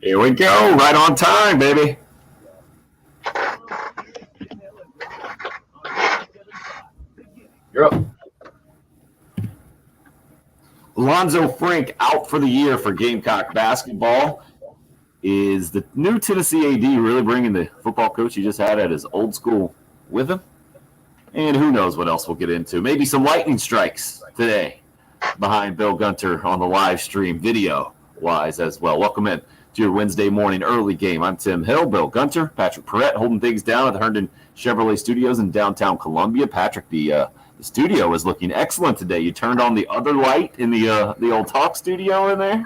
Here we go, right on time, baby. You're up. Alonzo Frank out for the year for Gamecock basketball. Is the new Tennessee AD really bringing the football coach he just had at his old school with him? And who knows what else we'll get into. Maybe some lightning strikes today behind Bill Gunter on the live stream, video-wise as well. Welcome in to your Wednesday morning early game. I'm Tim Hill, Bill Gunter, Patrick Perrette holding things down at the Herndon Chevrolet Studios in downtown Columbia. Patrick, the studio is looking excellent today. You turned on the other light in the old talk studio in there?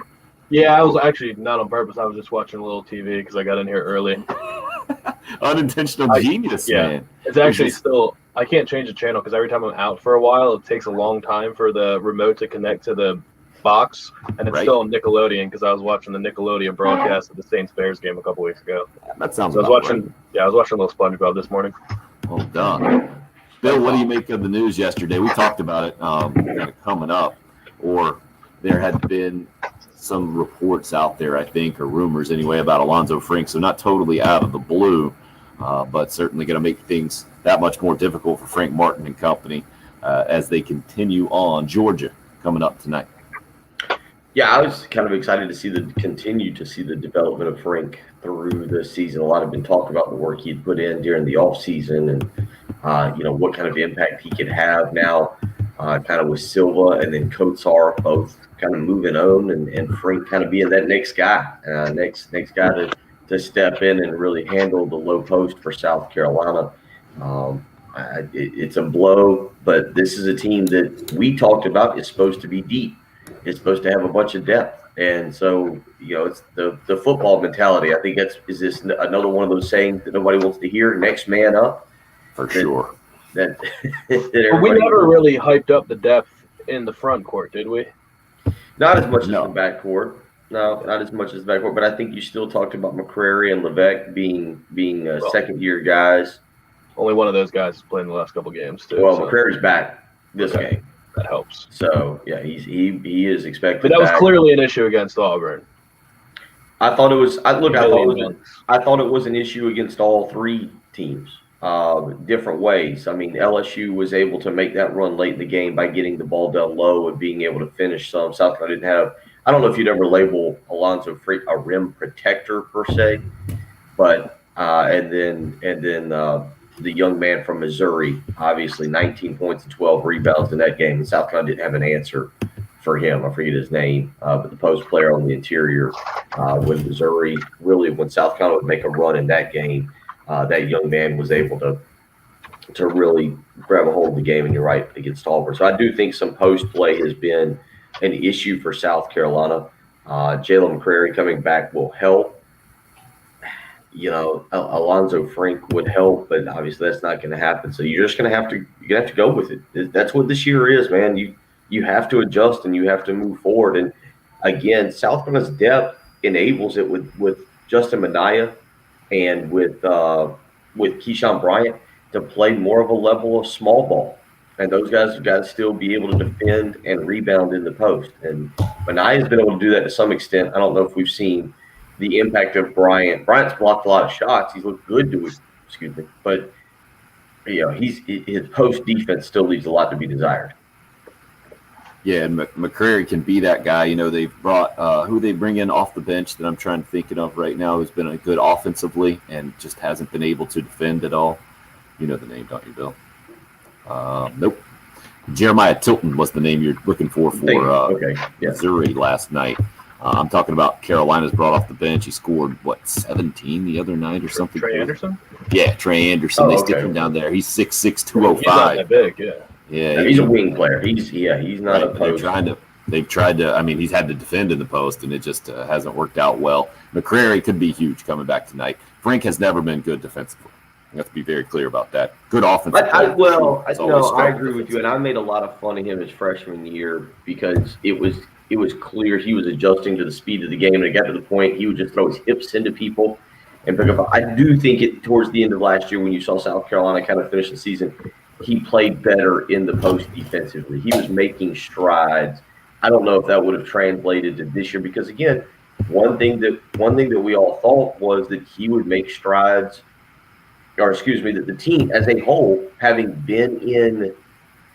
Yeah, I was actually not on purpose. I was just watching a little TV because I got in here early. Unintentional genius, man. It's actually still – I can't change the channel because every time I'm out for a while, it takes a long time for the remote to connect to the box, and it's still on Nickelodeon because I was watching the Nickelodeon broadcast of the Saints-Bears game a couple weeks ago. That sounds so I was watching a little SpongeBob this morning. Well done. Bill, what do you make of the news yesterday? We talked about it kind of coming up, or there had been some reports out there, I think, or rumors anyway, about Alonzo Frank. So not totally out of the blue, but certainly going to make things that much more difficult for Frank Martin and company as they continue on. Georgia coming up tonight. Yeah, I was kind of excited to continue to see the development of Frank through the season. A lot have been talking about the work he'd put in during the offseason and, what kind of impact he could have now, kind of with Silva and then Kotsar both kind of moving on and Frank kind of being that next guy, next guy to step in and really handle the low post for South Carolina. It's a blow, but this is a team that we talked about is supposed to be deep. It's supposed to have a bunch of depth. And so, it's the football mentality. I think is this another one of those sayings that nobody wants to hear, next man up? For sure. But we never really hyped up the depth in the front court, did we? Not as much as the back court. No, not as much as the back court. But I think you still talked about McCrary and Levesque being second-year guys. Only one of those guys is playing the last couple games, too. Well, McCrary's back this game. That helps. So, yeah, he is expected. But that was clearly an issue against Auburn. I thought it was. I thought it was an issue against all three teams, different ways. I mean, LSU was able to make that run late in the game by getting the ball down low and being able to finish some. South Carolina didn't have. I don't know if you'd ever label Alonzo Frank a rim protector per se, but and then the young man from Missouri, obviously 19 points and 12 rebounds in that game. And South Carolina didn't have an answer for him. I forget his name, but the post player on the interior when Missouri when South Carolina would make a run in that game, that young man was able to really grab a hold of the game, and you're right, against Auburn. So I do think some post play has been an issue for South Carolina. Jalen McCrary coming back will help. Alonzo Frank would help, but obviously that's not going to happen. So you're just going to have to go with it. That's what this year is, man. You have to adjust and you have to move forward. And again, South Carolina's depth enables it with Justin Minaya and with Keyshawn Bryant to play more of a level of small ball. And those guys have got to still be able to defend and rebound in the post. And Manaya's been able to do that to some extent. I don't know if we've seen the impact of Bryant. Bryant's blocked a lot of shots. He's looked good but his post defense still leaves a lot to be desired. Yeah, and McCrary can be that guy. They've brought who they bring in off the bench that I'm trying to think of right now, who's been a good offensively and just hasn't been able to defend at all. You know the name, don't you, Bill? Nope. Jeremiah Tilton was the name you're looking for Missouri last night. I'm talking about Carolina's brought off the bench. He scored, 17 the other night or something? Trey Anderson? Yeah, Trey Anderson. They stick him down there. He's 6'6", 205. He's not that big, yeah. Yeah, he's a wing player. He's not a post. They've tried to. I mean, he's had to defend in the post, and it just hasn't worked out well. McCrary could be huge coming back tonight. Frank has never been good defensively. You have to be very clear about that. Good offensive. I agree with you, and I made a lot of fun of him his freshman year because it was clear he was adjusting to the speed of the game, and it got to the point he would just throw his hips into people and pick up. I do think towards the end of last year when you saw South Carolina kind of finish the season, he played better in the post defensively. He was making strides. I don't know if that would have translated to this year because, again, one thing that we all thought was that he would make strides, or excuse me, that the team as a whole, having been in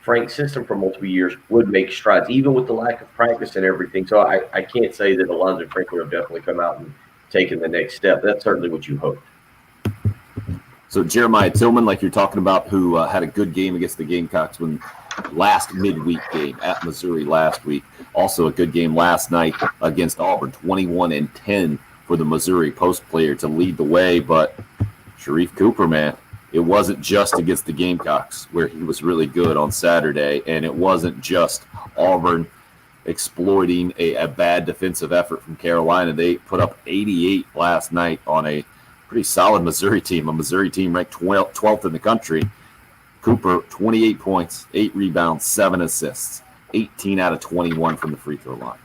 Frank's system for multiple years, would make strides, even with the lack of practice and everything. So I can't say that Alonzo Frank would have definitely come out and taken the next step. That's certainly what you hoped. So Jeremiah Tillman, like you're talking about, who had a good game against the Gamecocks when last midweek game at Missouri last week. Also a good game last night against Auburn, 21-10 for the Missouri Post player to lead the way. But Sharife Cooper, man, it wasn't just against the Gamecocks where he was really good on Saturday, and it wasn't just Auburn exploiting a bad defensive effort from Carolina. They put up 88 last night on a pretty solid Missouri team, a Missouri team ranked 12th in the country. Cooper, 28 points, 8 rebounds, 7 assists, 18 out of 21 from the free throw line.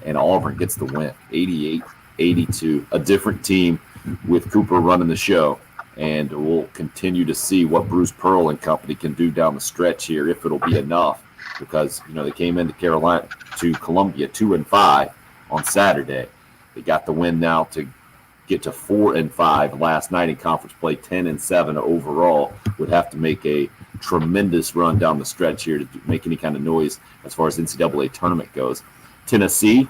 And Auburn gets the win, 88-82. A different team with Cooper running the show. And we'll continue to see what Bruce Pearl and company can do down the stretch here, if it'll be enough. Because, they came into Columbia 2-5 on Saturday. They got the win now to get to 4-5 last night in conference play, 10-7 overall. Would have to make a tremendous run down the stretch here to make any kind of noise as far as NCAA tournament goes. Tennessee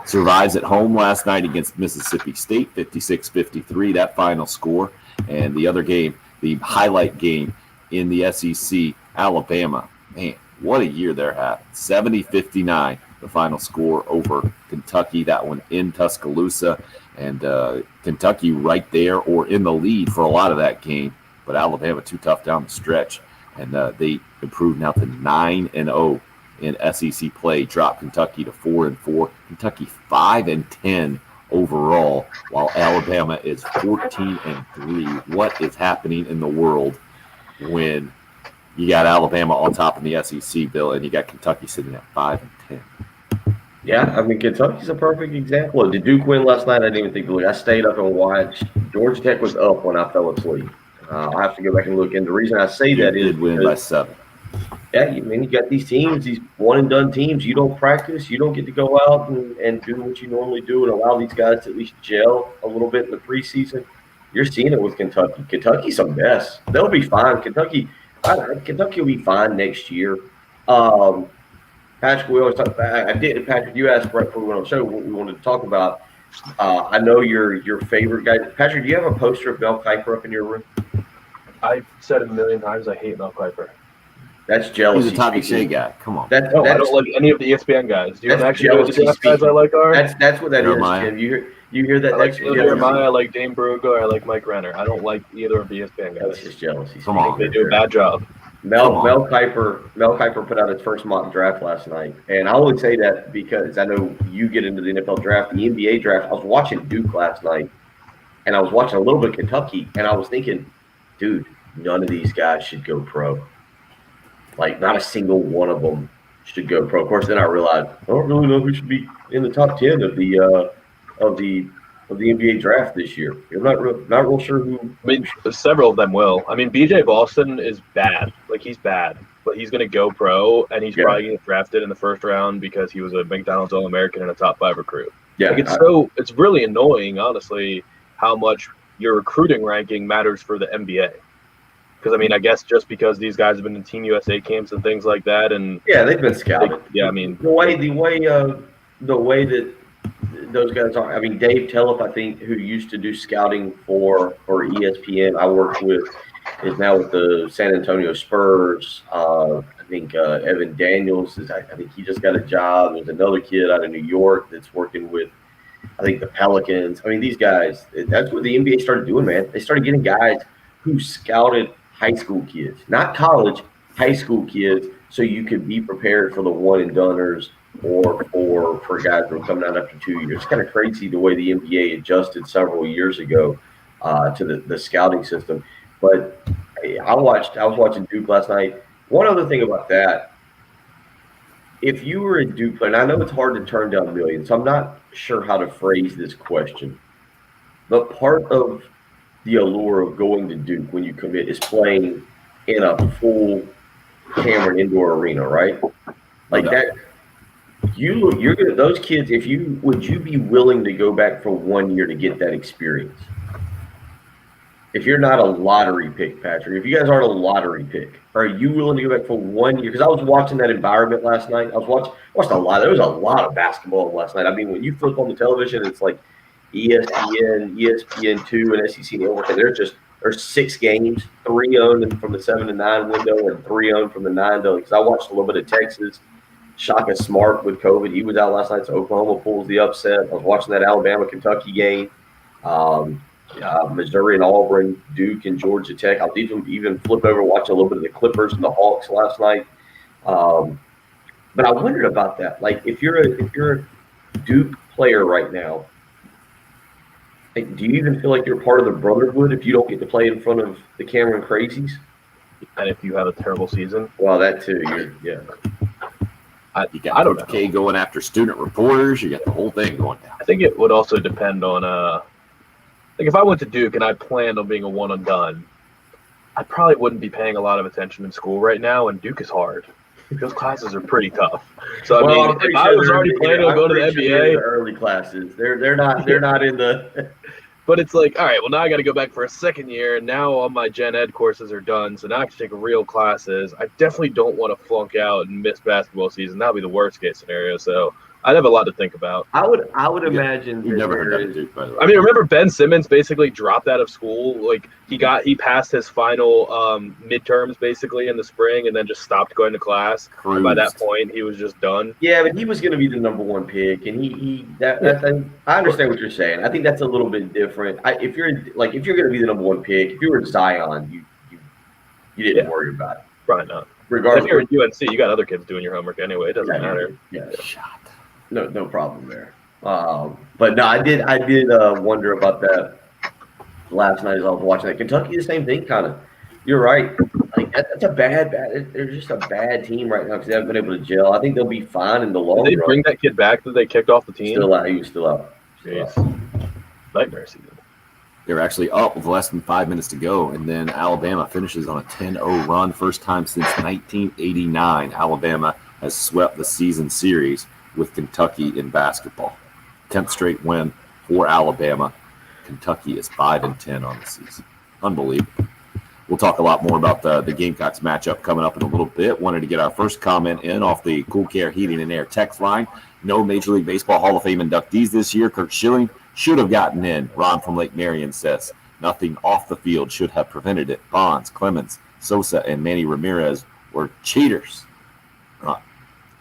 survives at home last night against Mississippi State, 56-53, that final score. And the other game, the highlight game in the SEC, Alabama. Man, what a year they're having. 70-59, the final score over Kentucky, that one in Tuscaloosa. And Kentucky right there or in the lead for a lot of that game. But Alabama too tough down the stretch. And they improved now to 9-0 in SEC play, dropped Kentucky to 4-4. Kentucky 5-10 overall, while Alabama is 14-3. What is happening in the world when you got Alabama on top in the SEC, Bill, and you got Kentucky sitting at 5-10? Yeah, I mean, Kentucky's a perfect example. Did Duke win last night? I didn't even think to look. I stayed up and watched. Georgia Tech was up when I fell asleep. I'll have to go back and look. And the reason I say that is did win by 7. Yeah, I mean, you got these teams, these one-and-done teams. You don't practice. You don't get to go out and do what you normally do and allow these guys to at least gel a little bit in the preseason. You're seeing it with Kentucky. Kentucky's a mess. They'll be fine. Kentucky will be fine next year. Patrick, we always talk about. Patrick, you asked right before we went on the show what we wanted to talk about. I know your favorite guy. Patrick, do you have a poster of Mel Kiper up in your room? I've said it a million times. I hate Mel Kiper. That's jealousy. He's a Tommy Shea guy. Come on. I don't like any of the ESPN guys. Do you actually know who the draft guys I like are? That's what that Jeremiah. is, Jim. You hear that? I like Jeremiah. I like Dane Brugler. I like Mike Renner. I don't like either of the ESPN guys. That's just jealousy. Come on. They do a bad job. Mel Kiper put out his first mock draft last night, and I only say that because I know you get into the NFL draft, the NBA draft. I was watching Duke last night, and I was watching a little bit of Kentucky, and I was thinking, dude, none of these guys should go pro. Like, not a single one of them should go pro. Of course, then I realized I don't really know who should be in the top 10 of the NBA draft this year. I'm not real sure who. I mean, several of them will. I mean, BJ Boston is bad. Like, he's bad, but he's going to go pro, and he's probably going to get drafted in the first round because he was a McDonald's All-American and a top 5 recruit. Yeah, like, it's really annoying, honestly, how much your recruiting ranking matters for the NBA. Because, I mean, I guess just because these guys have been in Team USA camps and things like that, and they've been scouted. I mean, the way that those guys are. I mean, Dave Telep, I think, who used to do scouting for ESPN, I worked with, is now with the San Antonio Spurs. I think Evan Daniels I think he just got a job. There's another kid out of New York that's working with, I think, the Pelicans. I mean, these guys. That's what the NBA started doing, man. They started getting guys who scouted high school kids, not college, high school kids, so you could be prepared for the one-and-doners or for guys who are coming out after 2 years. It's kind of crazy the way the NBA adjusted several years ago to the scouting system. But I was watching Duke last night. One other thing about that, if you were a Duke player, and I know it's hard to turn down millions, so I'm not sure how to phrase this question, but part of the allure of going to Duke when you commit is playing in a full Cameron indoor arena, right? Like that. You're gonna those kids. Would you be willing to go back for 1 year to get that experience? If you're not a lottery pick, Patrick, if you guys aren't a lottery pick, are you willing to go back for 1 year? Because I was watching that environment last night. I was watched a lot. There was a lot of basketball last night. I mean, when you flip on the television, it's like ESPN, ESPN2, and SEC Network, and there's 6 games, 3 owned from the 7 to 9 window, and 3 owned from the 9 to. Because I watched a little bit of Texas. Shaka Smart with COVID, he was out last night, so Oklahoma pulls the upset. I was watching that Alabama-Kentucky game. Missouri and Auburn, Duke and Georgia Tech. I'll even flip over and watch a little bit of the Clippers and the Hawks last night. But I wondered about that. Like, if you're a Duke player right now, like, do you even feel like you're part of the brotherhood if you don't get to play in front of the Cameron Crazies? And if you have a terrible season, well, that too. You got Coach K going after student reporters. You got the whole thing going down. I think it would also depend on like if I went to Duke and I planned on being a one and done, I probably wouldn't be paying a lot of attention in school right now. And Duke is hard. Those classes are pretty tough. So I mean, if I was already planning on going to the NBA, early classes, they're not in the. But it's like, all right, well, now I got to go back for a second year, and now all my gen ed courses are done, so now I have to take real classes. I definitely don't want to flunk out and miss basketball season. That would be the worst case scenario. So I'd have a lot to think about. I would imagine. You've never heard that in Duke, by the way. I mean, remember Ben Simmons basically dropped out of school. Like he passed his final midterms basically in the spring, and then just stopped going to class. And by that point, he was just done. Yeah, but he was going to be the number 1 pick, and I understand what you're saying. I think that's a little bit different. If you're going to be the number 1 pick, if you were Zion, you didn't worry about it. Probably not. Regardless, if you're at UNC, you got other kids doing your homework anyway. It doesn't matter. Yeah. No problem there. But no, I did wonder about that last night as I was watching that. Kentucky, the same thing, kind of. You're right. Like that's a bad. They're just a bad team right now because they haven't been able to gel. I think they'll be fine in the long run. Did they bring that kid back that they kicked off the team? Still out. He was still out. Nightmare season. They're actually up with less than 5 minutes to go, and then Alabama finishes on a 10-0 run. First time since 1989, Alabama has swept the season series with Kentucky in basketball. 10th straight win for Alabama. Kentucky is 5-10 on the season. Unbelievable. We'll talk a lot more about the Gamecocks matchup coming up in a little bit. Wanted to get our first comment in off the Cool Care Heating and Air text line. No Major League Baseball Hall of Fame inductees this year. Kurt Schilling should have gotten in. Ron from Lake Marion says nothing off the field should have prevented it. Bonds, Clemens, Sosa, and Manny Ramirez were cheaters.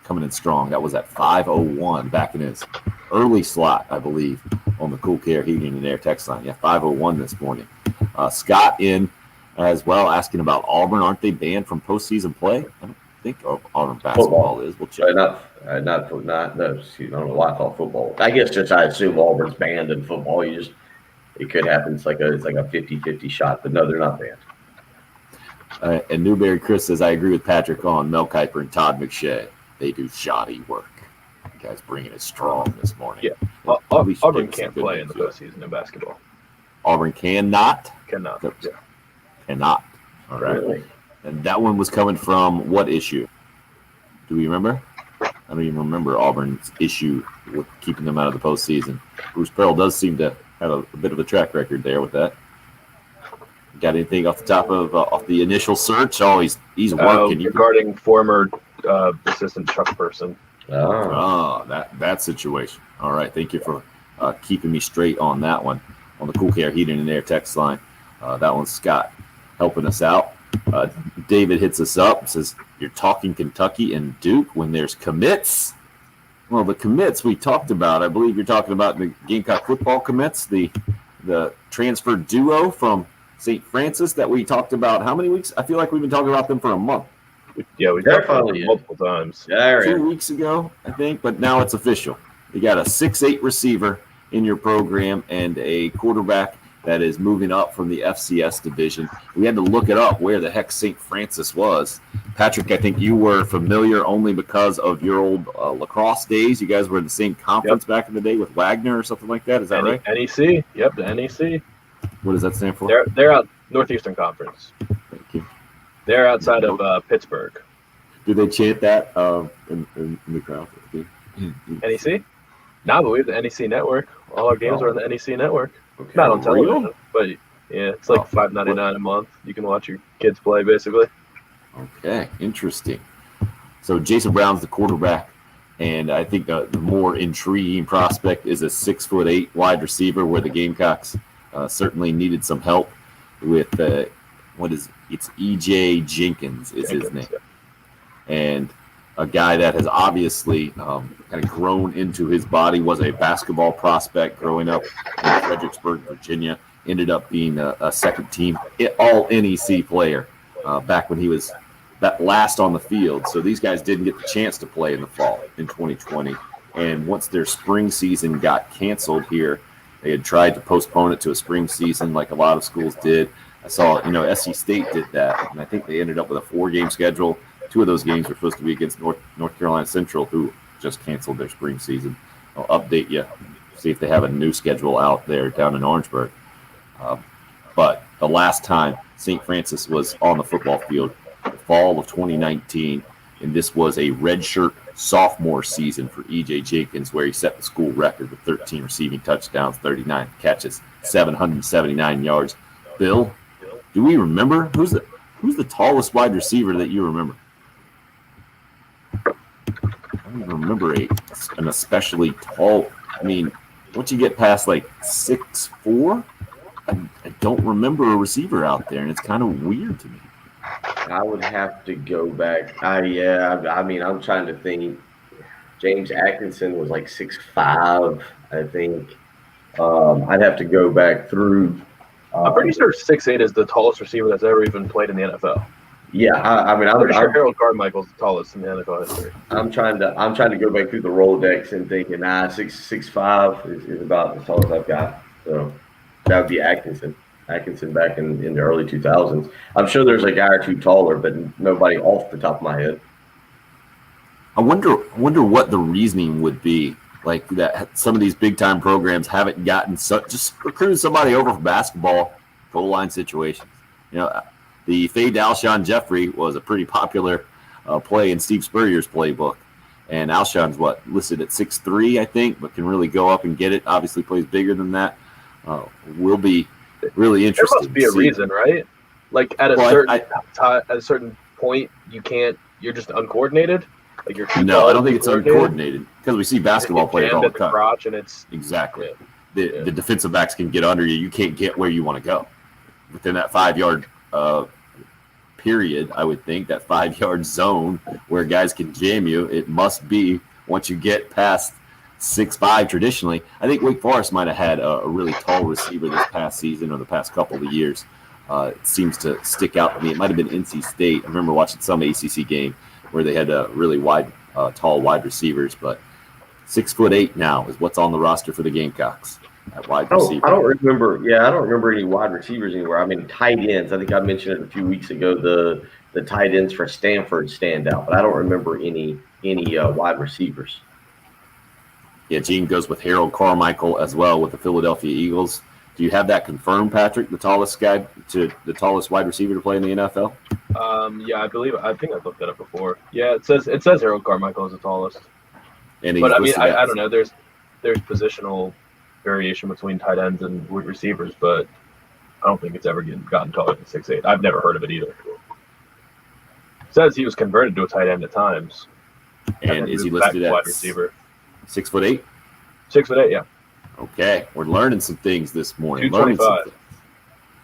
Coming in strong. That was at 5:01 back in his early slot, I believe, on the Cool Care Heating and Air text line. Yeah, 5:01 this morning. Scott in as well, asking about Auburn. Aren't they banned from postseason play? I don't think Auburn basketball is. We'll check. No, excuse me, I don't know why I thought football. I guess I assume Auburn's banned in football. It could happen. It's like a 50-50 shot, but no, they're not banned. And Newberry Chris says, I agree with Patrick on Mel Kiper and Todd McShay. They do shoddy work. You guys bringing it strong this morning. Yeah, Auburn can't play in the postseason in basketball. Auburn cannot? Cannot. Yeah. Cannot. All right. Really? And that one was coming from what issue? Do we remember? I don't even remember Auburn's issue with keeping them out of the postseason. Bruce Pearl does seem to have a bit of a track record there with that. Got anything off the top of off the initial search? Oh, he's working. Regarding former assistant Chuck person. That situation. All right. Thank you for keeping me straight on that one. On the Cool Care Heating and Air text line. That one's Scott helping us out. David hits us up, says, you're talking Kentucky and Duke when there's commits? Well, the commits we talked about, I believe you're talking about the Gamecock football commits, the transfer duo from St. Francis that we talked about. How many weeks? I feel like we've been talking about them for a month. We talked about them multiple times. 2 weeks ago, I think, but now it's official. You got a 6'8" receiver in your program and a quarterback that is moving up from the FCS division. We had to look it up where the heck St. Francis was. Patrick, I think you were familiar only because of your old lacrosse days. You guys were in the same conference back in the day with Wagner or something like that. Is that right? NEC. Yep, the NEC. What does that stand for? They're out Northeastern Conference. Thank you. They're outside of Pittsburgh. Do they chant that in the crowd? NEC? No, but we have the NEC network. All our games are on the NEC network. Okay. Not on For real? television, but yeah, it's like $5.99 a month. You can watch your kids play, basically. Okay, interesting. So Jason Brown's the quarterback, and I think the more intriguing prospect is a 6'8" wide receiver, where the Gamecocks certainly needed some help with it's EJ Jenkins is his name, and a guy that has obviously kind of grown into his body, was a basketball prospect growing up in Fredericksburg, Virginia, ended up being a second team all NEC player back when he was that last on the field. So these guys didn't get the chance to play in the fall in 2020. And once their spring season got canceled here, they had tried to postpone it to a spring season like a lot of schools did. I saw, SC State did that, and I think they ended up with a 4-game schedule. 2 of those games were supposed to be against North Carolina Central, who just canceled their spring season. I'll update you, see if they have a new schedule out there down in Orangeburg. But the last time St. Francis was on the football field, the fall of 2019, and this was a redshirt sophomore season for EJ Jenkins, where he set the school record with 13 receiving touchdowns, 39 catches, 779 yards. Bill, do we remember who's the tallest wide receiver that you remember? I don't even remember an especially tall. I mean, once you get past like 6'4", I don't remember a receiver out there, and it's kind of weird to me. I would have to go back. I mean, I'm trying to think. James Atkinson was like 6'5", I think. I'd have to go back through. I'm pretty sure 6'8" is the tallest receiver that's ever even played in the NFL. Yeah, I'm pretty sure Harold Carmichael's the tallest in the NFL history. I'm trying to go back through the Rolodex and thinking, 6'5" is about the tallest I've got. So that would be Atkinson. Atkinson back in the early 2000s. I'm sure there's a guy or two taller, but nobody off the top of my head. I wonder what the reasoning would be, like that some of these big time programs haven't gotten just recruiting somebody over for basketball goal line situations. The fade to Alshon Jeffrey was a pretty popular play in Steve Spurrier's playbook, and Alshon's listed at 6'3", I think, but can really go up and get it. Obviously, plays bigger than that. Will be really interesting. There must be a reason, right? Like at a certain point, you're just uncoordinated. Like you're no, I don't think it's uncoordinated, because we see basketball players all the time. Crotch and it's exactly the defensive backs can get under you. You can't get where you want to go within that 5-yard period. I would think that 5-yard zone where guys can jam you. It must be once you get past 6'5" traditionally. I think Wake Forest might have had a really tall receiver this past season or the past couple of years. It seems to stick out to me. It might have been NC State. I remember watching some ACC game where they had really tall wide receivers, but 6'8" now is what's on the roster for the Gamecocks at wide receiver. I don't remember any wide receivers anywhere. I mean, tight ends. I think I mentioned it a few weeks ago. The tight ends for Stanford stand out, but I don't remember any wide receivers. Yeah, Gene goes with Harold Carmichael as well with the Philadelphia Eagles. Do you have that confirmed, Patrick? The tallest wide receiver to play in the NFL? Yeah, I think I've looked that up before. Yeah, it says Harold Carmichael is the tallest. But I mean, I don't know. There's positional variation between tight ends and receivers, but I don't think it's ever gotten taller than 6'8". I've never heard of it either. It says he was converted to a tight end at times. And is he listed at wide receiver? 6'8"? 6'8", yeah. Okay, we're learning some things this morning. 225.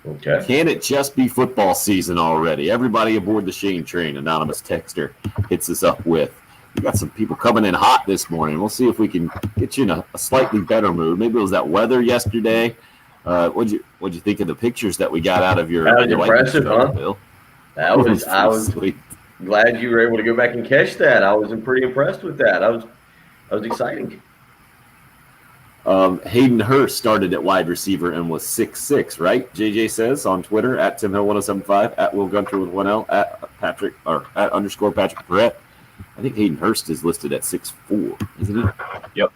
Okay. Can it just be football season already? Everybody aboard the Shane train, anonymous texter hits us up with. We got some people coming in hot this morning. We'll see if we can get you in a slightly better mood. Maybe it was that weather yesterday. What'd you think of the pictures that we got out of your? That was impressive, huh? Bill? I was glad you were able to go back and catch that. I was pretty impressed with that. That was exciting. Hayden Hurst started at wide receiver and was 6'6", right? JJ says on Twitter at TimHill1075, at Will Gunter with 1L, at Patrick or at _ Patrick Brett. I think Hayden Hurst is listed at 6'4", isn't he? Yep.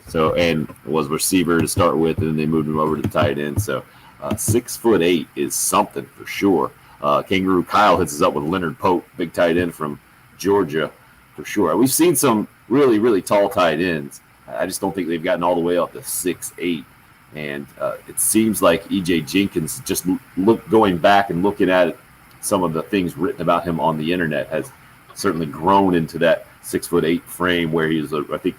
So, and was receiver to start with, and then they moved him over to the tight end. So 6'8" is something for sure. Kangaroo Kyle hits us up with Leonard Pope, big tight end from Georgia, for sure. We've seen some really, really tall tight ends. I just don't think they've gotten all the way up to 6'8". And it seems like E.J. Jenkins, just going back and looking at it, some of the things written about him on the internet, has certainly grown into that 6'8" frame where he was, I think,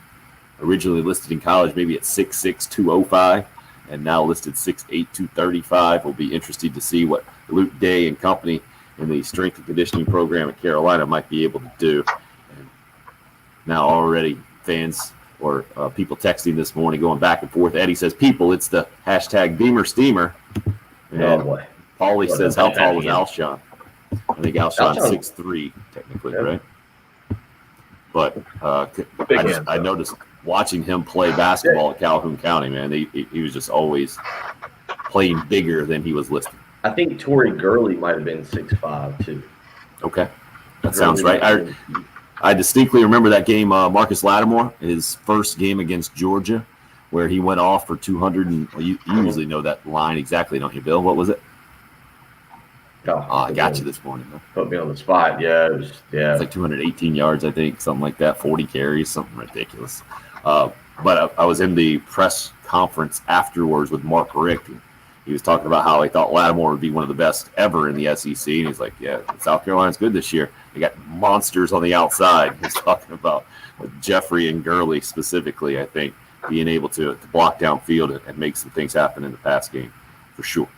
originally listed in college maybe at 6'6", 205, and now listed 6'8", 235. Will be interesting to see what Luke Day and company in the strength and conditioning program at Carolina might be able to do. And now already fans or people texting this morning going back and forth. Eddie says, people, it's the hashtag Beamer Steamer. And Paulie says, how tall was Alshon? I think Alshon's 6'3", technically, right? But I noticed watching him play basketball at Calhoun County, man, he was just always playing bigger than he was listed. I think Torrey Gurley might have been 6'5", too. Okay. That sounds right. I distinctly remember that game, Marcus Lattimore, his first game against Georgia, where he went off for 200. And you usually know that line exactly, don't you, Bill? What was it? I got you this morning. Man. Put me on the spot. Yeah, it was like 218 yards, I think, something like that, 40 carries, something ridiculous. But I was in the press conference afterwards with Mark Richt. He was talking about how he thought Lattimore would be one of the best ever in the SEC. And he's like, yeah, South Carolina's good this year. They got monsters on the outside. He's talking about Jeffrey and Gurley specifically, I think, being able to block downfield and make some things happen in the pass game for sure.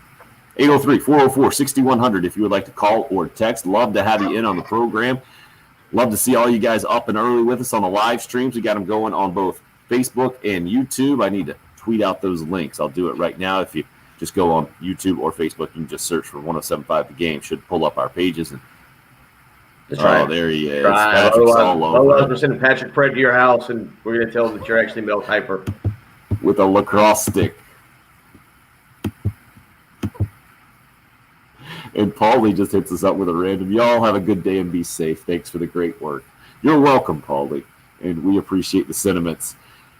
803-404-6100 if you would like to call or text. Love to have you in on the program. Love to see all you guys up and early with us on the live streams. We got them going on both Facebook and YouTube. I need to tweet out those links. I'll do it right now. If you just go on YouTube or Facebook, you can just search for 107.5 The Game. Should pull up our pages. And there he is. Patrick's all over. Otherwise, we're sending Patrick Fred to your house, and we're going to tell him that you're actually Mel Kiper. With a lacrosse stick. And Paulie just hits us up with a random. Y'all have a good day and be safe. Thanks for the great work. You're welcome, Paulie. And we appreciate the sentiments.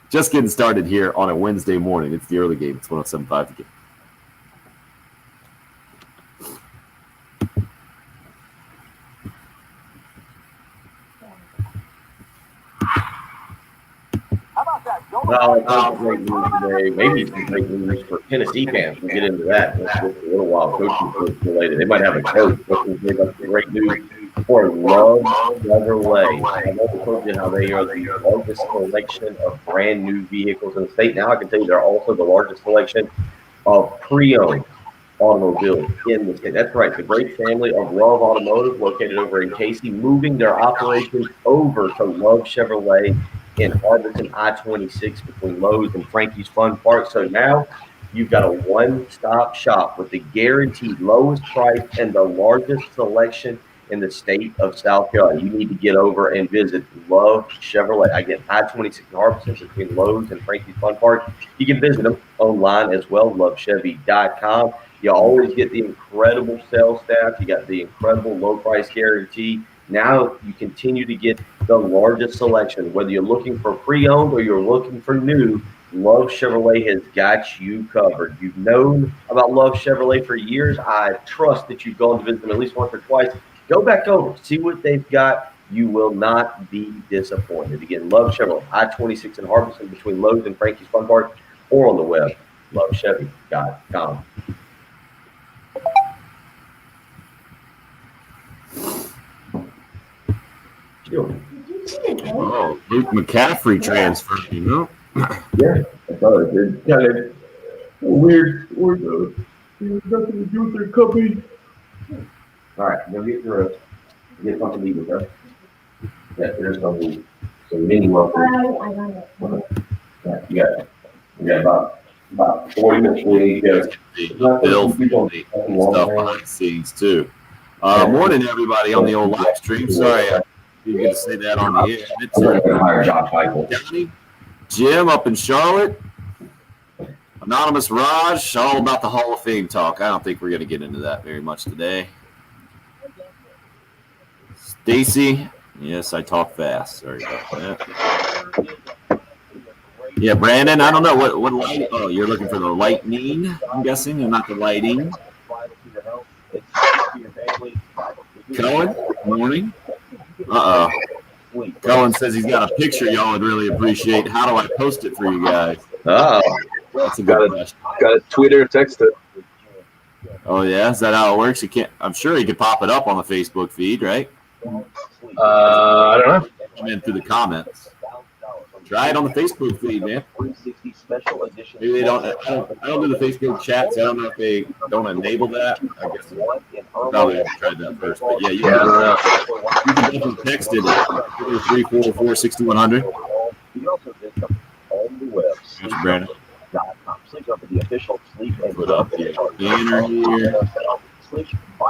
Just getting started here on a Wednesday morning. It's the early game. It's 107.5 The Game. Well, great news today. Maybe some great news for Tennessee fans. We'll get into that in just a little while. Coaching related. They might have a coach. That's great news for Love Chevrolet. I know I told you how they are the largest selection of brand new vehicles in the state. Now I can tell you they're also the largest selection of pre-owned automobiles in the state. That's right. The great family of Love Automotive, located over in Casey, moving their operations over to Love Chevrolet in Harbison I-26 between Lowe's and Frankie's Fun Park. So now you've got a one-stop shop with the guaranteed lowest price and the largest selection in the state of South Carolina. You need to get over and visit Love Chevrolet. Again, I-26 in Harbison between Lowe's and Frankie's Fun Park. You can visit them online as well, lovechevy.com. You always get the incredible sales staff. You got the incredible low price guarantee. Now you continue to get the largest selection. Whether you're looking for pre-owned or you're looking for new, Love Chevrolet has got you covered. You've known about Love Chevrolet for years. I trust that you've gone to visit them at least once or twice. Go back over, see what they've got. You will not be disappointed. Again, Love Chevrolet, I-26 in Harbison between Lowe's and Frankie's Fun Park, or on the web, lovechevy.com. Oh, Luke McCaffrey transferred, you know? Yeah, I thought it did. Kind of weird. Nothing to do with their company. All right, go get your get something to eat with us. Yeah, there's some mini muffins. Yeah, you got about 40 minutes for you to go. Bill, stuff behind the scenes too. Morning, everybody on the old live stream. Sorry, you get to say that on the air. I'm going to hire Josh Heupel. Jim up in Charlotte. Anonymous Raj, all about the Hall of Fame talk. I don't think we're going to get into that very much today. Stacy, yes, I talk fast. Sorry about that. Yeah, Brandon, I don't know what light. Oh, you're looking for the lightning, I'm guessing, and not the lighting. Cohen, morning. Cullen says he's got a picture y'all would really appreciate. How do I post it for you guys? Oh, That's a good question. Got to tweet it or text it. Oh yeah, is that how it works? You can't. I'm sure you could pop it up on the Facebook feed, right? I don't know. Come in through the comments. Try it on the Facebook feed, man. Maybe they don't. I don't do the Facebook chats. I don't know if they don't enable that. I guess probably haven't tried that first. But yeah, you can definitely text it at 344-6100. Thanks, Brandon. Put up the banner here.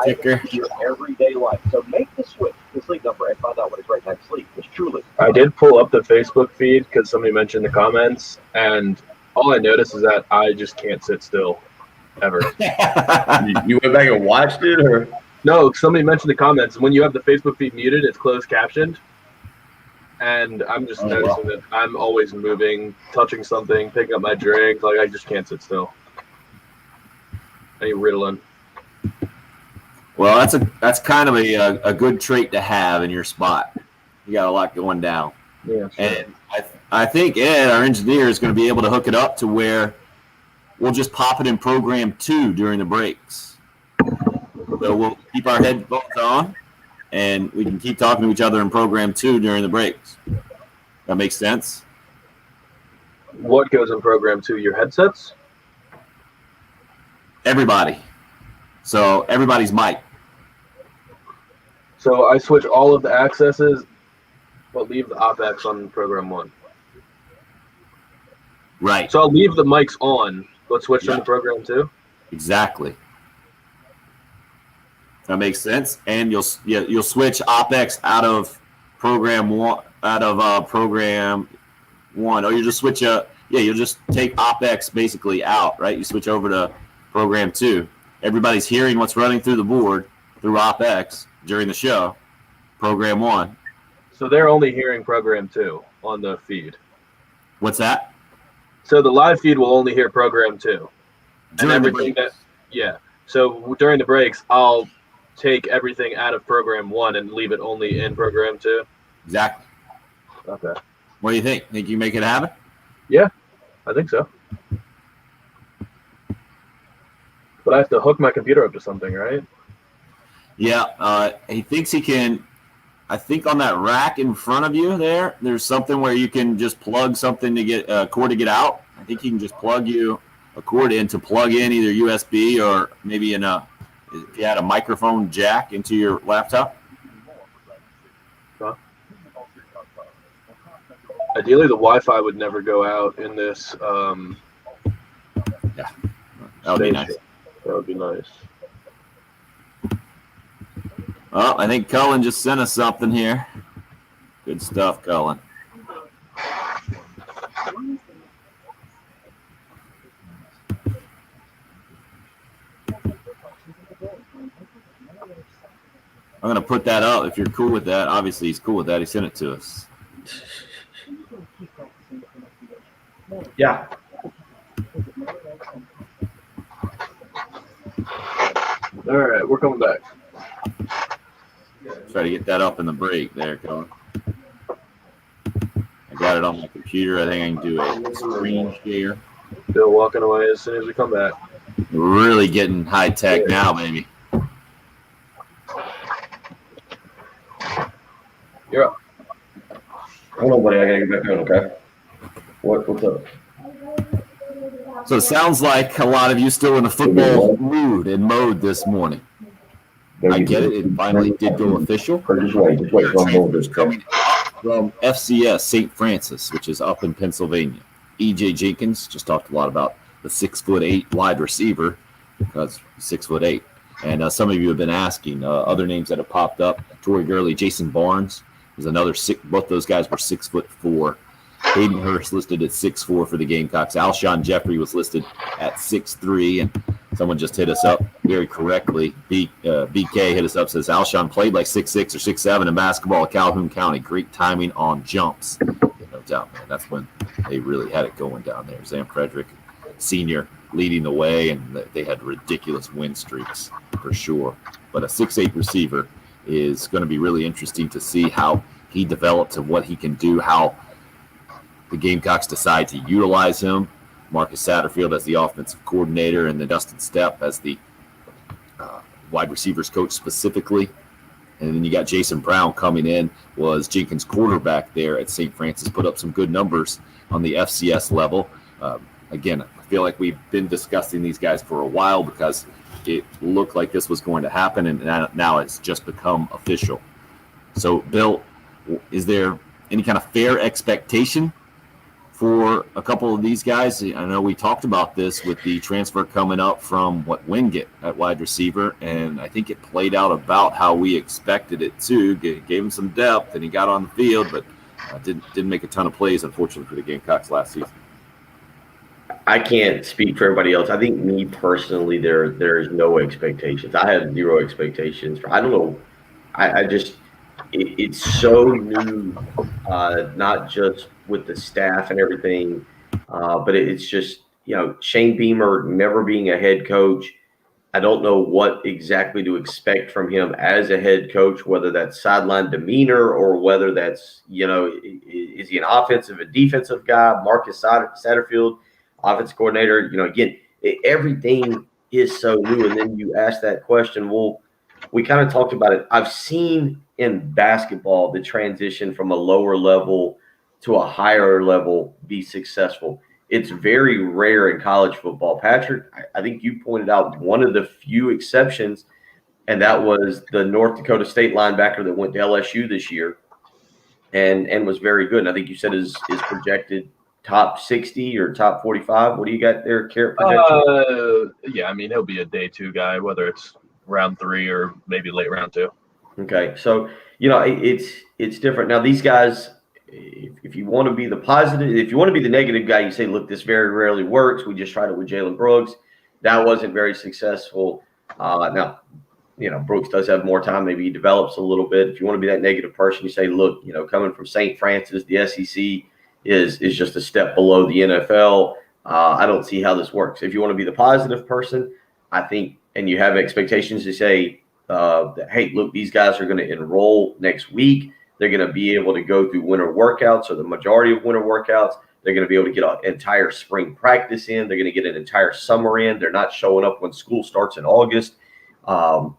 Ticker. Your everyday life. So make the switch to Sleep Number and find out what a great night's sleep is truly. I did pull up the Facebook feed because somebody mentioned the comments, and all I noticed is that I just can't sit still, ever. you went back and watched it, or No, somebody mentioned the comments. When you have the Facebook feed muted, it's closed captioned. And I'm just noticing that I'm always moving, touching something, picking up my drink. Like, I just can't sit still. I need Ritalin. Well, that's kind of a good trait to have in your spot. You got a lot going down. Yeah, sure. And I think Ed, our engineer, is going to be able to hook it up to where we'll just pop it in program 2 during the breaks. So we'll keep our headphones on, and we can keep talking to each other in program 2 during the breaks. That makes sense? What goes in program 2? Your headsets? Everybody. So everybody's mic. So I switch all of the accesses, but leave the OpEx on program 1. Right. So I'll leave the mics on, but switch them to program 2? Exactly. That makes sense. And you'll switch OpEx out of program 1 or you just switch you'll just take OpEx basically out, right? You switch over to program 2. Everybody's hearing what's running through the board through OpEx during the show, program 1. So they're only hearing program 2 on the feed. What's that? So the live feed will only hear program 2. During and the everything breaks. So during the breaks, I'll take everything out of program 1 and leave it only in program 2. Exactly. Okay. What do you think? Think you make it happen? Yeah, I think so. But I have to hook my computer up to something, right? Yeah, he thinks he can. I think on that rack in front of you there's something where you can just plug something to get a cord to get out. I think he can just plug you a cord in to plug in either USB or maybe if you had a microphone jack into your laptop. Huh? Ideally, the Wi-Fi would never go out in this. Yeah, that would be nice. That would be nice. Well, I think Cullen just sent us something here. Good stuff, Cullen. I'm going to put that up if you're cool with that. Obviously, he's cool with that. He sent it to us. yeah. All right, we're coming back. Try to get that up in the break there, Cullen. I got it on my computer. I think I can do a screen share. Still walking away as soon as we come back. We're really getting high tech now, baby. You're up. Hold on, buddy. I gotta get back on. Okay. What's up? So it sounds like a lot of you still in the football mood and mode this morning. I get it. It finally did go official. Just wait. Transfers coming up from FCS St. Francis, which is up in Pennsylvania. E.J. Jenkins just talked a lot about the 6'8" wide receiver because 6'8". And some of you have been asking other names that have popped up. Torrey Gurley, Jason Barnes is another six. Both those guys were 6'4". Hayden Hurst listed at 6'4" for the Gamecocks. Alshon Jeffrey was listed at 6'3", and someone just hit us up very correctly. BK hit us up, says Alshon played like 6'6" or 6'7" in basketball at Calhoun County. Great timing on jumps. No doubt, man. That's when they really had it going down there. Sam Frederick, senior, leading the way, and they had ridiculous win streaks for sure. But a 6'8" receiver is going to be really interesting to see how he develops and what he can do, how the Gamecocks decide to utilize him. Marcus Satterfield as the offensive coordinator, and then Dustin Stepp as the wide receivers coach specifically. And then you got Jason Brown coming in, was Jenkins' quarterback there at St. Francis, put up some good numbers on the FCS level. Again, I feel like we've been discussing these guys for a while because it looked like this was going to happen, and now it's just become official. So, Bill, is there any kind of fair expectation for a couple of these guys? I know we talked about this with the transfer coming up from Wingate at wide receiver, and I think it played out about how we expected it to. Gave him some depth, and he got on the field, but didn't make a ton of plays, unfortunately, for the Gamecocks last season. I can't speak for everybody else. I think me personally, there is no expectations. I had zero expectations. I don't know. I just it's so new, not just with the staff and everything, but it's just, Shane Beamer never being a head coach. I don't know what exactly to expect from him as a head coach, whether that's sideline demeanor or whether that's, is he an offensive and defensive guy? Marcus Satterfield, offensive coordinator, again, everything is so new. And then you ask that question, well, we kind of talked about it. I've seen in basketball the transition from a lower level to a higher level be successful. It's very rare in college football. Patrick, I think you pointed out one of the few exceptions, and that was the North Dakota State linebacker that went to LSU this year and was very good. And I think you said is projected top 60 or top 45. What do you got there, Carrot projection? Yeah, I mean, he'll be a day 2 guy, whether it's round 3 or maybe late round 2. Okay, so it's different. Now these guys, if you want to be the positive, if you want to be the negative guy, you say, look, this very rarely works. We just tried it with Jalen Brooks. That wasn't very successful. Now, Brooks does have more time. Maybe he develops a little bit. If you want to be that negative person, you say, look, coming from St. Francis, the SEC is just a step below the NFL. I don't see how this works. If you want to be the positive person, I think, and you have expectations to say, hey, look, these guys are going to enroll next week. They're going to be able to go through winter workouts, or the majority of winter workouts. They're going to be able to get an entire spring practice in. They're going to get an entire summer in. They're not showing up when school starts in August. They're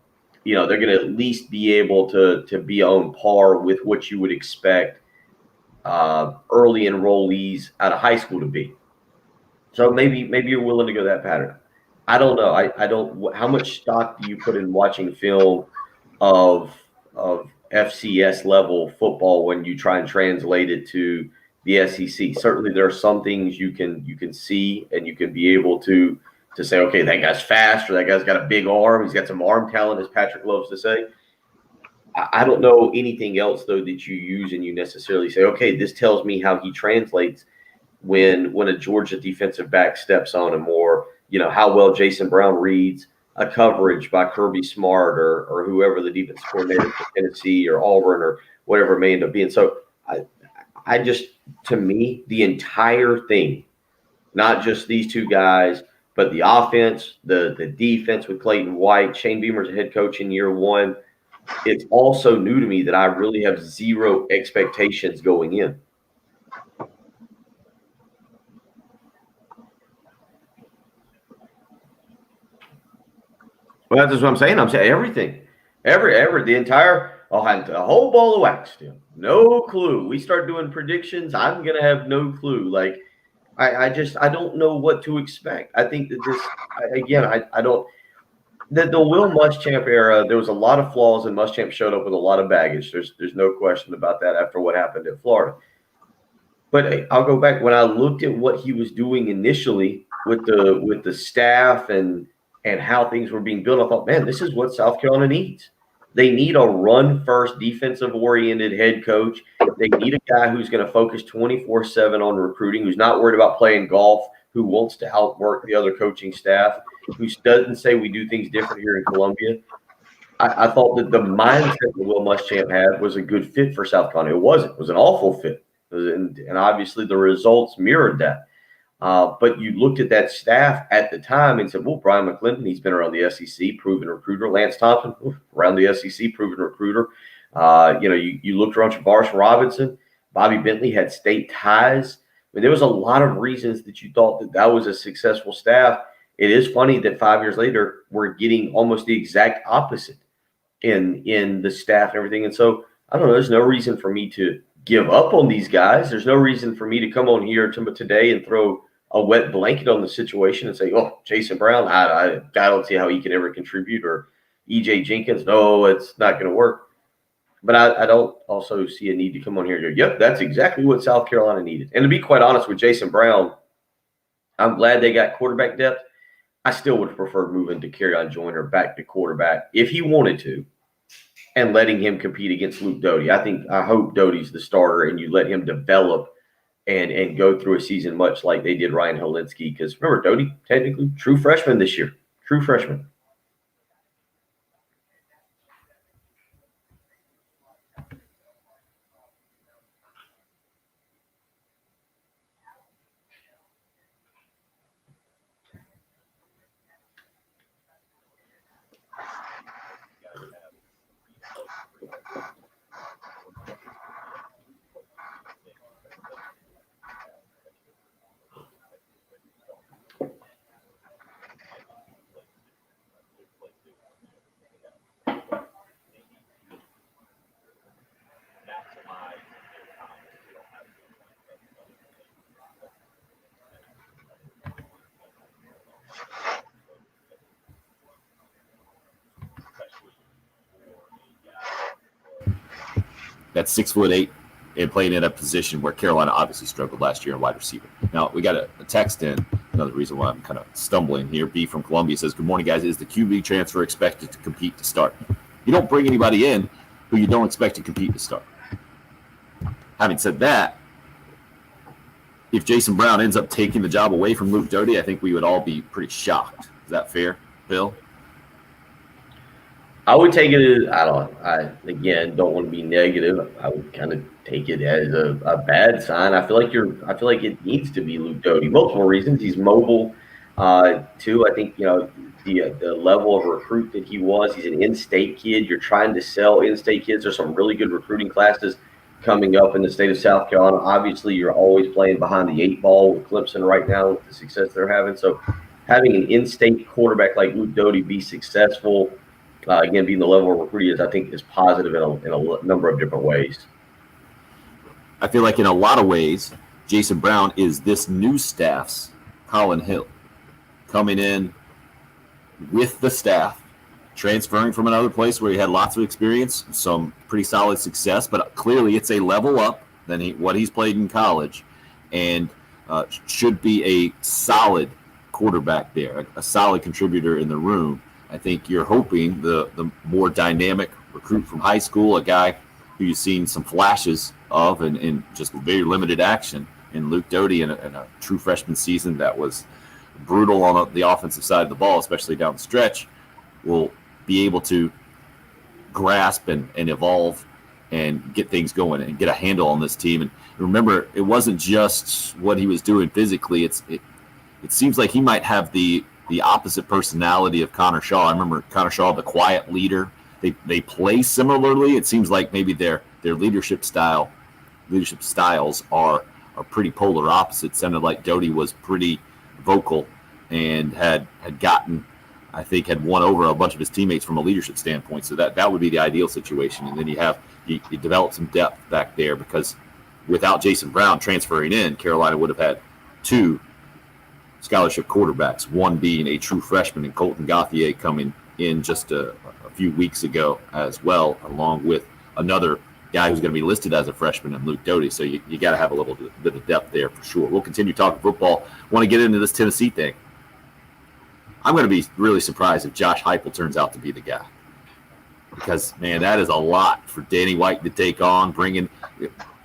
going to at least be able to be on par with what you would expect early enrollees out of high school to be. So maybe you're willing to go that pattern. I don't know. I don't. How much stock do you put in watching film of FCS level football when you try and translate it to the SEC? Certainly, there are some things you can see, and you can be able to say, okay, that guy's fast, or that guy's got a big arm. He's got some arm talent, as Patrick loves to say. I don't know anything else though that you use and you necessarily say, okay, this tells me how he translates when a Georgia defensive back steps on him, or how well Jason Brown reads a coverage by Kirby Smart or whoever the defense coordinator for Tennessee or Auburn or whatever it may end up being. So I just, to me, the entire thing, not just these two guys, but the offense, the defense with Clayton White, Shane Beamer's a head coach in year 1. It's also new to me that I really have zero expectations going in. Well, that's what I'm saying. I'm saying everything, the entire, a whole ball of wax. Still, no clue. We start doing predictions. I'm gonna have no clue. Like, I don't know what to expect. I think that this, I don't. The Will Muschamp era, there was a lot of flaws, and Muschamp showed up with a lot of baggage. There's no question about that after what happened in Florida. But I'll go back. When I looked at what he was doing initially with the staff and how things were being built, I thought, man, this is what South Carolina needs. They need a run-first, defensive-oriented head coach. They need a guy who's going to focus 24/7 on recruiting, who's not worried about playing golf, who wants to outwork the other coaching staff, who doesn't say we do things different here in Columbia. I thought that the mindset that Will Muschamp had was a good fit for South Carolina. It wasn't. It was an awful fit. And obviously the results mirrored that. But you looked at that staff at the time and said, well, Brian McClendon, he's been around the SEC, proven recruiter. Lance Thompson, around the SEC, proven recruiter. You looked around Javaris Robinson, Bobby Bentley had state ties. I mean, there was a lot of reasons that you thought that was a successful staff. It is funny that 5 years later, we're getting almost the exact opposite in the staff and everything. And so, I don't know, there's no reason for me to give up on these guys. There's no reason for me to come on here today and throw a wet blanket on the situation and say, oh, Jason Brown, I don't see how he could ever contribute, or E.J. Jenkins, no, it's not going to work. But I don't also see a need to come on here and go, yep, that's exactly what South Carolina needed. And to be quite honest with Jason Brown, I'm glad they got quarterback depth. I still would have preferred moving to Kerryon Joyner back to quarterback if he wanted to, and letting him compete against Luke Doty. I hope Doty's the starter and you let him develop and go through a season much like they did Ryan Helinski. Because remember, Doty, technically, true freshman this year. True freshman. That's 6'8" and playing in a position where Carolina obviously struggled last year in wide receiver. Now, we got a text in. Another reason why I'm kind of stumbling here. B from Columbia says, good morning, guys. Is the QB transfer expected to compete to start? You don't bring anybody in who you don't expect to compete to start. Having said that, if Jason Brown ends up taking the job away from Luke Doty, I think we would all be pretty shocked. Is that fair, Bill? I would take it as, I don't want to be negative. I would kind of take it as a bad sign. I feel like it needs to be Luke Doty. Multiple reasons. He's mobile, too. I think, the level of recruit that he was. He's an in-state kid. You're trying to sell in-state kids. There's some really good recruiting classes coming up in the state of South Carolina. Obviously, you're always playing behind the 8 ball with Clemson right now with the success they're having. So having an in-state quarterback like Luke Doty be successful, again, being the level of recruit he is, I think is positive in a number of different ways. I feel like in a lot of ways, Jason Brown is this new staff's Colin Hill, coming in with the staff, transferring from another place where he had lots of experience, some pretty solid success, but clearly it's a level up than what he's played in college, and should be a solid quarterback there, a solid contributor in the room. I think you're hoping the more dynamic recruit from high school, a guy who you've seen some flashes of in just very limited action in Luke Doty in a true freshman season that was brutal on the offensive side of the ball, especially down the stretch, will be able to grasp and evolve and get things going and get a handle on this team. And remember, it wasn't just what he was doing physically. It seems like he might have the opposite personality of Connor Shaw. I remember Connor Shaw, the quiet leader. They play similarly. It seems like maybe their leadership styles are pretty polar opposites. Sounded like Doty was pretty vocal and had won over a bunch of his teammates from a leadership standpoint. So that would be the ideal situation. And then you develop some depth back there, because without Jason Brown transferring in, Carolina would have had 2 scholarship quarterbacks, one being a true freshman and Colton Gauthier coming in just a few weeks ago as well, along with another guy who's going to be listed as a freshman in Luke Doty. So you got to have a little bit of depth there for sure. We'll continue talking football. Want to get into this Tennessee thing. I'm going to be really surprised if Josh Heupel turns out to be the guy, because, man, that is a lot for Danny White to take on.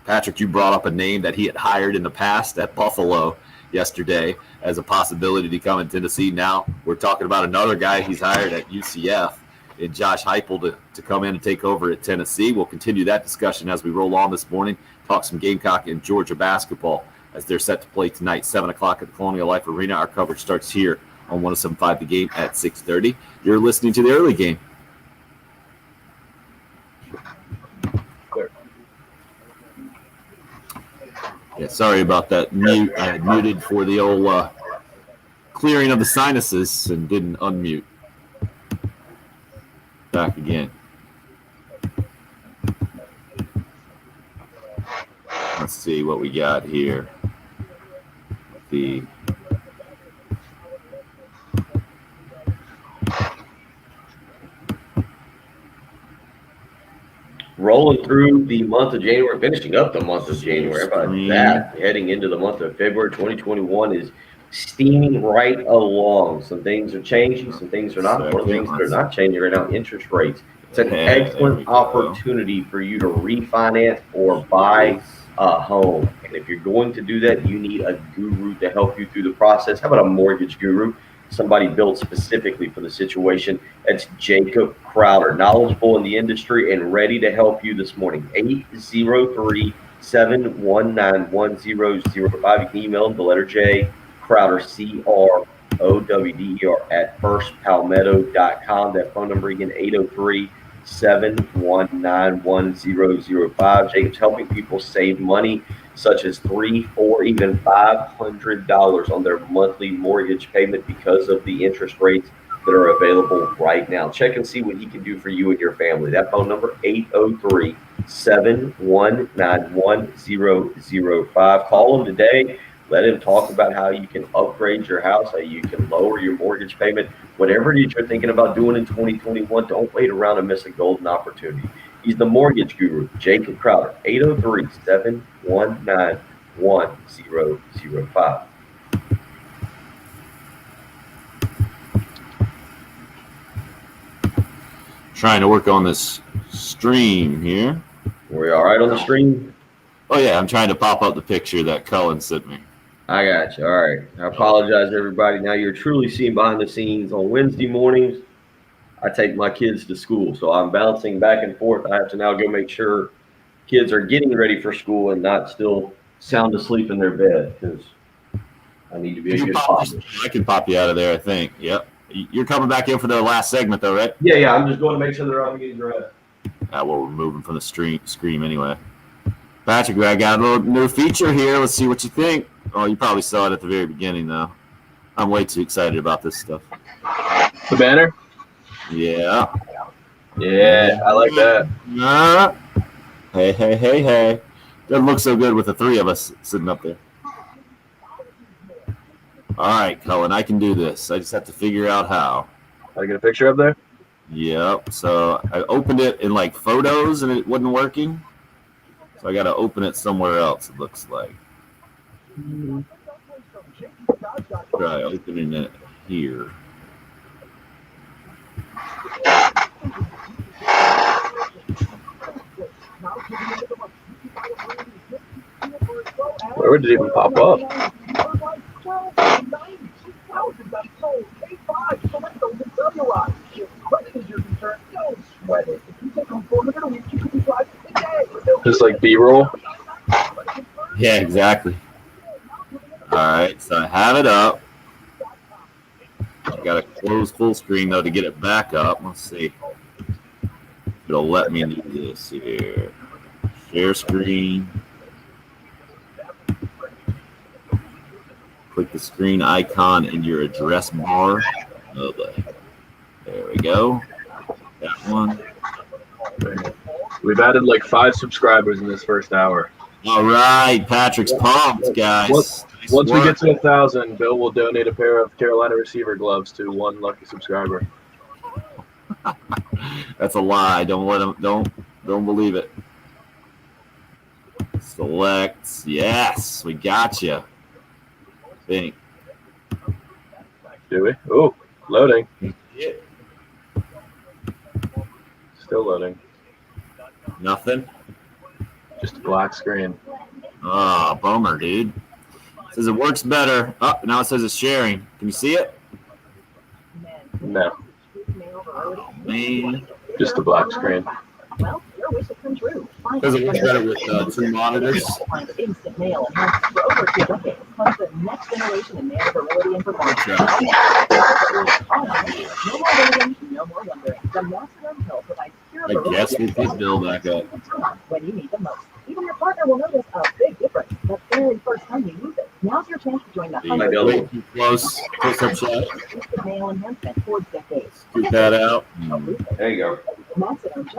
Patrick, you brought up a name that he had hired in the past at Buffalo yesterday as a possibility to come in Tennessee. Now we're talking about another guy he's hired at UCF in Josh Heupel to come in and take over at Tennessee. We'll continue that discussion as we roll on this morning, talk some Gamecock and Georgia basketball as they're set to play tonight, 7 o'clock at the Colonial Life Arena. Our coverage starts here on 107.5 The Game at 6:30. You're listening to the early game. Yeah, sorry about that mute. I had muted for the old clearing of the sinuses and didn't unmute. Back again. Let's see what we got here. The rolling through the month of January, finishing up the month of January. How about that? Heading into the month of February 2021 is steaming right along. Some things are changing, some things are not. One of the things that are not changing right now, interest rates. It's an excellent opportunity for you to refinance or buy a home. And if you're going to do that, you need a guru to help you through the process. How about a mortgage guru? Somebody built specifically for the situation. That's Jacob Crowder, knowledgeable in the industry and ready to help you this morning. 803-719-1005. You can email him the letter J, Crowder, CROWDER at firstpalmetto.com. That phone number again, 803-719-1005. Jacob's helping people save money such as $300, $400, even $500 on their monthly mortgage payment because of the interest rates that are available right now. Check and see what he can do for you and your family. That phone number, 803-719-1005. Call him today. Let him talk about how you can upgrade your house, how you can lower your mortgage payment. Whatever it is you're thinking about doing in 2021, don't wait around and miss a golden opportunity. He's the mortgage guru, Jacob Crowder, 803-719-1005. Trying to work on this stream here. Were you all right on the stream? Oh, yeah, I'm trying to pop up the picture that Cullen sent me. I got you. All right. I apologize, everybody. Now you're truly seeing behind the scenes. On Wednesday mornings, I take my kids to school, so I'm bouncing back and forth. I have to now go make sure kids are getting ready for school and not still sound asleep in their bed because I need to be a good father. I can pop you out of there, I think. Yep. You're coming back in for the last segment, though, right? Yeah. I'm just going to make sure they're up and getting dressed. Well, we're moving from the screen anyway. Patrick, I got a little new feature here. Let's see what you think. Oh, you probably saw it at the very beginning, though. I'm way too excited about this stuff. The banner? Yeah. Yeah, I like that. Hey. Doesn't look so good with the three of us sitting up there. All right, Cullen, I can do this. I just have to figure out how. I get a picture up there? Yep. So I opened it in like photos and it wasn't working. So I got to open it somewhere else, it looks like. Try opening it here. Where did it even pop up? Just like B-roll? Yeah, exactly. All right, so I have it up. I got to close full screen, though, to get it back up. Let's see. It'll let me do this here. Share screen. Click the screen icon in your address bar. Oh, boy. There we go. That one. We've added like 5 subscribers in this first hour. All right, Patrick's pumped, guys. Once we get to 1,000, Bill will donate a pair of Carolina receiver gloves to one lucky subscriber. That's a lie. Don't let him. Don't believe it. Select. Yes, we got you. Think. Do we? Oh, loading. Still loading. Nothing. Just a black screen. Oh, bummer, dude. It says it works better. Oh, now it says it's sharing. Can you see it? No. Oh, man. Just a black screen. Well, your wish has come true. Does it work better with 2 monitors? Find instant mail and for over 2 decades. Plus the next generation in mailability and performance. No more waiting, no more wondering. The Maximum Pill provides I guess we'll put Bill back up. when you need the most. Even your partner will notice a big difference. But there Way too close. Close-up shot. Nail enhancement for decades. Scoop that out. There you go.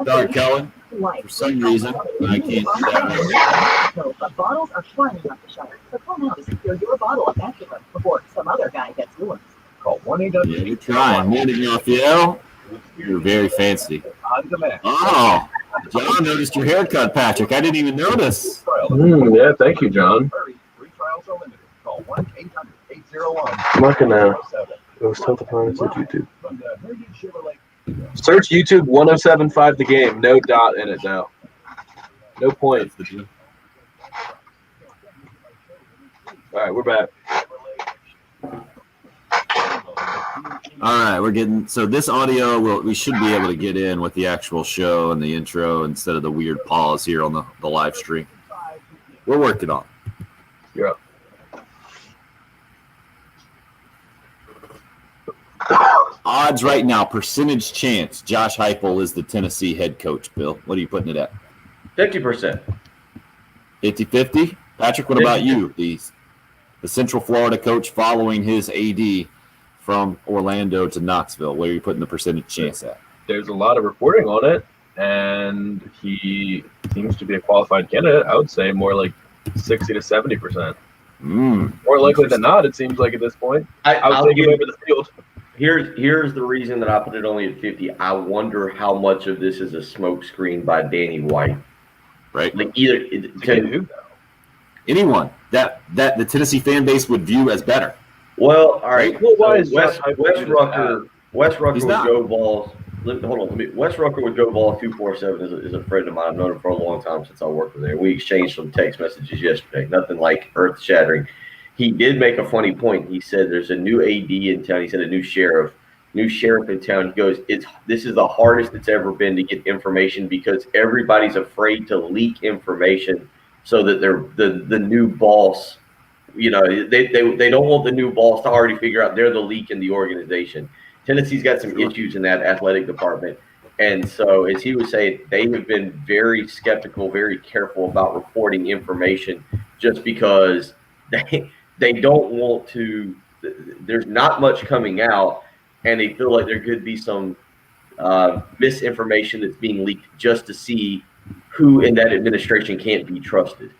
Sorry, Kellen. For some reason, I can't see that. No, but bottles are flying off the shelf. So call now to secure your bottle of Acura before some other guy gets yours. Call 1-800. Yeah, you're trying. Morning, Raphael. You're very fancy. On demand. Oh, John noticed your haircut, Patrick. I didn't even notice. Yeah, thank you, John. Hurry, free trials are limited. Call 1-800-801. I'm not gonna go stealth opponents at YouTube. Search YouTube 1075 the game. No dot in it now. No point. All right, we're back. All right, we're getting so this audio we should be able to get in with the actual show and the intro instead of the weird pause here on the live stream. We're working on it. You're up. Odds right now, percentage chance Josh Heupel is the Tennessee head coach, Bill. What are you putting it at? 50%. 50-50? Patrick, what about you? The Central Florida coach following his AD from Orlando to Knoxville. Where are you putting the percentage chance at? There's a lot of reporting on it, and he seems to be a qualified candidate. I would say more like 60 to 70%. More likely than not, it seems like at this point. I would take him over the field. Here's the reason that I put it only at 50. I wonder how much of this is a smokescreen by Danny White. Right. Like anyone that the Tennessee fan base would view as better. Well, all right. Well, why is Wes Rucker would go balls. Hold on. Wes Rucker would go balls 247 is a friend of mine. I've known him for a long time since I worked with him. We exchanged some text messages yesterday. Nothing like earth shattering. He did make a funny point. He said there's a new AD in town. He said a new sheriff in town. He goes, this is the hardest it's ever been to get information because everybody's afraid to leak information so that the new boss, they don't want the new boss to already figure out they're the leak in the organization. Tennessee's got some issues in that athletic department. And so, as he was saying, they have been very skeptical, very careful about reporting information just because they don't want to – there's not much coming out, and they feel like there could be some misinformation that's being leaked just to see who in that administration can't be trusted.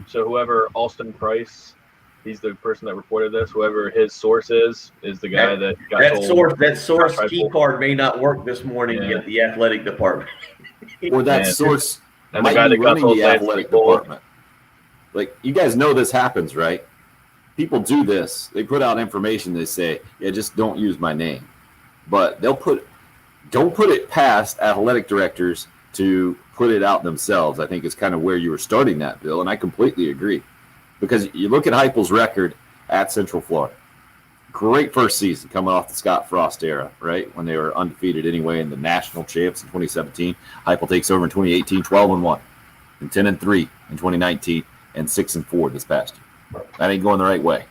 So whoever Alston Price, he's the person that reported this. Whoever his source is the guy that got told. That source key card may not work this morning at the athletic department. Or that source and might the guy be that got running told the athletic department. Like, you guys know this happens, right? People do this. They put out information. They say, yeah, just don't use my name. But don't put it past athletic directors to put it out themselves. I think is kind of where you were starting that, Bill, and I completely agree. Because you look at Heupel's record at Central Florida. Great first season coming off the Scott Frost era, right? When they were undefeated anyway in the national champs in 2017. Heupel takes over in 2018, 12-1, and 10-3 in 2019. And 6-4 this past year. That ain't going the right way.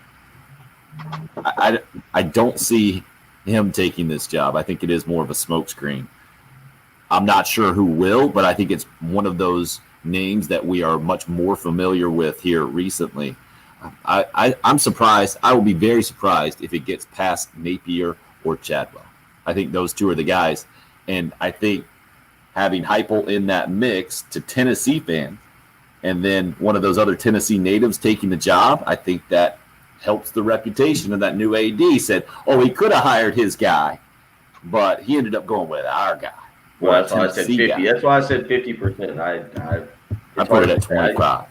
I don't see him taking this job. I think it is more of a smokescreen. I'm not sure who will, but I think it's one of those names that we are much more familiar with here recently. I'm surprised. I will be very surprised if it gets past Napier or Chadwell. I think those two are the guys. And I think having Heupel in that mix to Tennessee fans, and then one of those other Tennessee natives taking the job, I think that helps the reputation of that new AD. Said, oh, he could have hired his guy, but he ended up going with our guy. Well, that's why I said 50. Guy. That's why I said 50%. I put it at 25.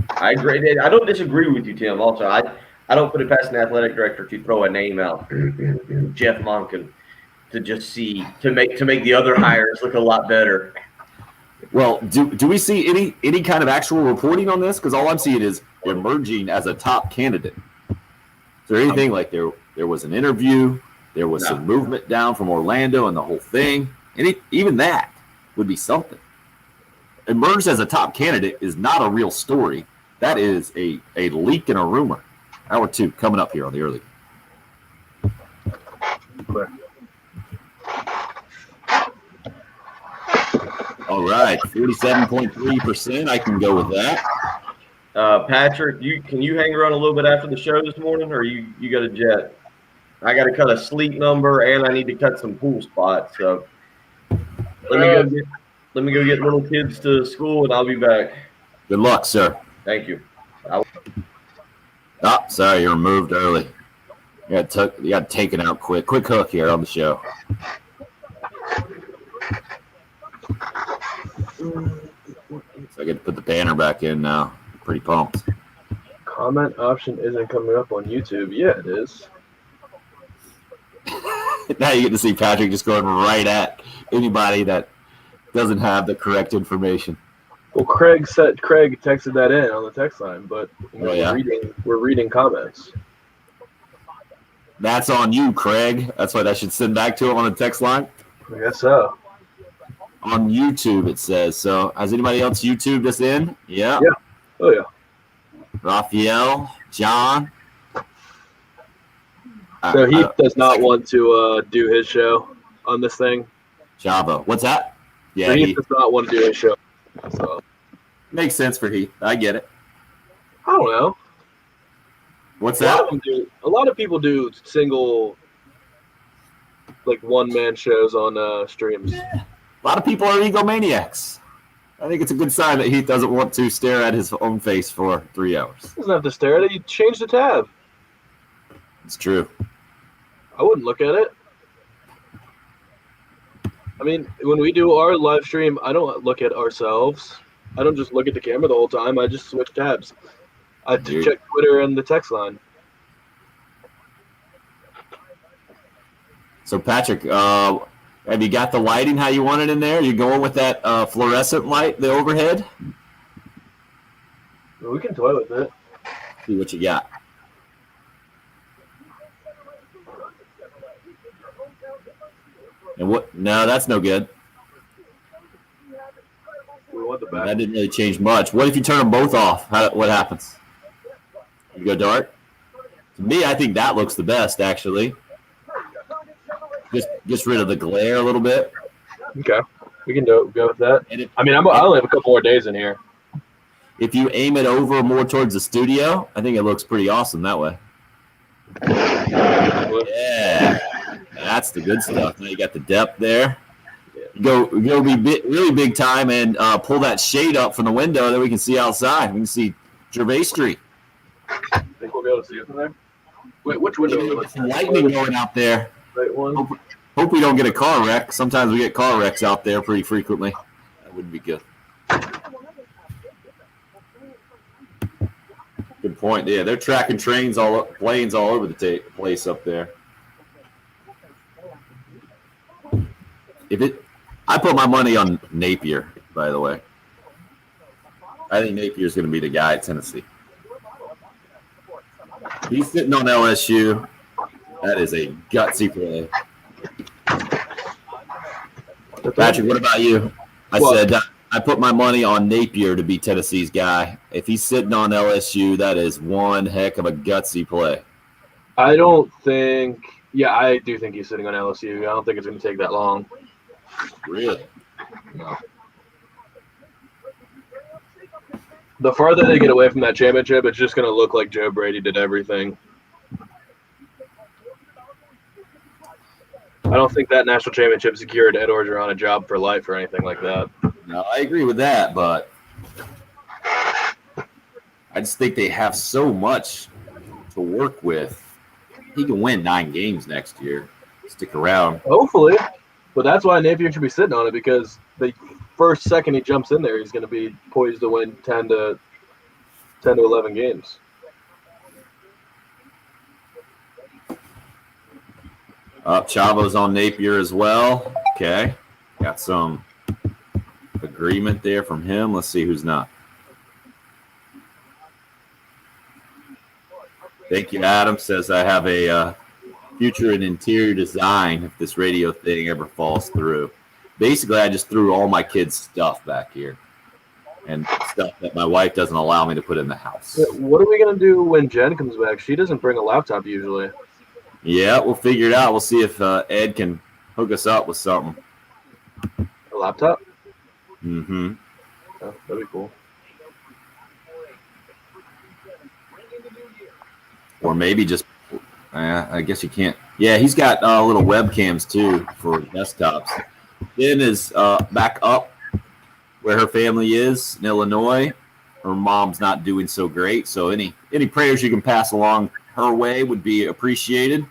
I agree. I don't disagree with you, Tim. Also, I don't put it past an athletic director to throw a name out, Jeff Monken, to just see to make the other hires look a lot better. Well, do we see any kind of actual reporting on this? Because all I'm seeing is emerging as a top candidate. Is there anything like there was an interview, there was some movement down from Orlando and the whole thing? Even that would be something. Emerged as a top candidate is not a real story. That is a leak and a rumor. Hour 2 coming up here on the early. All right, 47.3%. I can go with that. Patrick, can you hang around a little bit after the show this morning, or you got a jet? I got to cut a sleep number, and I need to cut some pool spots. So let me go get little kids to school, and I'll be back. Good luck, sir. Thank you. Oh, sorry, you're removed early. You got taken out quick. Quick hook here on the show. So I get to put the banner back in now. Pretty pumped. Comment option isn't coming up on YouTube. Yeah, it is. Now you get to see Patrick just going right at anybody that doesn't have the correct information. Well, Craig texted that in on the text line, but we're reading comments. That's on you, Craig. That's what I should send back to him on the text line. I guess so. On YouTube, it says. So, has anybody else YouTubed us in? Yeah. Yeah. Oh, yeah. Raphael, John. So he does not want to do his show on this thing. Java. What's that? Yeah, so he does not want to do his show. So makes sense for Heath. I get it. I don't know. What's that? A lot of people do single, like one-man shows on streams. Yeah. A lot of people are egomaniacs. I think it's a good sign that Heath doesn't want to stare at his own face for 3 hours. He doesn't have to stare at it. You change the tab. It's true. I wouldn't look at it. I mean, when we do our live stream, I don't look at ourselves. I don't just look at the camera the whole time. I just switch tabs. I check Twitter and the text line. So, Patrick, have you got the lighting how you want it in there? You going with that fluorescent light, the overhead? We can toy with it. See what you got. And what? No, that's no good. That didn't really change much. What if you turn them both off? What happens? You go dark? To me, I think that looks the best, actually. Just rid of the glare a little bit. Okay. We can go with that. I only have a couple more days in here. If you aim it over more towards the studio, I think it looks pretty awesome that way. Yeah. That's the good stuff. Now you got the depth there. Go be really big time and pull that shade up from the window that we can see outside. We can see Gervais Street. Think we'll be able to see it from there? Wait, which window? Some lightning going out there. Right one. Hope we don't get a car wreck. Sometimes we get car wrecks out there pretty frequently. That wouldn't be good. Good point. Yeah, they're tracking planes all over the place up there. I put my money on Napier, by the way. I think Napier's going to be the guy at Tennessee. He's sitting on LSU. That is a gutsy play. Patrick, what about you? I said I put my money on Napier to be Tennessee's guy. If he's sitting on LSU, that is one heck of a gutsy play. I do think he's sitting on LSU. I don't think it's going to take that long. Really? No. The farther they get away from that championship, it's just going to look like Joe Brady did everything. I don't think that national championship secured Ed Orgeron a job for life or anything like that. No, I agree with that, but I just think they have so much to work with. He can win 9 games next year. Stick around. Hopefully. But that's why Napier should be sitting on it, because the first second he jumps in there, he's going to be poised to win 10 to 11 games. Chavo's on Napier as well. Okay. Got some agreement there from him. Let's see who's not. Thank you, Adam. Says I have a future in interior design if this radio thing ever falls through. Basically, I just threw all my kids' stuff back here and stuff that my wife doesn't allow me to put in the house. What are we going to do when Jen comes back? She doesn't bring a laptop usually. Yeah, we'll figure it out. We'll see if Ed can hook us up with something. A laptop? Mm-hmm. Oh, that'd be cool. Or maybe just, I guess you can't. Yeah, he's got little webcams too for desktops. Jen is back up where her family is in Illinois. Her mom's not doing so great, so any prayers you can pass along her way would be appreciated.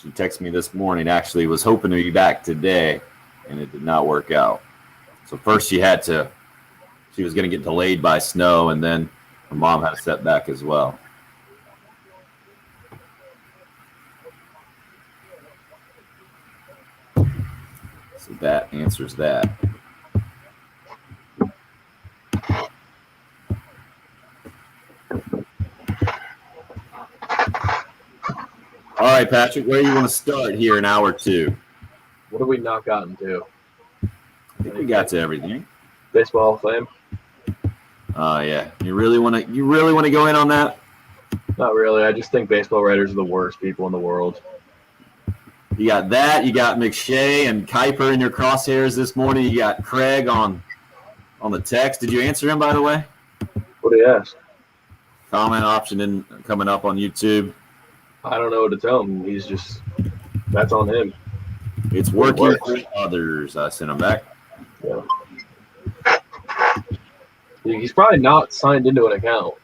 She texted me this morning, actually, was hoping to be back today, and it did not work out. So first she was going to get delayed by snow, and then her mom had a setback as well. So that answers that. All right, Patrick, where do you want to start here in hour 2? What have we not gotten to? I think we got to everything. Baseball Hall of Fame? Yeah. You really want to go in on that? Not really. I just think baseball writers are the worst people in the world. You got that. You got McShay and Kuiper in your crosshairs this morning. You got Craig on the text. Did you answer him, by the way? What do you ask? Comment option coming up on YouTube. I don't know what to tell him. That's on him. It's working for others. I sent him back. Yeah. He's probably not signed into an account.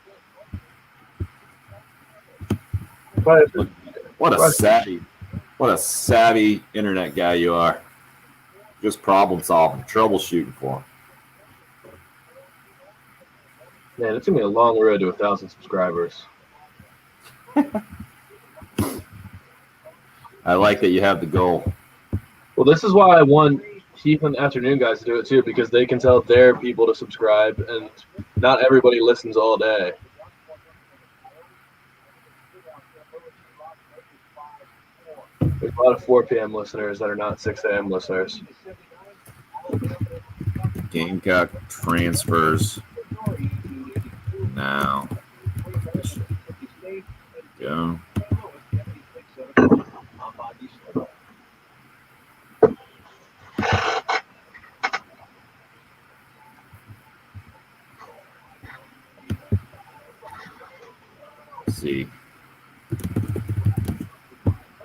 What a savvy internet guy you are. Just problem solving, troubleshooting for him. Man, it's going to be a long road to 1,000 subscribers. I like that you have the goal. Well, this is why I want Heath and Afternoon guys to do it too, because they can tell their people to subscribe, and not everybody listens all day. There's a lot of 4 p.m. listeners that are not 6 a.m. listeners. Gamecock transfers now. Go. Let's see.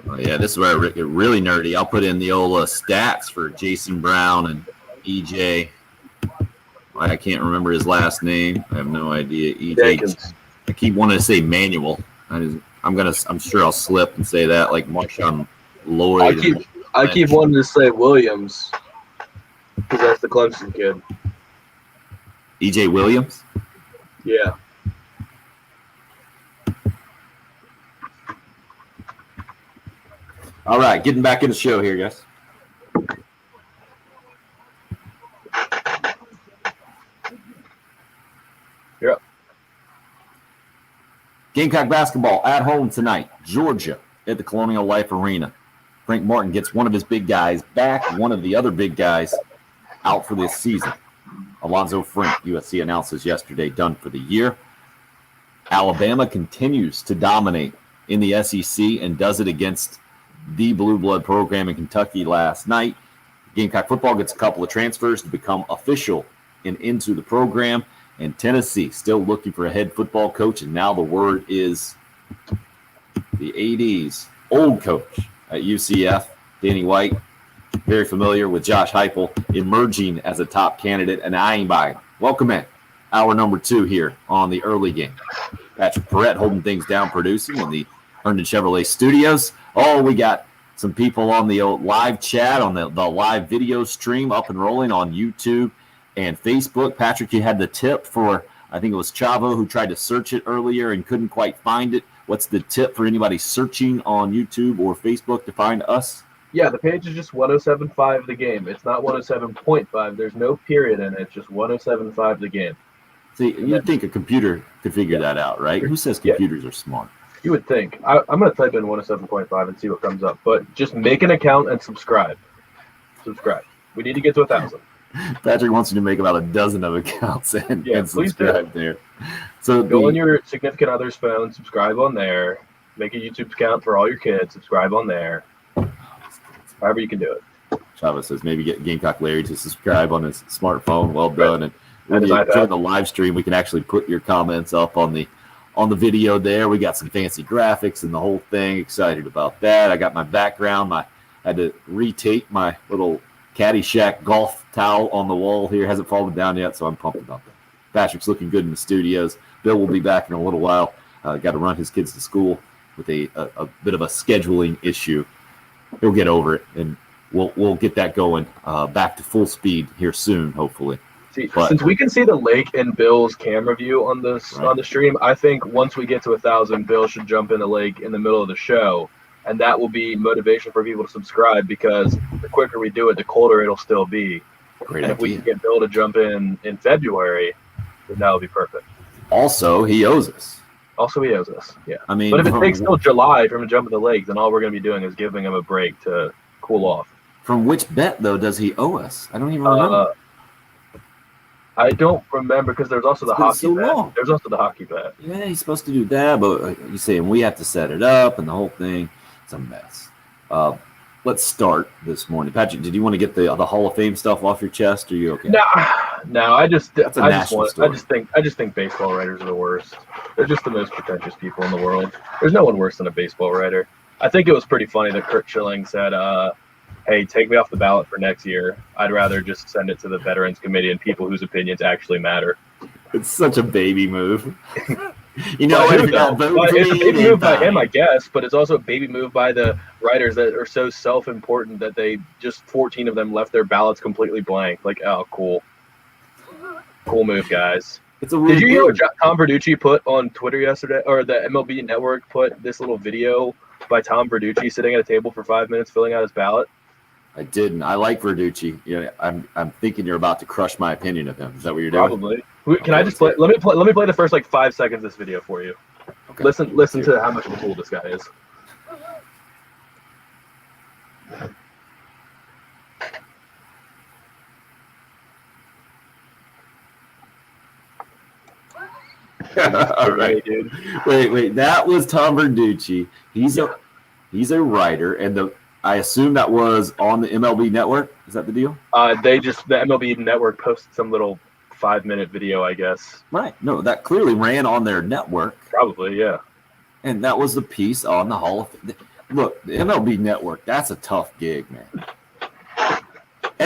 Oh, yeah, this is where I get really nerdy. I'll put in the old stats for Jason Brown and EJ. I can't remember his last name. I have no idea. EJ. Jenkins. I keep wanting to say Manuel. I'm sure I'll slip and say that, like Marshawn Lloyd. I keep wanting to say Williams, because that's the Clemson kid. EJ Williams. Yeah. All right, getting back in the show here, guys. Yeah. Gamecock basketball at home tonight. Georgia at the Colonial Life Arena. Frank Martin gets one of his big guys back, one of the other big guys out for this season. Alonzo Frank, USC announces yesterday, done for the year. Alabama continues to dominate in the SEC and does it against the Blue Blood program in Kentucky last night. Gamecock football gets a couple of transfers to become official and into the program. And Tennessee still looking for a head football coach. And now the word is the AD's old coach at UCF, Danny White, very familiar with Josh Heupel, emerging as a top candidate and eyeing by. Welcome in. Hour number 2 here on the early game. Patrick Perrette holding things down, producing in the Herndon Chevrolet studios. Oh, we got some people on the live chat, on the live video stream up and rolling on YouTube and Facebook. Patrick, you had the tip for, I think it was Chavo who tried to search it earlier and couldn't quite find it. What's the tip for anybody searching on YouTube or Facebook to find us? Yeah, the page is just 107.5 the game. It's not 107.5. There's no period in it. It's just 107.5 the game. See, you'd think a computer could figure that out, right? Who says computers are smart? You would think. I'm going to type in 107.5 and see what comes up. But just make an account and subscribe. Subscribe. We need to get to 1,000. Patrick wants you to make about a dozen of accounts and subscribe there. So go on your significant other's phone, subscribe on there. Make a YouTube account for all your kids. Subscribe on there. However you can do it. Chava says maybe get Gamecock Larry to subscribe on his smartphone. Well done. Right. And when you join the live stream, we can actually put your comments up on the on the video there. We got some fancy graphics and the whole thing. Excited about that. I got my background. I had to retape my little Caddyshack golf towel on the wall here. Hasn't fallen down yet, so I'm pumped about that. Patrick's looking good in the studios. Bill will be back in a little while. Got to run his kids to school with a bit of a scheduling issue. He'll get over it, and we'll get that going back to full speed here soon, hopefully. Since we can see the lake in Bill's camera view on the stream, I think once we get to 1,000, Bill should jump in the lake in the middle of the show, and that will be motivation for people to subscribe, because the quicker we do it, the colder it'll still be. Great and idea. If we can get Bill to jump in February, then that would be perfect. Also, he owes us. Yeah. I mean, but if it takes till July for him to jump in the lake, then all we're going to be doing is giving him a break to cool off. From which bet, though, does he owe us? I don't even remember. I don't remember, because there's also the hockey so bet. long. There's also the hockey bet. Yeah, he's supposed to do that, but you're saying we have to set it up and the whole thing. It's a mess. Let's start this morning. Patrick, did you want to get the Hall of Fame stuff off your chest? Or are you okay? No. I just think baseball writers are the worst. They're just the most pretentious people in the world. There's no one worse than a baseball writer. I think it was pretty funny that Kurt Schilling said, hey, take me off the ballot for next year. I'd rather just send it to the Veterans Committee and people whose opinions actually matter. It's such a baby move. You know, if you're it's a baby move by him, I guess, but it's also a baby move by the writers that are so self-important that they just 14 of them left their ballots completely blank. Like, oh, cool move, guys. It's a really Did you hear what Tom Verducci put on Twitter yesterday, or the MLB Network put this little video by Tom Verducci sitting at a table for 5 minutes filling out his ballot? I didn't. I like Verducci. Yeah, I'm thinking you're about to crush my opinion of him. Is that what you're doing? Probably. Can I just play? Let me play the first 5 seconds of this video for you. Okay. Listen to how much of a fool this guy is. All right, dude. Wait. That was Tom Verducci. He's a writer, and I assume that was on the MLB Network. Is that the deal? The MLB Network posted some little 5-minute video, I guess. Right. No, that clearly ran on their network. Probably, yeah. And that was the piece on the Hall of Fame. Look, the MLB Network, that's a tough gig, man.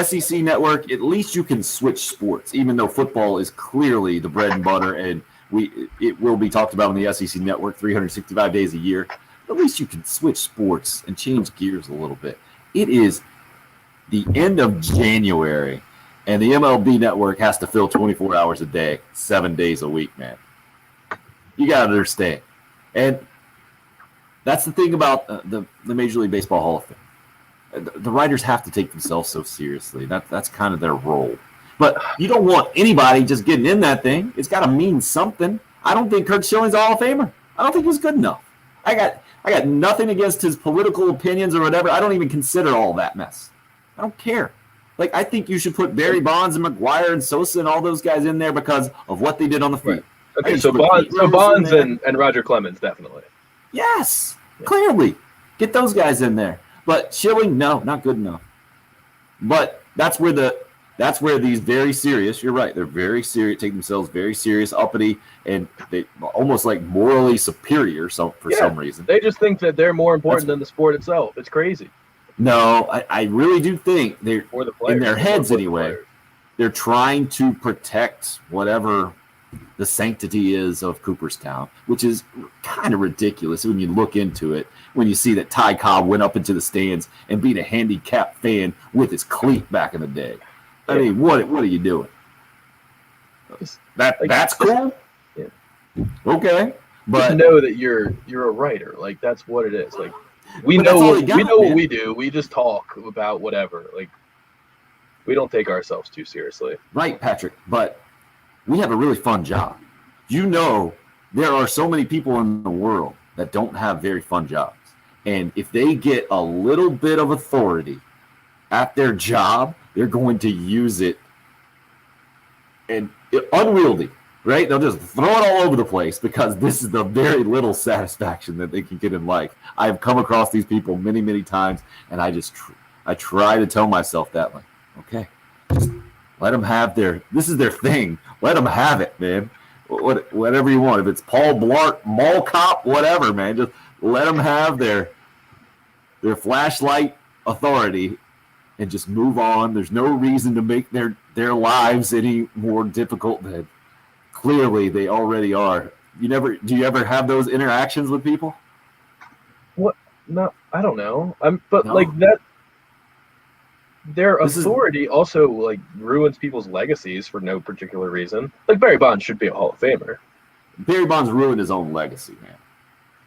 SEC Network, at least you can switch sports, even though football is clearly the bread and butter, and it will be talked about on the SEC Network 365 days a year. At least you can switch sports and change gears a little bit. It is the end of January, and the MLB Network has to fill 24 hours a day, 7 days a week, man. You got to understand. And that's the thing about the Major League Baseball Hall of Fame. The writers have to take themselves so seriously. That's kind of their role. But you don't want anybody just getting in that thing. It's got to mean something. I don't think Kurt Schilling's a Hall of Famer. I don't think he's good enough. I got nothing against his political opinions or whatever. I don't even consider all that mess. I don't care. Like, I think you should put Barry Bonds and McGuire and Sosa and all those guys in there because of what they did on the field. Right. Okay, so Bonds and Roger Clemens, definitely. Yes, clearly. Get those guys in there. But Schilling, no, not good enough. But that's where these very serious, you're right, they're very serious, take themselves very serious, uppity, and they almost like morally superior for some reason. They just think that they're more important than the sport itself. It's crazy. No, I really do think they're, Or the players, in their heads anyway, they're trying to protect whatever the sanctity is of Cooperstown, which is kind of ridiculous when you look into it, when you see that Ty Cobb went up into the stands and beat a handicapped fan with his cleat back in the day. I mean, what are you doing? That's cool? Yeah. Okay. But just know that you're a writer. Like, that's what it is. Like, we But know that's all what we do. We just talk about whatever. Like, we don't take ourselves too seriously. Right, Patrick. But we have a really fun job. You know, there are so many people in the world that don't have very fun jobs. And if they get a little bit of authority at their job, they're going to use it and unwieldy, right? They'll just throw it all over the place because this is the very little satisfaction that they can get in life. I've come across these people many, many times, and I try to tell myself that, like, okay, just let them have this is their thing. Let them have it, man. whatever you want. If it's Paul Blart, Mall Cop, whatever, man, just let them have their flashlight authority and just move on. There's no reason to make their lives any more difficult than clearly they already are. Do you ever have those interactions with people? What? No, I don't know. But No. like that, their authority also like ruins people's legacies for no particular reason. Like Barry Bonds should be a Hall of Famer. Barry Bonds ruined his own legacy, man.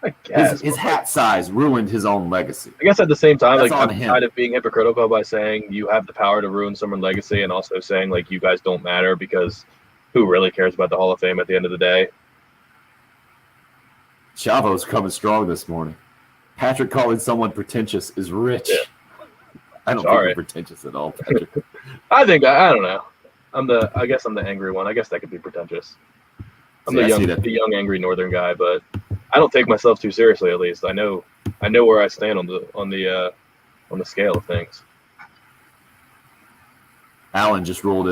I guess His hat size ruined his own legacy. I guess at the same time, That's like on I'm him. kind of being hypocritical by saying you have the power to ruin someone's legacy, and also saying like you guys don't matter because who really cares about the Hall of Fame at the end of the day? Chavo's coming strong this morning. Patrick calling someone pretentious is rich. Yeah. I don't think Sorry. you're pretentious at all, Patrick. I don't know. I guess I'm the angry one. I guess that could be pretentious. I'm See, I see the that. young angry northern guy, but I don't take myself too seriously. At least I know where I stand on the scale of things. Alan just wrote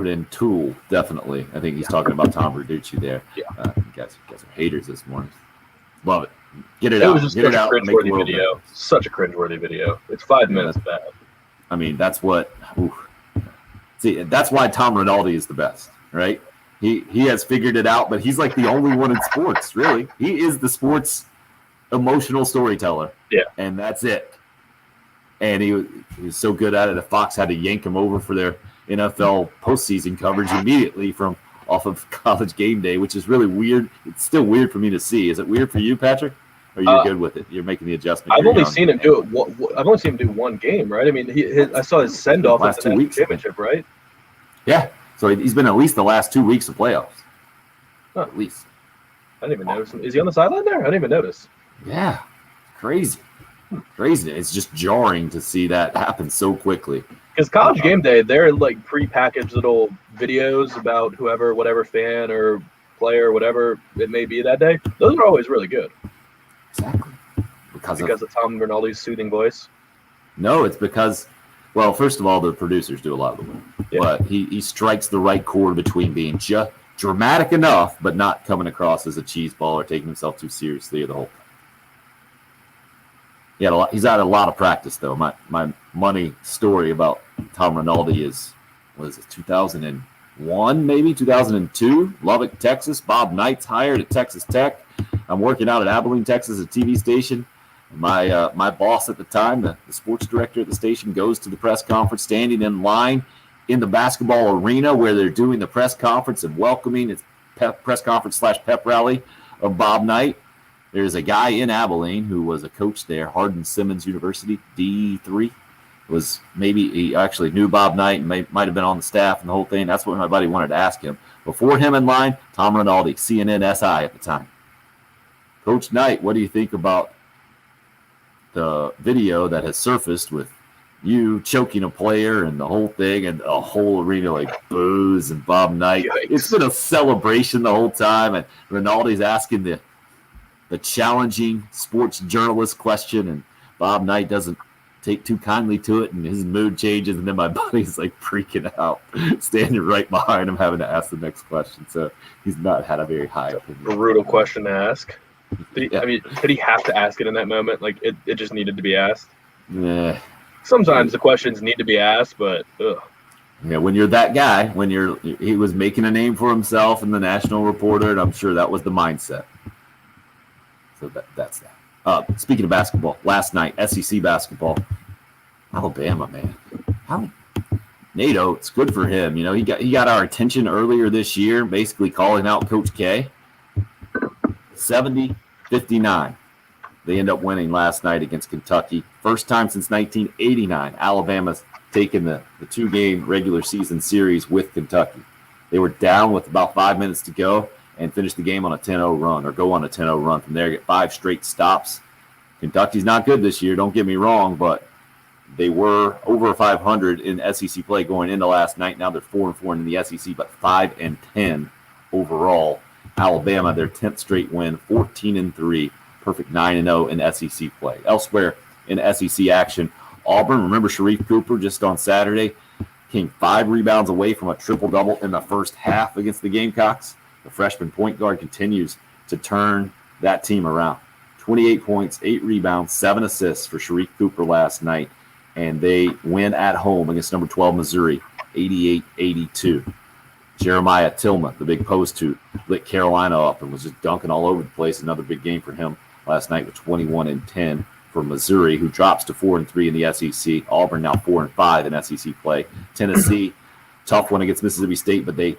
in Tool, definitely. I think he's talking about Tom Verducci there. Yeah. You guys are haters this morning. Love it. Get it It out. was just Get such it a out. Make the cringeworthy world video. better. Such a cringeworthy video. It's 5 minutes bad. I mean, that's what. See, that's why Tom Rinaldi is the best, right? He has figured it out, but he's like the only one in sports, really. He is the sports emotional storyteller. Yeah. And that's it. And he was so good at it that Fox had to yank him over for their NFL postseason coverage immediately from off of College Game Day, which is really weird. It's still weird for me to see. Is it weird for you, Patrick? Or you're good with it? You're making the adjustment. I've only seen him do it. I've only seen him do one game, right? I mean, I saw his send off Last at 2 the weeks. championship, right? Yeah. So he's been at least the last 2 weeks of playoffs. Huh. At least. I didn't even notice. Is he on the sideline there? I didn't even notice. Yeah. Crazy. Crazy. It's just jarring to see that happen so quickly. Because College Game Day, they're like pre-packaged little videos about whatever fan or player or whatever it may be that day. Those are always really good. Exactly. Because of Tom Rinaldi's soothing voice. No, it's because, well, first of all, the producers do a lot of the work. Yeah. But he strikes the right chord between being just dramatic enough, but not coming across as a cheese ball or taking himself too seriously or the whole thing. He's had a lot of practice, though. My money story about Tom Rinaldi is, what is it, 2001, maybe 2002, Lubbock, Texas. Bob Knight's hired at Texas Tech. I'm working out at Abilene, Texas, a TV station. My boss at the time, the sports director at the station, goes to the press conference, standing in line in the basketball arena where they're doing the press conference and welcoming its press conference / pep rally of Bob Knight. There's a guy in Abilene who was a coach there, Hardin Simmons University, D3. He actually knew Bob Knight and might have been on the staff and the whole thing. That's what my buddy wanted to ask him. Before him in line, Tom Rinaldi, CNN SI at the time. Coach Knight, what do you think about the video that has surfaced with you choking a player and the whole thing and a whole arena like boos and Bob Knight? Yikes. It's been a celebration the whole time, and Rinaldi's asking the challenging sports journalist question, and Bob Knight doesn't take too kindly to it, and his mood changes, and then my buddy's like freaking out, standing right behind him, having to ask the next question. So he's not had a very high opinion. Brutal question to ask. Yeah. I mean, did he have to ask it in that moment? Like, it just needed to be asked? Yeah. Sometimes the questions need to be asked, but ugh. Yeah, when you're that guy, he was making a name for himself in the National Reporter, and I'm sure that was the mindset. So that's that. Speaking of basketball, last night, SEC basketball, Alabama, man. Nate Oates, good for him. You know, he got our attention earlier this year, basically calling out Coach K. 70-59. They end up winning last night against Kentucky. First time since 1989, Alabama's taken the 2-game regular season series with Kentucky. They were down with about 5 minutes to go and finish the game on a 10-0 run, or go on a 10-0 run from there, get 5 straight stops. Kentucky's not good this year, don't get me wrong, but they were over 500 in SEC play going into last night. Now they're 4-4 in the SEC, but 5-10 overall. Alabama, their 10th straight win, 14-3, perfect 9-0 in SEC play. Elsewhere in SEC action, Auburn, remember Sharif Cooper just on Saturday, came 5 rebounds away from a triple-double in the first half against the Gamecocks. The freshman point guard continues to turn that team around. 28 points, 8 rebounds, 7 assists for Shareef Cooper last night, and they win at home against number 12 Missouri, 88-82. Jeremiah Tillman, the big post who lit Carolina up and was just dunking all over the place. Another big game for him last night with 21 and 10 for Missouri, who drops to 4-3 in the SEC. Auburn now 4-5 in SEC play. Tennessee, tough one against Mississippi State, but they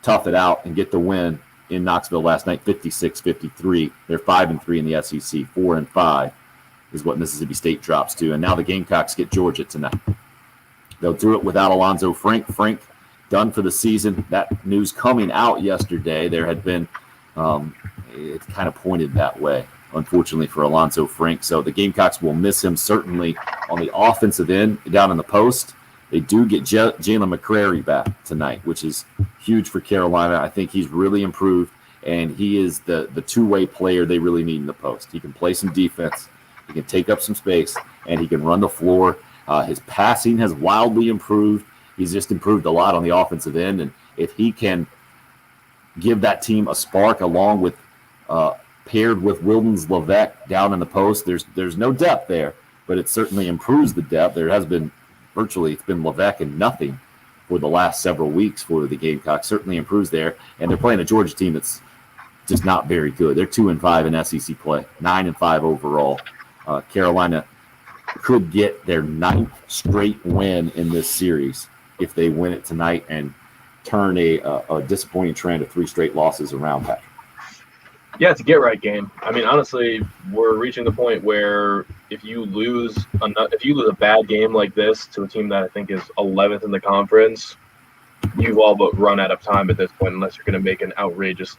tough it out and get the win in Knoxville last night, 56-53. They're 5-3 in the SEC. 4-5 is what Mississippi State drops to. And now the Gamecocks get Georgia tonight. They'll do it without Alonzo Frank. Frank done for the season. That news coming out yesterday, there had been, it kind of pointed that way, unfortunately, for Alonzo Frank. So the Gamecocks will miss him certainly on the offensive end down in the post. They do get Jalen McCrary back tonight, which is huge for Carolina. I think he's really improved, and he is the two-way player they really need in the post. He can play some defense, he can take up some space, and he can run the floor. His passing has wildly improved. He's just improved a lot on the offensive end, and if he can give that team a spark along with paired with Wildens Levesque down in the post, there's no depth there, but it certainly improves the depth. There has been virtually, it's been Levesque and nothing for the last several weeks for the Gamecocks. Certainly improves there, and they're playing a Georgia team that's just not very good. They're 2-5 in SEC play, 9-5 overall. Carolina could get their 9th straight win in this series if they win it tonight and turn a disappointing trend of 3 straight losses around, Patrick. Yeah, it's a get-right game. I mean, honestly, we're reaching the point where if you lose a bad game like this to a team that I think is 11th in the conference, you've all but run out of time at this point unless you're going to make an outrageous,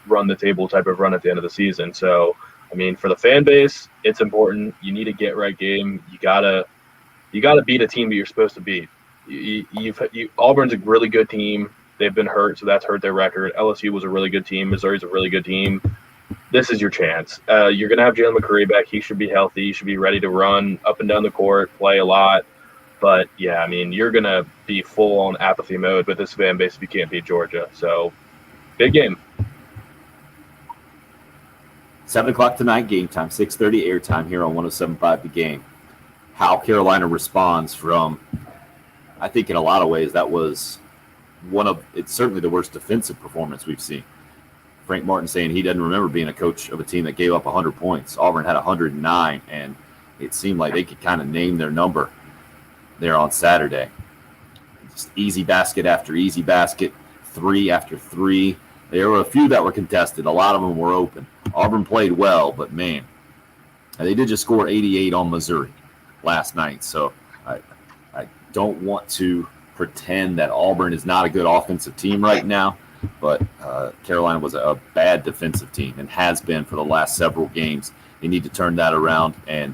run-the-table type of run at the end of the season. So, I mean, for the fan base, it's important. You need a get-right game. You gotta beat a team that you're supposed to beat. Auburn's a really good team. They've been hurt, so that's hurt their record. LSU was a really good team. Missouri's a really good team. This is your chance. You're going to have Jalen McCurry back. He should be healthy. He should be ready to run up and down the court, play a lot. But, yeah, I mean, you're going to be full-on apathy mode with this fan base if you can't beat Georgia. So, big game. 7 o'clock tonight, game time, 6:30 airtime here on 107.5 The Game. How Carolina responds from, I think in a lot of ways, that was it's certainly the worst defensive performance we've seen. Frank Martin saying he doesn't remember being a coach of a team that gave up 100 points. Auburn had 109, and it seemed like they could kind of name their number there on Saturday. Just easy basket after easy basket, 3 after 3. There were a few that were contested. A lot of them were open. Auburn played well, but, man, they did just score 88 on Missouri last night. So I don't want to pretend that Auburn is not a good offensive team right now, but Carolina was a bad defensive team and has been for the last several games. They need to turn that around and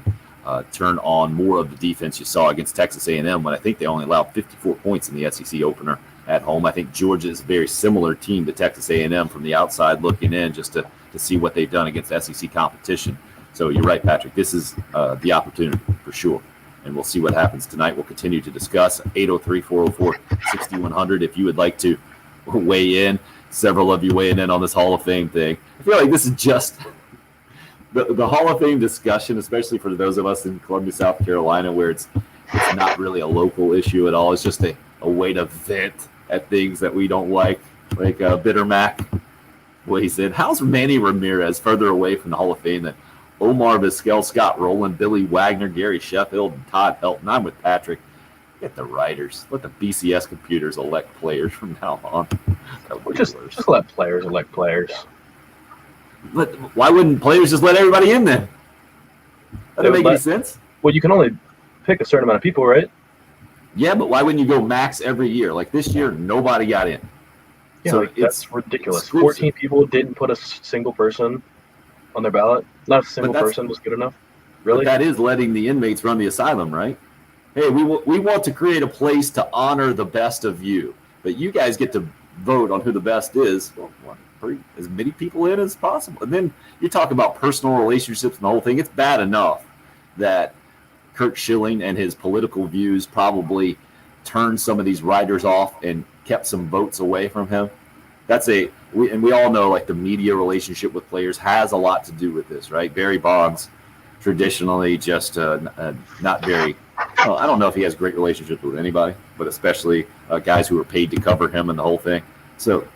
turn on more of the defense you saw against Texas A&M when I think they only allowed 54 points in the SEC opener at home. I think Georgia is a very similar team to Texas A&M from the outside looking in just to see what they've done against SEC competition. So you're right, Patrick. This is the opportunity for sure. And we'll see what happens tonight. We'll continue to discuss 803-404-6100 if you would like to weigh in. Several of you weighing in on this Hall of Fame thing. I feel like this is just the Hall of Fame discussion, especially for those of us in Columbia, South Carolina, where it's not really a local issue at all. It's just a way to vent at things that we don't like Bitter Mac weighs in. How's Manny Ramirez further away from the Hall of Fame than Omar Vizquel, Scott Rowland, Billy Wagner, Gary Sheffield, and Todd Helton? I'm with Patrick. Get the writers. Let the BCS computers elect players from now on. Just let players elect players. But why wouldn't players just let everybody in then? That doesn't make any sense. Well, you can only pick a certain amount of people, right? Yeah, but why wouldn't you go max every year? Like this year, nobody got in. Yeah, so that's ridiculous. Exclusive. 14 people didn't put a single person on their ballot. Not a single person was good enough. Really? But that is letting the inmates run the asylum, right? Hey, we want to create a place to honor the best of you, but you guys get to vote on who the best is. Well, bring as many people in as possible. And then you talk about personal relationships and the whole thing. It's bad enough that Kurt Schilling and his political views probably turned some of these writers off and kept some votes away from him. we all know like the media relationship with players has a lot to do with this, right? Barry Bonds, traditionally just not very. Well, I don't know if he has great relationships with anybody, but especially guys who are paid to cover him and the whole thing. So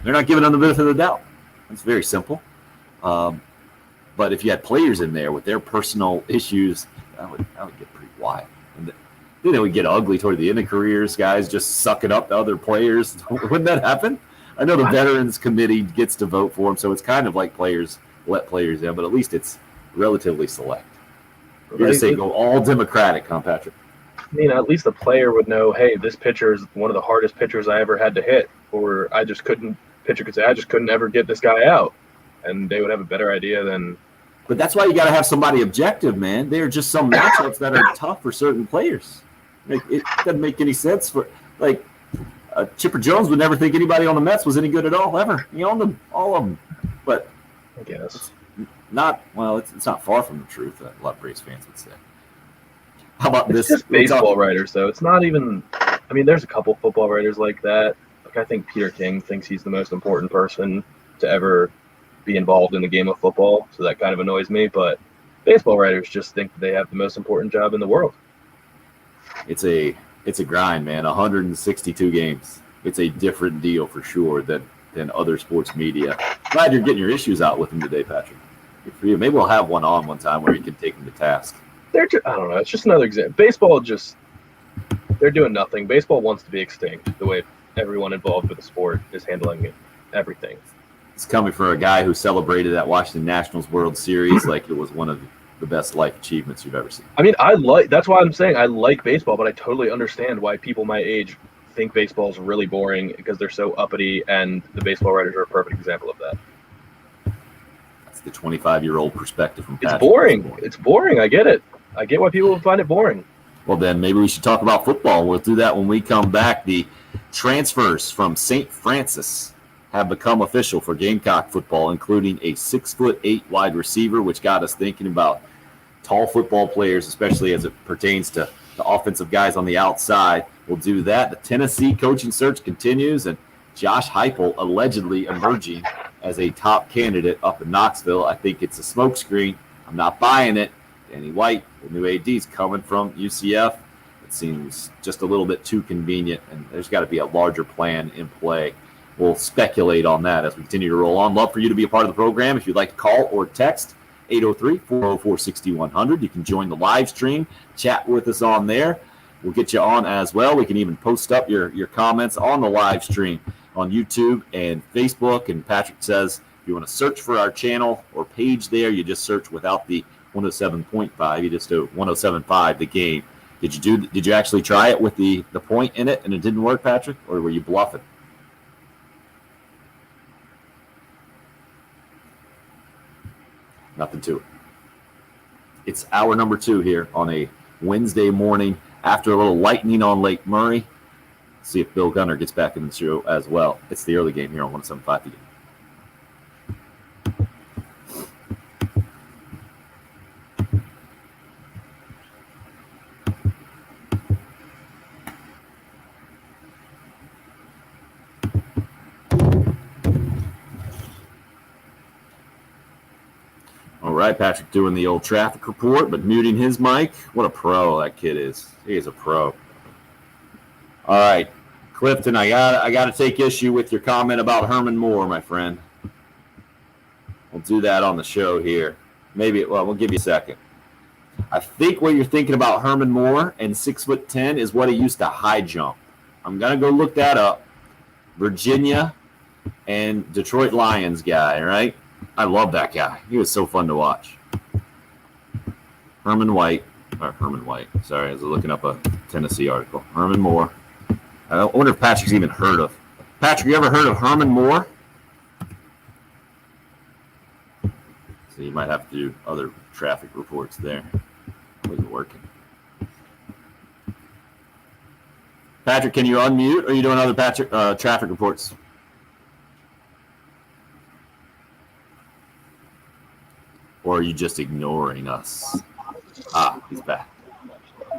they're not giving him the benefit of the doubt. It's very simple. But if you had players in there with their personal issues, that would get pretty wild. And then it would get ugly toward the end of careers, guys just sucking up to other players. Wouldn't that happen? I know the Veterans Committee gets to vote for them, so it's kind of like players let players in, but at least it's relatively select. You're just saying go all Democratic, huh, Patrick? I mean, at least the player would know, hey, this pitcher is one of the hardest pitchers I ever had to hit, or pitcher could say, I just couldn't ever get this guy out, and they would have a better idea than. But that's why you got to have somebody objective, man. There are just some matchups that are tough for certain players. Like, it doesn't make any sense for Chipper Jones would never think anybody on the Mets was any good at all ever. He owned them, all of them. But I guess it's not far from the truth. A lot of Braves fans would say. How about this? It's just baseball writers, though. It's not even. I mean, there's a couple football writers like that. Like I think Peter King thinks he's the most important person to ever be involved in the game of football, so that kind of annoys me. But baseball writers just think they have the most important job in the world. It's a grind, man. 162 games. It's a different deal for sure than other sports media. Glad you're getting your issues out with them today, Patrick. Good for you. Maybe we'll have one time where you can take them to task. I don't know. It's just another example. Baseball they're doing nothing. Baseball wants to be extinct the way everyone involved with the sport is handling everything. It's coming from a guy who celebrated that Washington Nationals World Series like it was one of the best life achievements you've ever seen. I mean, that's why I'm saying I like baseball, but I totally understand why people my age think baseball is really boring because they're so uppity, and the baseball writers are a perfect example of that. That's the 25-year-old perspective from Patrick. It's boring. It's boring. I get it. I get why people would find it boring. Well, then maybe we should talk about football. We'll do that when we come back. The transfers from St. Francis have become official for Gamecock football, including a 6'8" wide receiver, which got us thinking about tall football players, especially as it pertains to the offensive guys on the outside. We'll do that. The Tennessee coaching search continues, and Josh Heupel allegedly emerging as a top candidate up in Knoxville. I think it's a smokescreen. I'm not buying it. Danny White, the new AD, is coming from UCF. It seems just a little bit too convenient, and there's got to be a larger plan in play. We'll speculate on that as we continue to roll on. Love for you to be a part of the program. If you'd like to call or text, 803-404-6100. You can join the live stream, chat with us on there. We'll get you on as well. We can even post up your comments on the live stream on YouTube and Facebook. And Patrick says if you want to search for our channel or page there, you just search without the 107.5. You just do 107.5 the game. Did you actually try it with the point in it and it didn't work, Patrick? Or were you bluffing? Nothing to it. It's hour number 2 here on a Wednesday morning after a little lightning on Lake Murray. See if Bill Gunner gets back in the show as well. It's the early game here on 107.5 The Game. All right, Patrick doing the old traffic report, but muting his mic. What a pro that kid is. He is a pro. All right, Clifton, I got to take issue with your comment about Herman Moore, my friend. We'll do that on the show here. We'll give you a second. I think what you're thinking about Herman Moore and 6'10" is what he used to high jump. I'm going to go look that up. Virginia and Detroit Lions guy, right? I love that guy. He was so fun to watch. Herman White. Sorry, I was looking up a Tennessee article. Herman Moore. I wonder if Patrick's even heard of. Patrick, you ever heard of Herman Moore? So you might have to do other traffic reports there. It wasn't working. Patrick, can you unmute? Or are you doing other traffic reports? Or are you just ignoring us? He's back.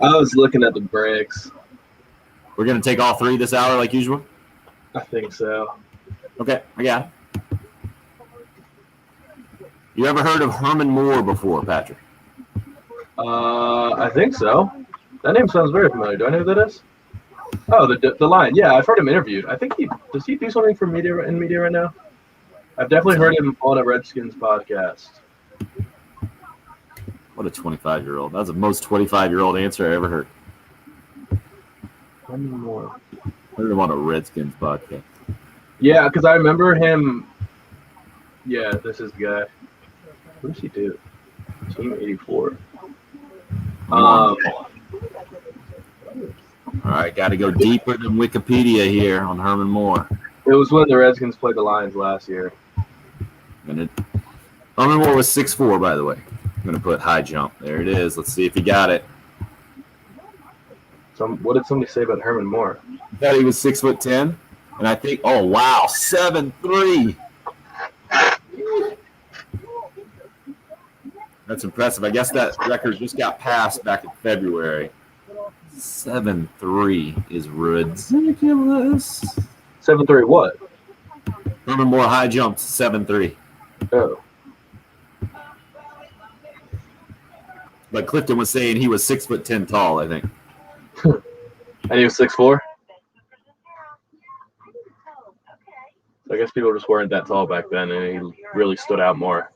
I was looking at the breaks. We're going to take all 3 this hour like usual? I think so. Okay, I got it. You ever heard of Herman Moore before, Patrick? I think so. That name sounds very familiar. Do I know who that is? Oh, the Lion. Yeah, I've heard him interviewed. I think does he do something for media right now? I've definitely heard him on a Redskins podcast. What a 25-year-old. That's the most 25-year-old answer I ever heard. One more. I heard him on a Redskins podcast. Yeah, because I remember him. Yeah, this is the guy. What does he do? Team 84. All right, got to go deeper than Wikipedia here on Herman Moore. It was when the Redskins played the Lions last year. Herman Moore was 6'4", by the way. I'm going to put high jump. There it is. Let's see if he got it. What did somebody say about Herman Moore? I thought he was 6'10", and I think, oh, wow, 7'3". That's impressive. I guess that record just got passed back in February. 7'3" is ridiculous. 7'3" what? Herman Moore high jumps 7'3". Oh. But Clifton was saying he was 6'10" tall, I think. And he was 6'4"? I guess people just weren't that tall back then, and he really stood out more.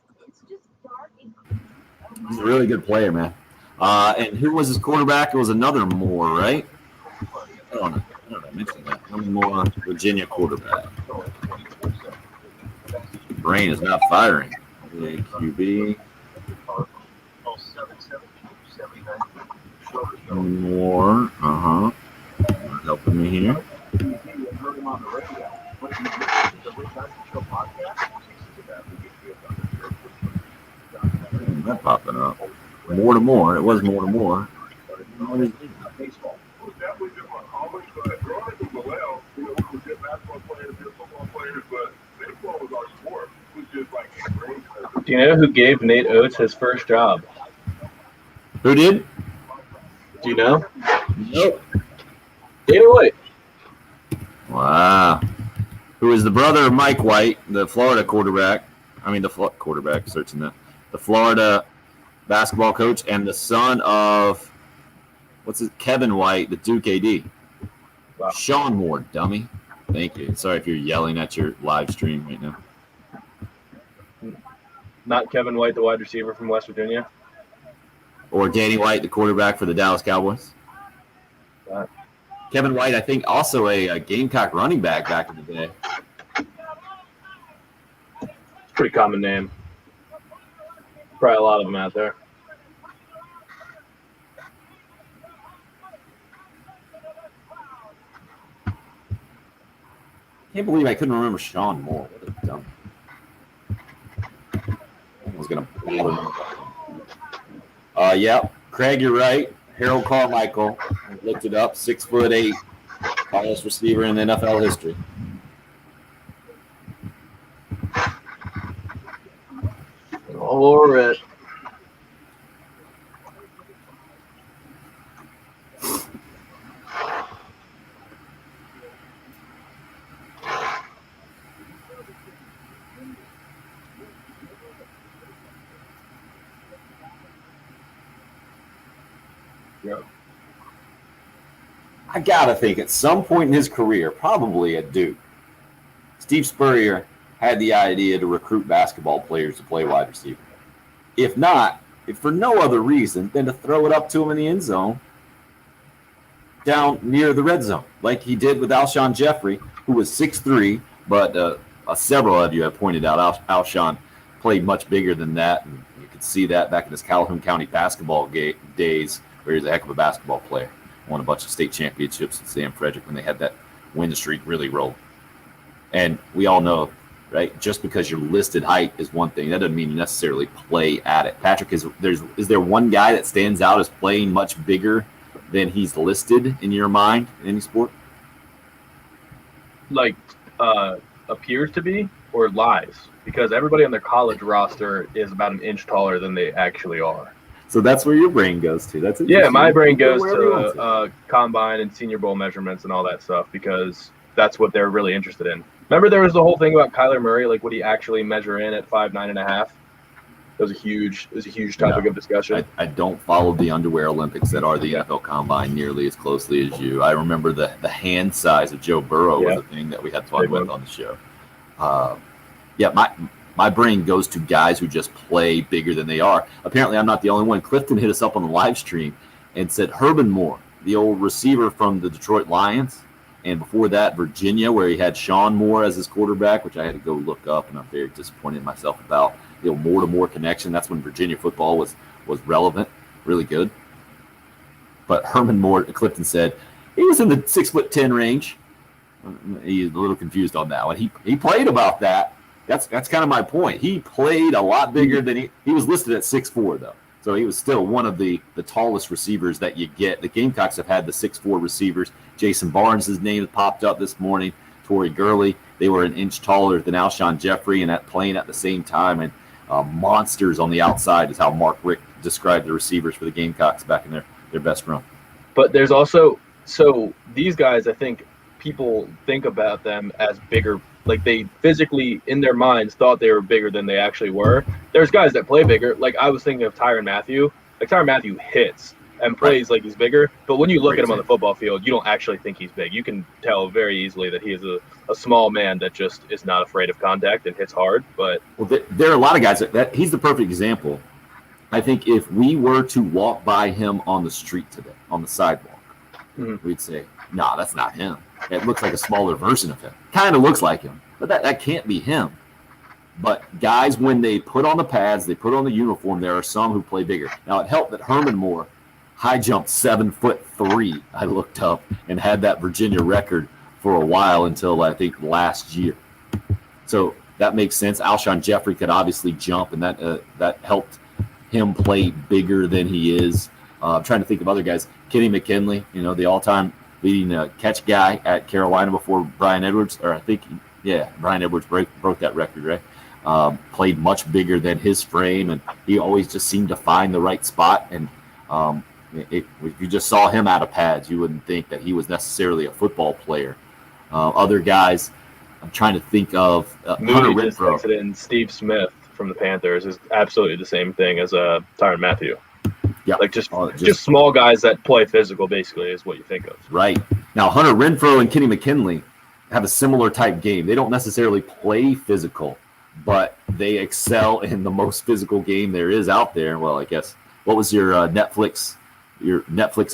He's a really good player, man. And who was his quarterback? It was another Moore, right? I don't know. I mentioned that. Herman Moore, Virginia quarterback. Brain is not firing. QB. Moore. Helping me here. That popping up. More to more. It was more to more. Do you know who gave Nate Oates his first job? Who did? Do you know? Nope. Danny White. Wow. Who is the brother of Mike White, the Florida quarterback. I mean, the quarterback, searching that. The Florida basketball coach, and the son of, Kevin White, the Duke AD. Wow. Sean Moore, dummy. Thank you. Sorry if you're yelling at your live stream right now. Not Kevin White, the wide receiver from West Virginia. Or Danny White, the quarterback for the Dallas Cowboys. Wow. Kevin White, I think, also a Gamecock running back in the day. It's a pretty common name. Probably a lot of them out there. Can't believe I couldn't remember Sean Moore. What a dumb. I was gonna. Yeah, Craig, you're right. Harold Carmichael, I looked it up. 6'8", tallest receiver in NFL history. All right. I gotta think at some point in his career, probably at Duke, Steve Spurrier had the idea to recruit basketball players to play wide receiver. If for no other reason than to throw it up to him in the end zone down near the red zone, like he did with Alshon Jeffrey, who was 6'3", but several of you have pointed out Alshon played much bigger than that, and you could see that back in his Calhoun County basketball days, where he was a heck of a basketball player. Won a bunch of state championships with Sam Frederick when they had that win streak really roll. And we all know, right, just because your listed height is one thing, that doesn't mean you necessarily play at it. Patrick, is there one guy that stands out as playing much bigger than he's listed in your mind in any sport? Like, appears to be, or lies? Because everybody on their college roster is about an inch taller than they actually are. So that's where your brain goes to. That's yeah, my brain goes to combine and Senior Bowl measurements and all that stuff because that's what they're really interested in. Remember there was the whole thing about Kyler Murray, like would he actually measure in at 5'9.5"? It was a huge topic of discussion. I don't follow the underwear Olympics that are the NFL Combine nearly as closely as you. I remember the hand size of Joe Burrow was a thing that we had fun with on the show. My brain goes to guys who just play bigger than they are. Apparently, I'm not the only one. Clifton hit us up on the live stream and said Herman Moore, the old receiver from the Detroit Lions, and before that, Virginia, where he had Sean Moore as his quarterback, which I had to go look up, and I'm very disappointed in myself about. The old Moore-to-Moore connection. That's when Virginia football was relevant, really good. But Herman Moore, Clifton said, he was in the 6'10" range. He's a little confused on that one. He played about that. That's kind of my point. He played a lot bigger than he was listed at 6'4", though. So he was still one of the tallest receivers that you get. The Gamecocks have had the 6'4" receivers. Jason Barnes' name popped up this morning. Torrey Gurley. They were an inch taller than Alshon Jeffrey and playing at the same time. And monsters on the outside is how Mark Richt described the receivers for the Gamecocks back in their best run. But there's also these guys, I think people think about them as bigger, like they physically in their minds thought they were bigger than they actually were. There's guys that play bigger. Like I was thinking of Tyrann Mathieu. Like Tyrann Mathieu hits and plays like he's bigger, but when you look at him on the football field, you don't actually think he's big. You can tell very easily that he is a small man that just is not afraid of contact and hits hard. But there are a lot of guys that he's the perfect example. I think if we were to walk by him on the street today, on the sidewalk, we'd say, "Nah, that's not him. It looks like a smaller version of him. Kind of looks like him, but that can't be him." But guys, when they put on the pads, they put on the uniform, there are some who play bigger. Now, it helped that Herman Moore high jumped 7'3". I looked up and had that Virginia record for a while until I think last year. So that makes sense. Alshon Jeffrey could obviously jump, and that helped him play bigger than he is. I'm trying to think of other guys. Kenny McKinley, the all-time leading catch guy at Carolina before Brian Edwards, or I think, Brian Edwards broke that record, right? Played much bigger than his frame, and he always just seemed to find the right spot. And if you just saw him out of pads, you wouldn't think that he was necessarily a football player. Other guys, I'm trying to think of Hunter Renfrow. And Steve Smith from the Panthers is absolutely the same thing as Tyrann Mathieu. Yeah, like just small guys that play physical, basically, is what you think of. Right. Now, Hunter Renfrow and Kenny McKinley have a similar type game. They don't necessarily play physical, but they excel in the most physical game there is out there. Well, I guess, what was your Netflix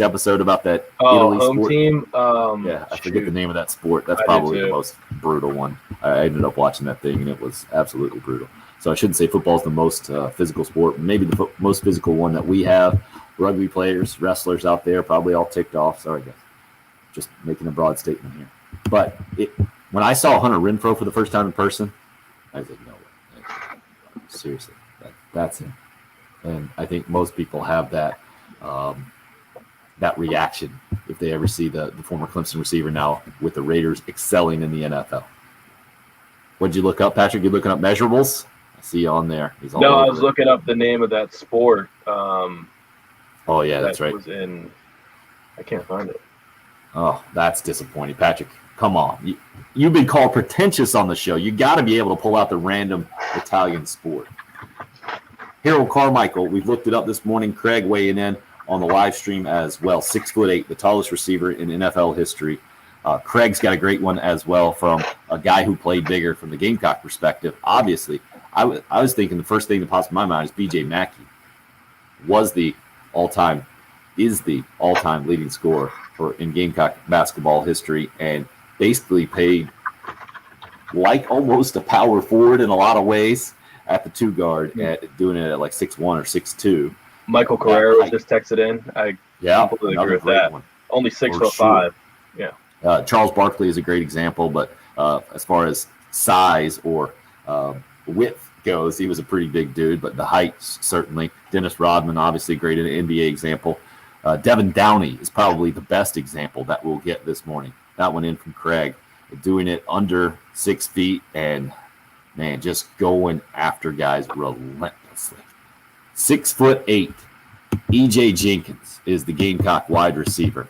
episode about that Italy home sport? team? I forget the name of that sport. That's probably the most brutal one. I ended up watching that thing, and it was absolutely brutal. So I shouldn't say football is the most physical sport. Maybe the most physical one that we have. Rugby players, wrestlers out there, probably all ticked off. Sorry, guys. Just making a broad statement here. But when I saw Hunter Renfrow for the first time in person, I was like, no way. Seriously, that's him. And I think most people have that reaction if they ever see the former Clemson receiver now with the Raiders excelling in the NFL. What'd you look up, Patrick? You looking up measurables? I see you on there. He's all I was looking up the name of that sport. Oh, yeah, that's right. I can't find it. Oh, that's disappointing. Patrick, come on. You've been called pretentious on the show. You got to be able to pull out the random Italian sport. Harold Carmichael, we've looked it up this morning. Craig weighing in on the live stream as well. 6'8", the tallest receiver in NFL history. Craig's got a great one as well from a guy who played bigger from the Gamecock perspective. Obviously, I was thinking the first thing that pops in my mind is B.J. Mackey is the all-time leading scorer in Gamecock basketball history, and basically played like almost a power forward in a lot of ways at the two guard, doing it at like 6'1" or 6'2". Michael Carrera was just texted in. I completely agree with that. One. Only 6'5". Sure. Yeah. Charles Barkley is a great example, but as far as size or width goes, he was a pretty big dude, but the height certainly. Dennis Rodman, obviously, great NBA example. Devin Downey is probably the best example that we'll get this morning. That one in from Craig, doing it under 6 feet and, man, just going after guys relentlessly. 6'8". E.J. Jenkins is the Gamecock wide receiver.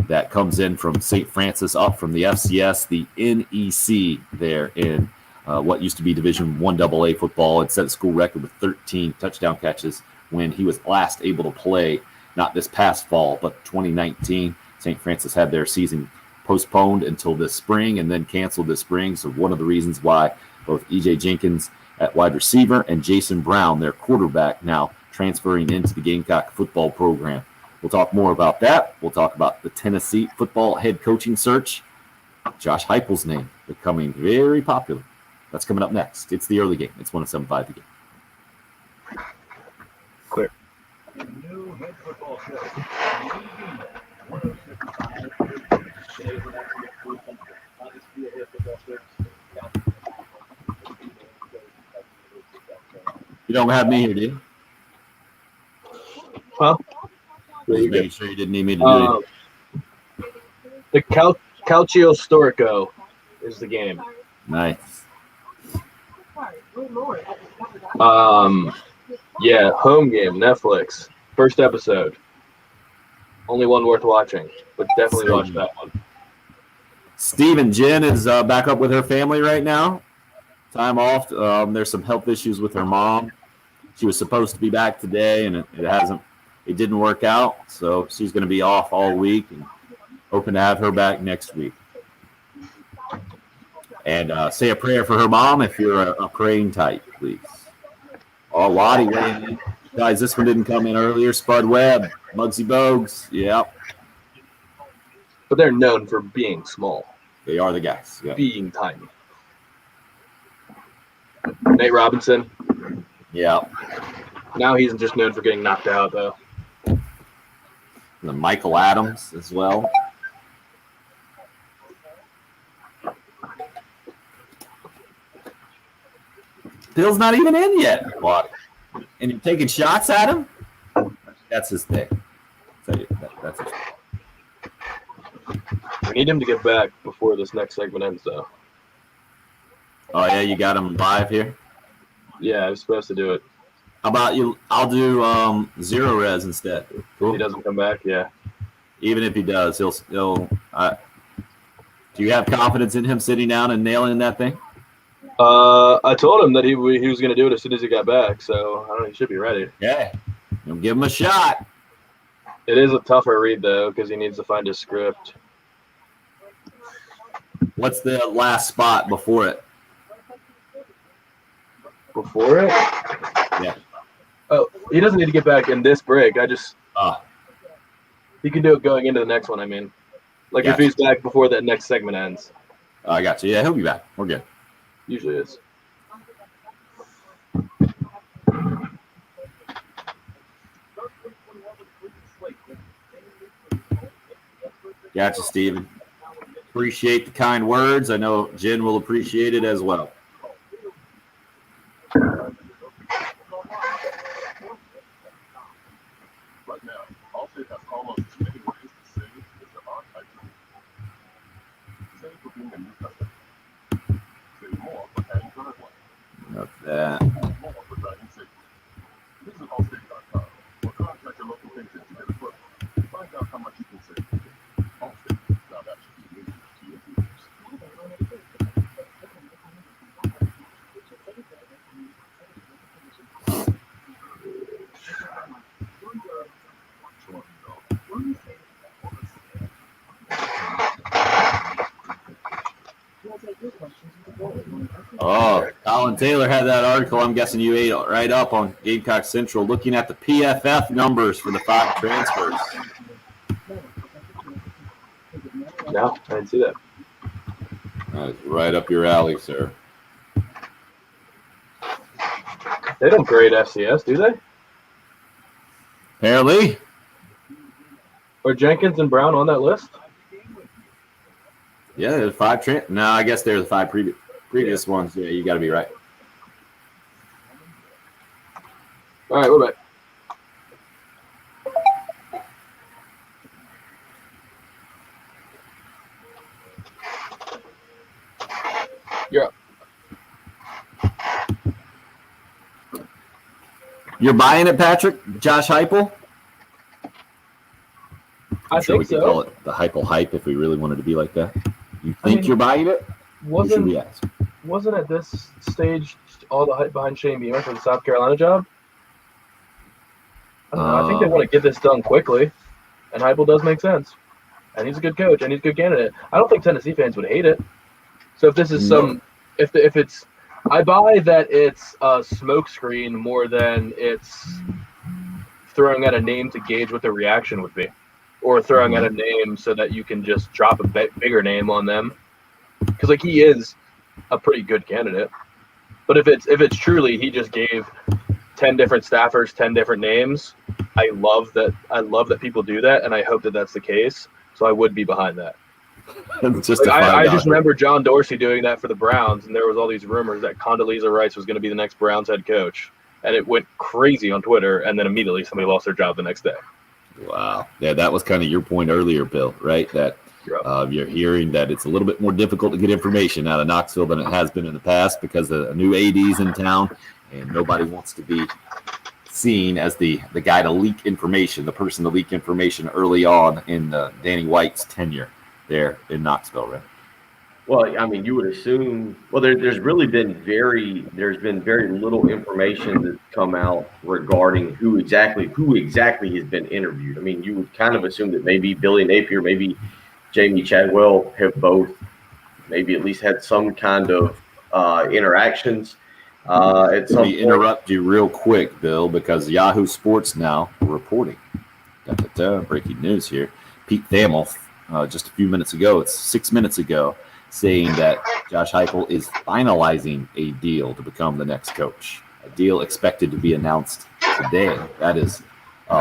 that comes in from St. Francis up from the FCS, the NEC there in what used to be Division I AA football, and set a school record with 13 touchdown catches when he was last able to play, not this past fall, but 2019. St. Francis had their season postponed until this spring and then canceled this spring. So one of the reasons why both E.J. Jenkins at wide receiver and Jason Brown, their quarterback, now transferring into the Gamecock football program. We'll talk more about that. We'll talk about the Tennessee football head coaching search. Josh Heupel's name becoming very popular. That's coming up next. It's the early game. It's 107.5 The Game. Clear. New head football coach, 106.5. Today we're not going to get through something. Not just be a head football coach. You don't have me here, do you? Huh? Just making sure you didn't need me to do it. The Calcio Storico is the game. Nice. Yeah, home game, Netflix. First episode. Only one worth watching, but definitely watch that one. Steve and Jen is back up with her family right now. Time off. There's some health issues with her mom. She was supposed to be back today, and it didn't work out. So she's going to be off all week, and hoping to have her back next week. And say a prayer for her mom if you're a praying type, please. Oh, Lottie weighing in. Guys, this one didn't come in earlier. Spud Webb, Muggsy Bogues. Yep. But they're known for being small. They are the guys. Yep. Being tiny. Nate Robinson. Yeah. Now he's just known for getting knocked out, though. And then Michael Adams as well. Bill's not even in yet. And you're taking shots at him? That's his thing. That's his thing. We need him to get back before this next segment ends, though. Oh, yeah, you got him live here? Yeah, I was supposed to do it. How about you? I'll do zero res instead. Cool. If he doesn't come back, yeah. Even if he does, he'll do you have confidence in him sitting down and nailing that thing? I told him that he was going to do it as soon as he got back, so I don't know, he should be ready. Yeah. You'll give him a shot. It is a tougher read, though, because he needs to find his script. What's the last spot before it? Before it? Yeah. Oh, he doesn't need to get back in this break. He can do it going into the next one, I mean. Like, Gotcha. if he's back before that next segment ends. I got you. Yeah, he'll be back. We're good. Usually is. Gotcha, Steven. Appreciate the kind words. I know Jen will appreciate it as well. Right now, Allstate has almost as many ways to save as there are types of it. Save for being a new customer. Save more for adding driveway. Note that. Save more for driving safely. Visit Allstate.com or contact your local agent to get a quote. Find out how much you can save. Allstate, now that's convenient to your users. Oh, Colin Taylor had that article. I'm guessing you ate right up on Gamecock Central, looking at the PFF numbers for the 5 transfers. No, I didn't see that. That's right up your alley, sir. They don't grade FCS, do they? Apparently. Are Jenkins and Brown on that list? Yeah, there's 5 No, I guess they're the 5 previous ones. Yeah, you got to be right. All right, we're back. You're up. You're buying it, Patrick? Josh Heupel? I'm sure we think could call it the Heupel hype if we really wanted to be like that. You think you're buying it? Who should we ask? Wasn't at this stage all the hype behind Shane Beamer for the South Carolina job? I don't know. I think they want to get this done quickly, and Heupel does make sense. And he's a good coach, and he's a good candidate. I don't think Tennessee fans would hate it. So if this is if it's, I buy that it's a smokescreen more than it's throwing out a name to gauge what the reaction would be, or throwing out a name so that you can just drop a bigger name on them. Because like he is a pretty good candidate. But if it's truly he just gave 10 different staffers 10 different names, I love that people do that, and I hope that that's the case. So I would be behind that. I just remember John Dorsey doing that for the Browns, and there was all these rumors that Condoleezza Rice was going to be the next Browns head coach, and it went crazy on Twitter, and then immediately somebody lost their job the next day. Wow. Yeah, that was kind of your point earlier, Bill, right? That you're hearing that it's a little bit more difficult to get information out of Knoxville than it has been in the past because the new AD's in town, and nobody wants to be seen as the guy to leak information, the person to leak information early on in Danny White's tenure there in Knoxville, right? Well, I mean, you would assume. Well, there's been very little information that's come out regarding who exactly has been interviewed. I mean, you would kind of assume that maybe Billy Napier, maybe Jamie Chadwell have both, maybe at least had some kind of interactions. Let me interrupt you real quick, Bill, because Yahoo Sports now reporting. Breaking news here. Pete Thamel, just a few minutes ago, it's 6 minutes ago, saying that Josh Heupel is finalizing a deal to become the next coach. A deal expected to be announced today. That is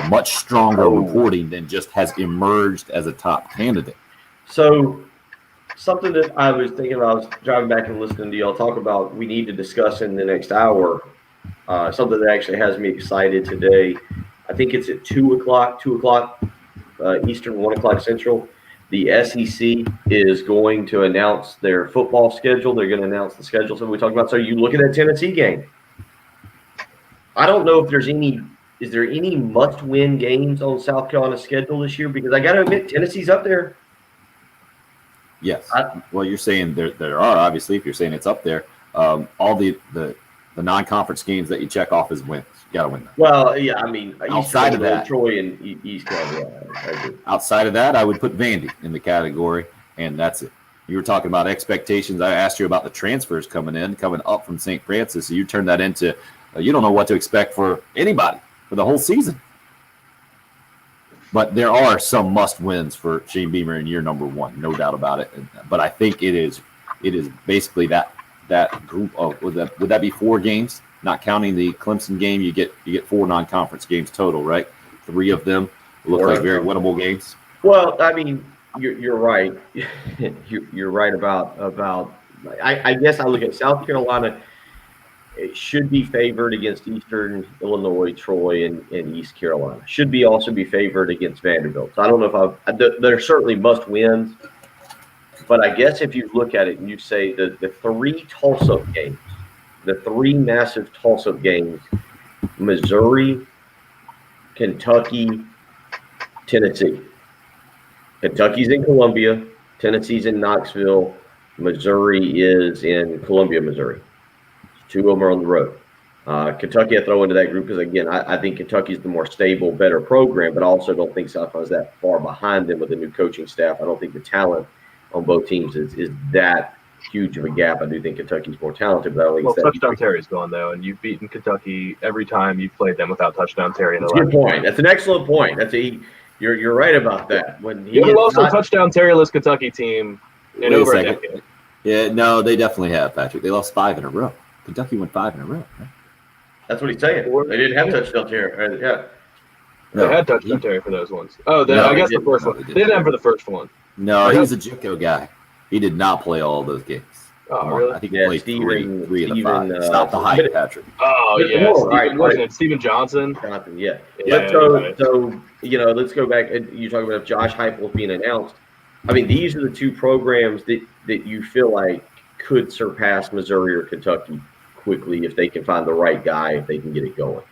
much stronger reporting than just has emerged as a top candidate. So something that I was thinking about, I was driving back and listening to y'all talk about we need to discuss in the next hour, something that actually has me excited today. I think it's at 2 o'clock Eastern, 1 o'clock Central. The SEC is going to announce their football schedule. They're going to announce the schedule. So we talked about, so you look at that Tennessee game. I don't know if is there any must-win games on South Carolina's schedule this year? Because I got to admit, Tennessee's up there. Yes. Well, you're saying there are, obviously, if you're saying it's up there. All the non-conference games that you check off as wins. You got to win them. Well, yeah, I mean, outside of that, Troy and East Carolina. Outside of that, I would put Vandy in the category, and that's it. You were talking about expectations. I asked you about the transfers coming up from St. Francis. So you turned that into you don't know what to expect for anybody for the whole season. But there are some must-wins for Shane Beamer in year number one, no doubt about it. But I think it is basically that group of would that be 4 games, not counting the Clemson game. You get 4 non-conference games total, right? 3 of them look like very winnable games. Well, I mean, you're right. You're right about. I guess I look at South Carolina. It should be favored against Eastern Illinois, Troy, and East Carolina. Should also be favored against Vanderbilt. So I don't know if they're certainly must wins, but I guess if you look at it and you say the 3 toss-up games, the 3 massive toss-up games, Missouri, Kentucky, Tennessee. Kentucky's in Columbia, Tennessee's in Knoxville, Missouri is in Columbia, Missouri. 2 of them are on the road. Kentucky I throw into that group because, again, I think Kentucky's the more stable, better program, but I also don't think South Carolina's that far behind them with the new coaching staff. I don't think the talent on both teams is that huge of a gap. I do think Kentucky's more talented, but I don't think Touchdown Terry's gone, though, and you've beaten Kentucky every time you've played them without Touchdown Terry. That's a good point. That's an excellent point. You're right about that. When he lost a Touchdown Terry-less Kentucky team in over a decade. Yeah, no, they definitely have, Patrick. They lost 5 in a row. Kentucky won 5 in a row. Right? That's what he's saying. They didn't have Touchdown Terry. Yeah. They had Touchdown Terry for those ones. Oh, I guess the first one. They didn't have for the first one. No, he was a JUCO guy. He did not play all those games. Oh, really? I think he played 3 of the 5. Stop the hype, Patrick. Oh, yeah. Wasn't it Steven Johnson? Yeah. Let's go back. You talk about Josh Heupel being announced. I mean, these are the 2 programs that you feel like could surpass Missouri or Kentucky quickly if they can find the right guy, if they can get it going.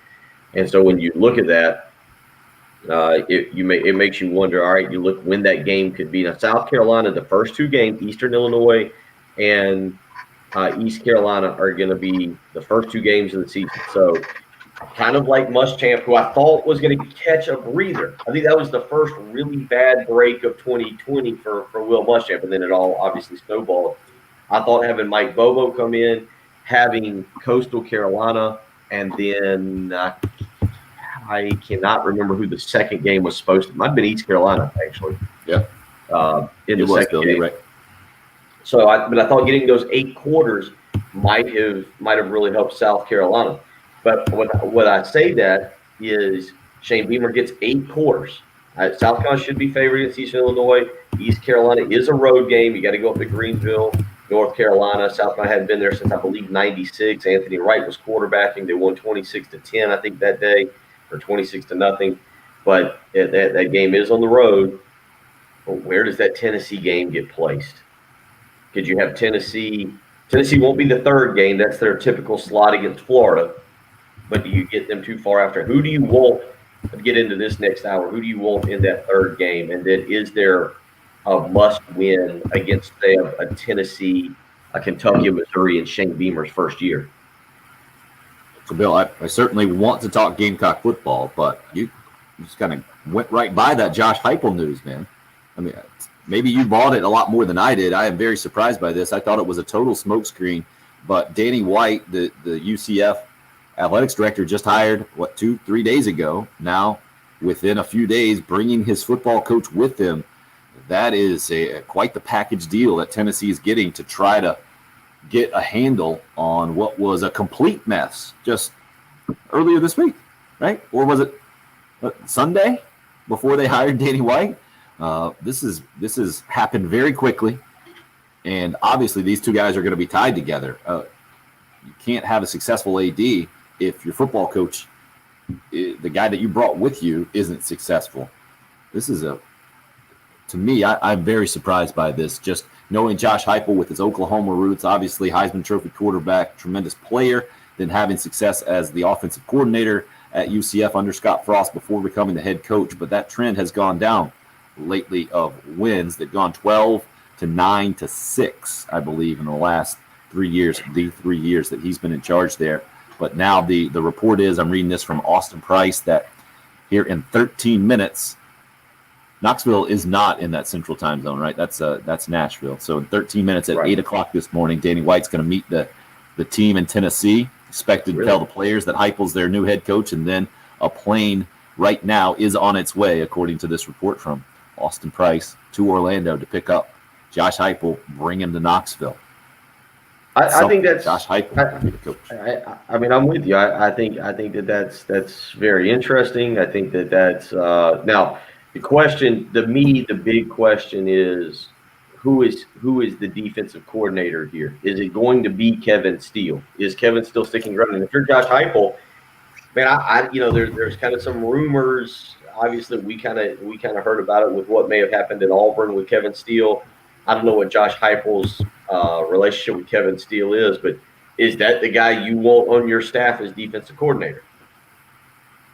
And so when you look at that, It makes you wonder. All right, you look when that game could be. Now, South Carolina, the first two games, Eastern Illinois and East Carolina, are going to be the first two games of the season. So, kind of like Muschamp, who I thought was going to catch a breather. I think that was the first really bad break of 2020 for Will Muschamp, and then it all obviously snowballed. I thought having Mike Bobo come in, having Coastal Carolina, and then I cannot remember who the second game was supposed to. It might have been East Carolina, actually. Yeah. In the second game. Right. So, but I thought getting those 8 quarters might have really helped South Carolina. But what I say that is Shane Beamer gets 8 quarters. South Carolina should be favored against Eastern Illinois. East Carolina is a road game. You got to go up to Greenville, North Carolina. South Carolina hadn't been there since, I believe, 96. Anthony Wright was quarterbacking. They won 26-10, I think, that day, or 26-0. But that game is on the road. But where does that Tennessee game get placed? Could you have Tennessee? Tennessee won't be the third game. That's their typical slot against Florida. But do you get them too far after? Who do you want to get into this next hour? Who do you want in that third game? And then is there a must-win against, say, a Tennessee, a Kentucky, a Missouri in Shane Beamer's first year? So, Bill, I certainly want to talk Gamecock football, but you just kind of went right by that Josh Heupel news, man. I mean, maybe you bought it a lot more than I did. I am very surprised by this. I thought it was a total smokescreen, but Danny White, the UCF athletics director, just hired, 2-3 days ago. Now, within a few days, bringing his football coach with him. That is quite the package deal that Tennessee is getting to try to get a handle on what was a complete mess just earlier this week, right? Or was it Sunday before they hired Danny White? This has happened very quickly, and obviously these two guys are going to be tied together. You can't have a successful AD if your football coach, the guy that you brought with you, isn't successful. This is to me, I'm very surprised by this. Just knowing Josh Heupel with his Oklahoma roots, obviously Heisman Trophy quarterback, tremendous player, then having success as the offensive coordinator at UCF under Scott Frost before becoming the head coach. But that trend has gone down lately of wins. They've gone 12 to 9 to 6, I believe, in the last 3 years, the 3 years that he's been in charge there. But now the report is, I'm reading this from Austin Price, that here in 13 minutes, Knoxville is not in that central time zone, right? That's Nashville. So in 13 minutes at 8 o'clock this morning, Danny White's going to meet the team in Tennessee. Expected to tell the players that Heupel's their new head coach, and then a plane right now is on its way, according to this report from Austin Price, to Orlando to pick up Josh Heupel, bring him to Knoxville. I think that's Josh Heupel, the coach. I mean, I'm with you. I think that's very interesting. I think that's now the question. The big question is who is the defensive coordinator here? Is it going to be Kevin Steele? Is Kevin Steele sticking around? And if you're Josh Heupel, man, there's kind of some rumors. Obviously, we kind of heard about it with what may have happened in Auburn with Kevin Steele. I don't know what Josh Heupel's relationship with Kevin Steele is, but is that the guy you want on your staff as defensive coordinator?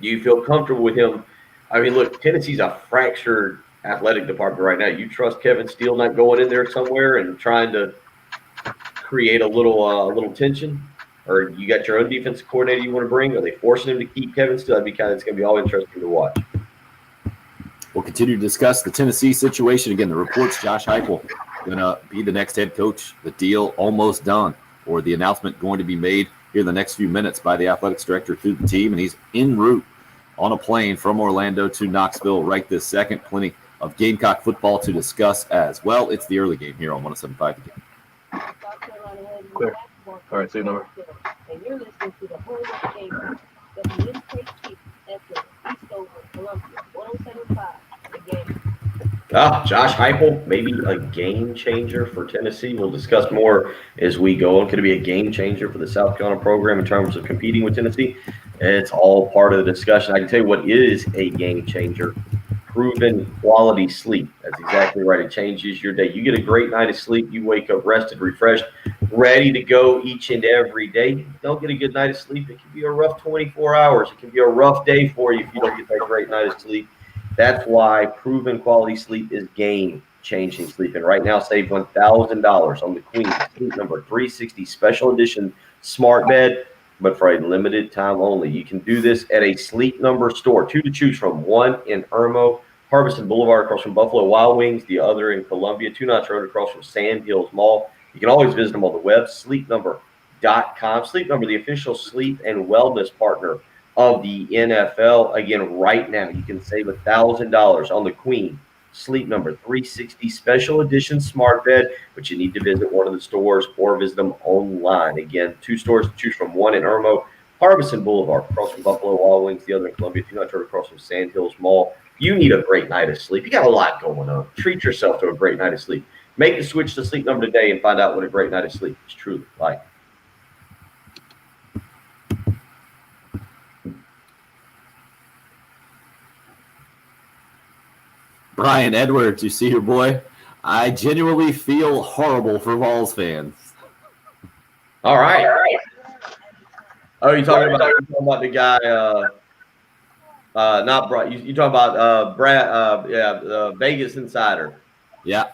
Do you feel comfortable with him? I mean, look, Tennessee's a fractured athletic department right now. You trust Kevin Steele not going in there somewhere and trying to create a little tension? Or you got your own defensive coordinator you want to bring? Are they forcing him to keep Kevin Steele? It's going to be all interesting to watch. We'll continue to discuss the Tennessee situation. Again, the reports, Josh Heupel going to be the next head coach. The deal almost done, or the announcement going to be made here in the next few minutes by the athletics director to the team. And he's en route on a plane from Orlando to Knoxville right this second. Plenty of Gamecock football to discuss as well. It's the early game here on 107.5 again. Clear. All right, see you number. And you're listening to the home of the Gamecock, the Mid-State Chief at the Eastover, Columbia, 107.5 the Game. Josh Heupel, maybe a game changer for Tennessee. We'll discuss more as we go on. Could it be a game changer for the South Carolina program in terms of competing with Tennessee? It's all part of the discussion. I can tell you what is a game changer. proven quality sleep. That's exactly right. It changes your day. You get a great night of sleep. You wake up rested, refreshed, ready to go each and every day. You don't get a good night of sleep, it can be a rough 24 hours. It can be a rough day for you if you don't get that great night of sleep. That's why proven quality sleep is game-changing sleep. And right now, save $1,000 on the Queen Sleep Number 360 Special Edition Smart Bed, but for a limited time only. You can do this at a Sleep Number store, 2 to choose from, one in Irmo, Harbison Boulevard across from Buffalo Wild Wings, the other in Columbia, 2 Knots Road across from Sand Hills Mall. You can always visit them on the web, sleepnumber.com. Sleep Number, the official sleep and wellness partner of the NFL. Again, right now, you can save $1,000 on the Queen Sleep Number 360 Special Edition Smart Bed, but you need to visit one of the stores or visit them online. Again, 2 stores to choose from, one in Irmo, Harbison Boulevard, across from Buffalo Wild Wings, the other in Columbia, 2 Knots Road across from Sand Hills Mall. You need a great night of sleep. You got a lot going on. Treat yourself to a great night of sleep. Make the switch to Sleep Number today and find out what a great night of sleep is truly like. Brian Edwards, you see your boy? I genuinely feel horrible for Vols fans. All right. Oh, you're talking about the guy, not Brad. You're talking about Brad, Vegas Insider. Yeah.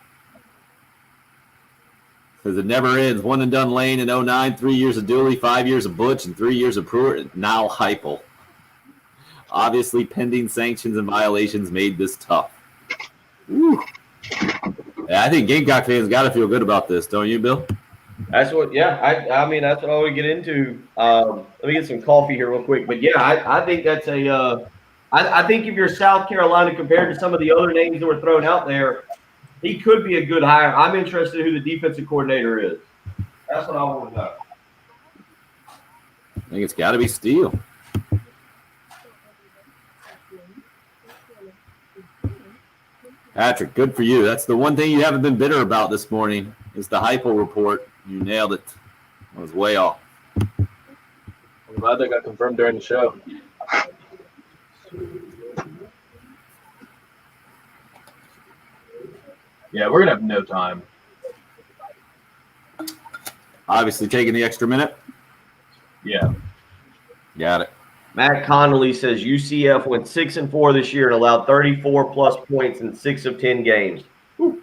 Because it never ends. One and done Lane in 09, 3 years of Dooley, 5 years of Butch, and 3 years of Pruitt, now Heupel. Obviously, pending sanctions and violations made this tough. Woo. Yeah, I think Gamecock fans got to feel good about this, don't you, Bill? That's what, yeah. I mean, that's what I would get into. Let me get some coffee here real quick. But yeah, I think that's I think if you're South Carolina compared to some of the other names that were thrown out there, he could be a good hire. I'm interested in who the defensive coordinator is. That's what I want to know. I think it's got to be Steele. Patrick, good for you. That's the one thing you haven't been bitter about this morning is the Heupel report. You nailed it. I was way off. I'm glad that got confirmed during the show. Yeah, we're going to have no time. Obviously taking the extra minute. Yeah. Got it. Matt Connolly says UCF went 6-4 this year and allowed 34-plus points in 6 of 10 games. Whew.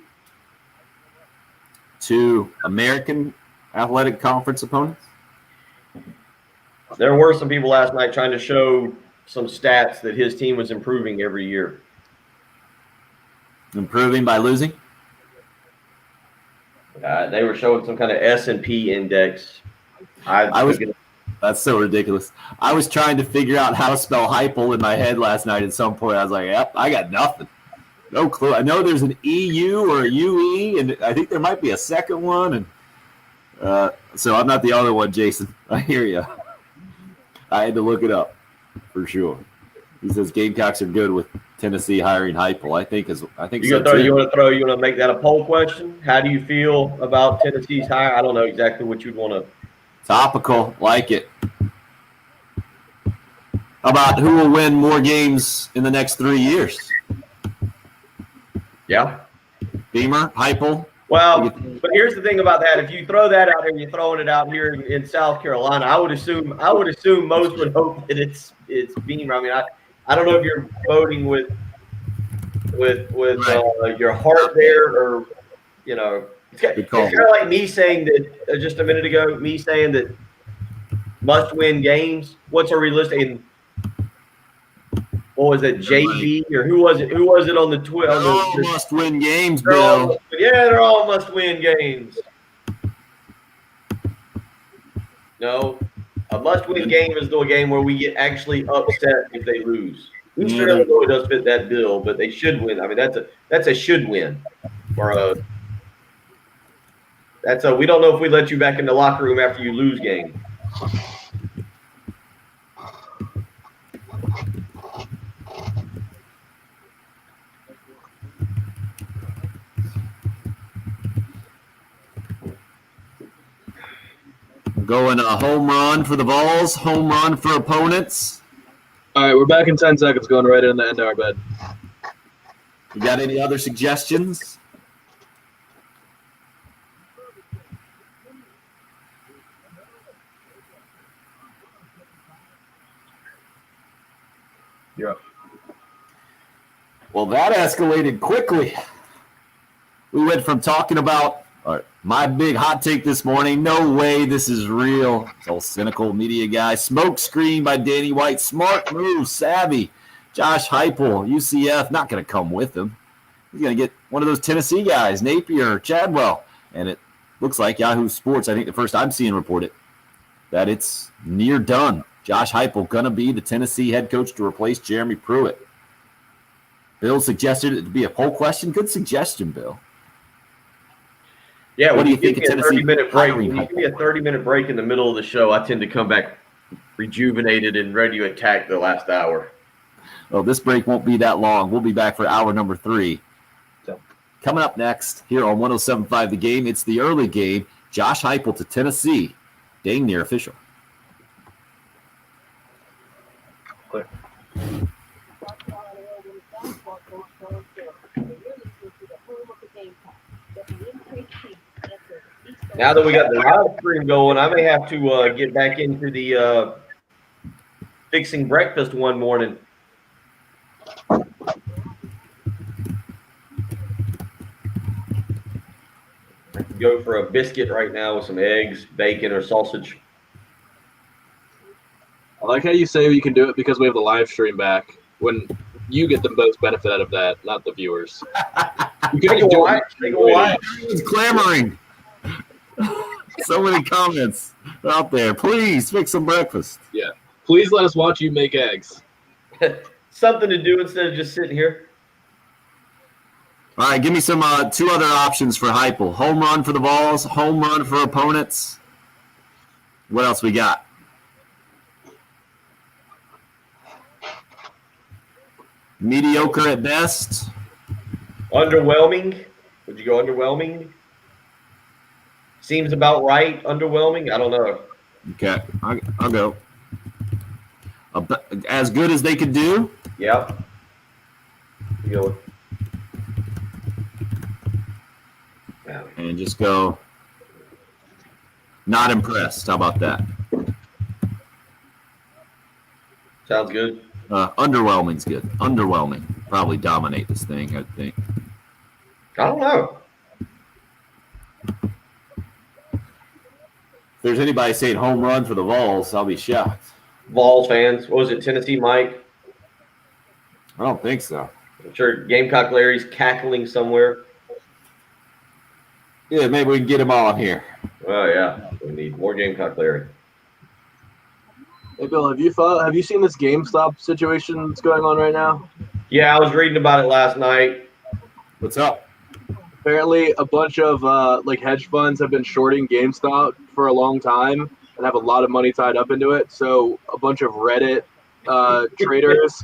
To American Athletic Conference opponents? There were some people last night trying to show some stats that his team was improving every year. Improving by losing? They were showing some kind of S&P index. That's so ridiculous. I was trying to figure out how to spell Heupel in my head last night at some point. I was like, yep, I got nothing. No clue. I know there's an EU or a UE, and I think there might be a second one. And so I'm not the other one, Jason. I hear you. I had to look it up for sure. He says Gamecocks are good with Tennessee hiring Heupel. I think you want to make that a poll question? How do you feel about Tennessee's hire? I don't know exactly what you'd want to. Topical, like it. How about who will win more games in the next 3 years? Yeah. Beamer, Heupel. Well, but here's the thing about that. If you throw that out there, you're throwing it out here in South Carolina. I would assume most would hope that it's Beamer. I mean, I don't know if you're voting with your heart there or, you know. It's kind of like me saying that just a minute ago, me saying that must-win games. What's a realistic? What was it, JB or who was it? Who was it on the Twitter? All must-win games, Bill. They're all must-win games. No, a must-win game is the game where we get actually upset if they lose. Eastern Illinois does fit that bill, but they should win. I mean, that's a should win or a. We don't know if we let you back in the locker room after you lose game. Going a home run for the Vols, home run for opponents. All right, we're back in 10 seconds, going right in the end of our bed. You got any other suggestions? You're up. Well, that escalated quickly. We went from talking about my big hot take this morning. No way this is real. It's all cynical media guy. Smoke screen by Danny White. Smart move, savvy. Josh Heupel, UCF, not going to come with him. He's going to get one of those Tennessee guys, Napier, Chadwell. And it looks like Yahoo Sports, I think the first I'm seeing reported, that it's near done. Josh Heupel going to be the Tennessee head coach to replace Jeremy Pruitt. Bill suggested it to be a poll question. Good suggestion, Bill. Yeah, what when do you you think give of me a Tennessee 30-minute break, hiring when you give me a 30-minute break in the middle of the show, I tend to come back rejuvenated and ready to attack the last hour. Well, this break won't be that long. We'll be back for hour number 3. So. Coming up next here on 107.5 The Game, it's the early game. Josh Heupel to Tennessee. Dang near official. Clear. Now that we got the live stream going, I may have to get back into the fixing breakfast one morning. Go for a biscuit right now with some eggs, bacon, or sausage. I like how you say you can do it because we have the live stream back. When you get the most benefit out of that, not the viewers. You can do it. He's clamoring. So many comments out there. Please fix some breakfast. Yeah. Please let us watch you make eggs. Something to do instead of just sitting here. All right, give me some 2 other options for Heupel. Home run for the Vols, home run for opponents. What else we got? Mediocre at best. Underwhelming. Would you go underwhelming? Seems about right. Underwhelming? I don't know. Okay, I'll go. As good as they could do? Yep. You go. And just go not impressed. How about that? Sounds good. Underwhelming's good. Underwhelming. Probably dominate this thing, I think. I don't know. If there's anybody saying home run for the Vols, I'll be shocked. Vols fans. What was it, Tennessee Mike? I don't think so. I'm sure Gamecock Larry's cackling somewhere. Yeah, maybe we can get him on here. Oh, yeah. We need more Gamecock Larry. Hey Bill, have you seen this GameStop situation that's going on right now? Yeah, I was reading about it last night. What's up? Apparently, a bunch of hedge funds have been shorting GameStop for a long time and have a lot of money tied up into it. So a bunch of Reddit traders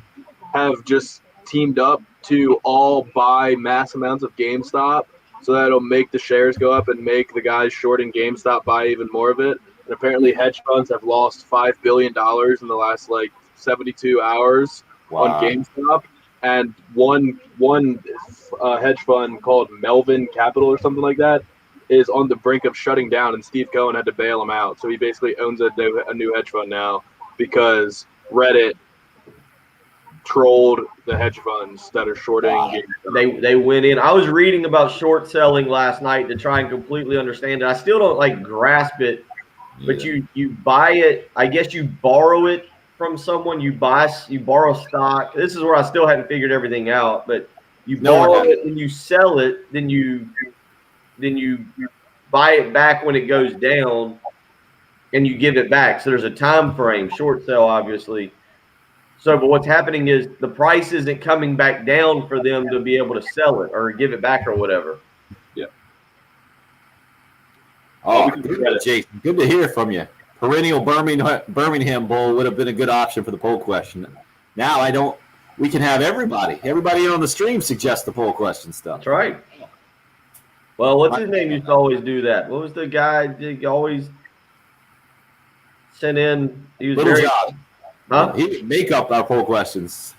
have just teamed up to all buy mass amounts of GameStop, so that it'll make the shares go up and make the guys shorting GameStop buy even more of it. And apparently, hedge funds have lost $5 billion in the last 72 hours on GameStop. And one hedge fund called Melvin Capital or something like that is on the brink of shutting down, and Steve Cohen had to bail him out. So he basically owns a new hedge fund now because Reddit trolled the hedge funds that are shorting. GameStop. They went in. I was reading about short selling last night to try and completely understand it. I still don't grasp it, but you buy it. I guess you borrow it from someone. You borrow stock. This is where I still hadn't figured everything out, but you borrow it and you sell it, then you buy it back when it goes down and you give it back. So there's a time frame, short sell obviously. So but what's happening is the price isn't coming back down for them to be able to sell it or give it back or whatever. Yeah. Oh, good, Jason. Good to hear from you. Perennial Birmingham Bowl would have been a good option for the poll question. Now we can have everybody on the stream suggest the poll question stuff. That's right. Well, what's his name used to always do that? What was the guy that always sent in? He was Little very job. Huh? He would make up our poll questions.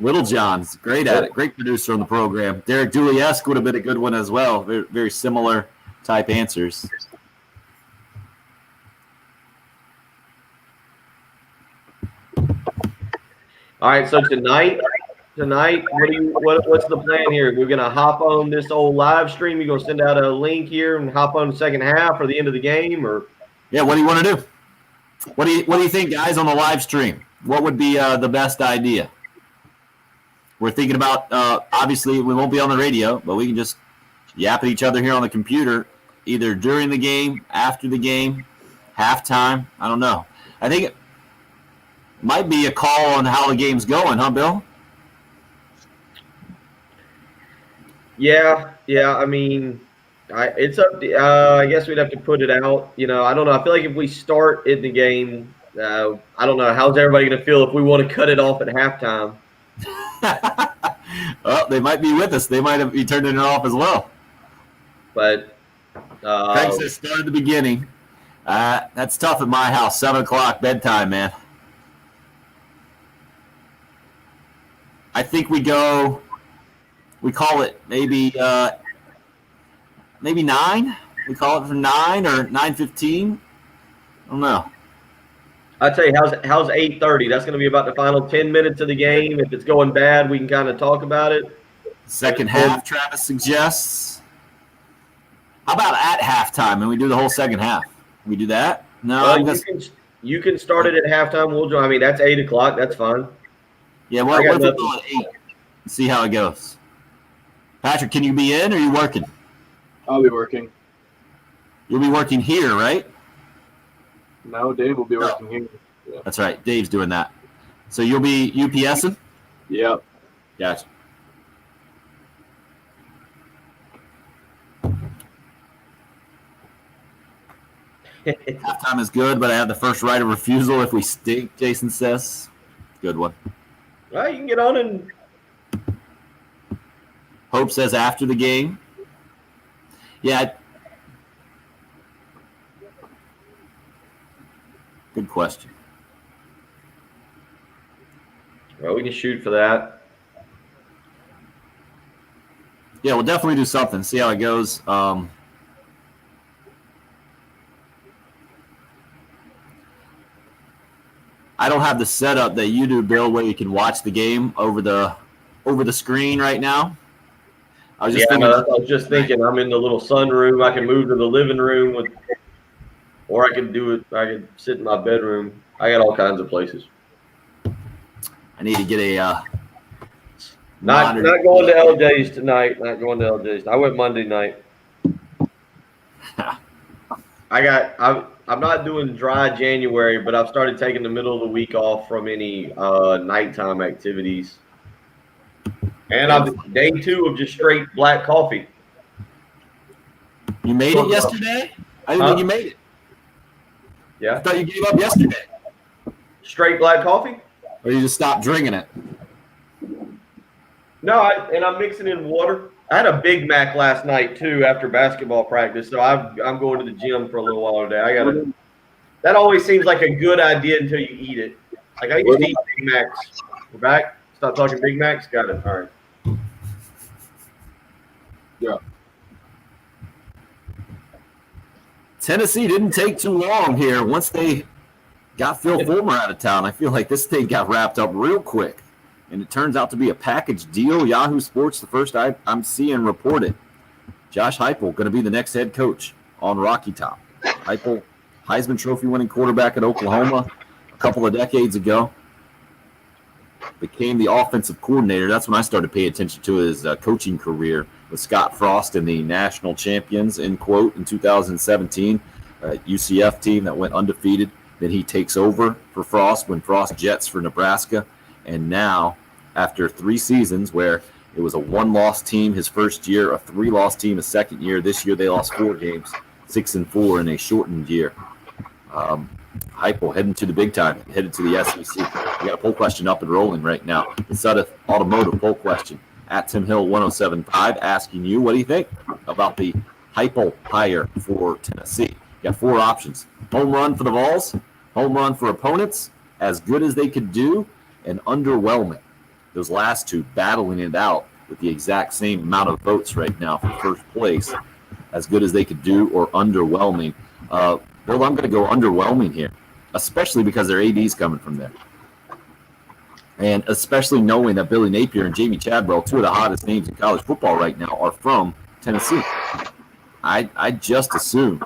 Little John's great at it. Great producer on the program. Derek Dooley-esque would have been a good one as well. Very, very similar type answers. All right, so tonight, what's the plan here? We're gonna hop on this old live stream. You're gonna send out a link here and hop on the second half or the end of the game, or Yeah, what do you want to do? What do you think, guys, on the live stream? What would be the best idea? We're thinking about obviously we won't be on the radio, but we can just yap at each other here on the computer, either during the game, after the game, halftime. I don't know. I think it might be a call on how the game's going, huh, Bill? Yeah. I mean, it's up to, I guess we'd have to put it out. I don't know. I feel like if we start in the game, I don't know. How's everybody going to feel if we want to cut it off at halftime? Well, they might be with us. They might be turning it off as well. But Craig says start at the beginning. That's tough at my house. 7 o'clock bedtime, man. I think we call it maybe 9. We call it from 9 or 9:15. I don't know. I'd say how's 8:30? That's going to be about the final 10 minutes of the game. If it's going bad, we can kind of talk about it. Second half, Travis suggests. How about at halftime and we do the whole second half? Can we do that? No. You can start it at halftime. We'll join. I mean, that's 8 o'clock. That's fine. Yeah, what if we go at 8? See how it goes. Patrick, can you be in or are you working? I'll be working. You'll be working here, right? No, Dave will be working here. Yeah. That's right. Dave's doing that. So you'll be UPSing? Yep. Gotcha. Halftime is good, but I have the first right of refusal if we stink, Jason says. Good one. Well, you can get on and Hope says after the game. Yeah. Good question. well, we can shoot for that. Yeah, we'll definitely do something. See how it goes. I don't have the setup that you do, Bill, where you can watch the game over the screen right now. I was just thinking I'm in the little sunroom. I can move to the living room or I could do it. I could sit in my bedroom. I got all kinds of places. I need to get a not going to LJ's tonight. Not going to LJ's. I went Monday night. I'm not doing dry January, but I've started taking the middle of the week off from any nighttime activities. And I'm day 2 of just straight black coffee. You made it yesterday? I didn't think you made it. Yeah. I thought you gave up yesterday. Straight black coffee? Or you just stopped drinking it? No, I'm mixing in water. I had a Big Mac last night too after basketball practice, so I'm going to the gym for a little while today. That always seems like a good idea until you eat it. Like I used to eat Big Macs. We're back. Stop talking Big Macs. Got it. All right. Yeah. Tennessee didn't take too long here. Once they got Phil Fulmer out of town, I feel like this thing got wrapped up real quick. And it turns out to be a package deal. Yahoo Sports, the first I'm seeing reported. Josh Heupel going to be the next head coach on Rocky Top. Heupel, Heisman Trophy winning quarterback at Oklahoma a couple of decades ago. Became the offensive coordinator. That's when I started paying attention to his coaching career with Scott Frost and the national champions, in quote, in 2017. UCF team that went undefeated. Then he takes over for Frost when Frost jets for Nebraska. And now, after 3 seasons where it was a 1-loss team his first year, a 3-loss team his second year, this year they lost 4 games, 6-4 in a shortened year. Heupel heading to the big time, headed to the SEC. We got a poll question up and rolling right now. The Sudeth Automotive poll question at Tim Hill 1075 asking you, what do you think about the Heupel hire for Tennessee? You got 4 options. Home run for the Vols, home run for opponents, as good as they could do, and underwhelming. those last two battling it out with the exact same amount of votes right now for first place, as good as they could do, or underwhelming. Bill, I'm going to go underwhelming here, especially because their AD's coming from there. And especially knowing that Billy Napier and Jamie Chadwell, two of the hottest names in college football right now, are from Tennessee. I just assumed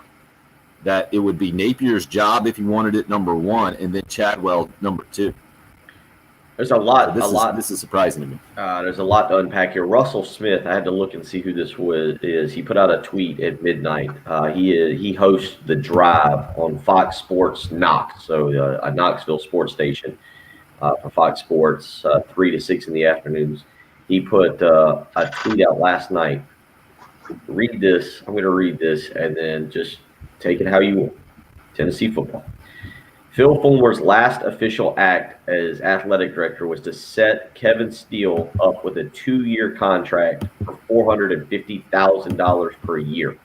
that it would be Napier's job if he wanted it number one, and then Chadwell number two. There's a lot. This is surprising to me. There's a lot to unpack here. Russell Smith, I had to look and see who this is. He put out a tweet at midnight. He hosts The Drive on Fox Sports Knox, so a Knoxville sports station for Fox Sports, 3 to 6 in the afternoons. He put a tweet out last night. Read this. I'm going to read this and then just take it how you want. Tennessee football. Phil Fulmer's last official act as athletic director was to set Kevin Steele up with a 2-year contract for $450,000 per year.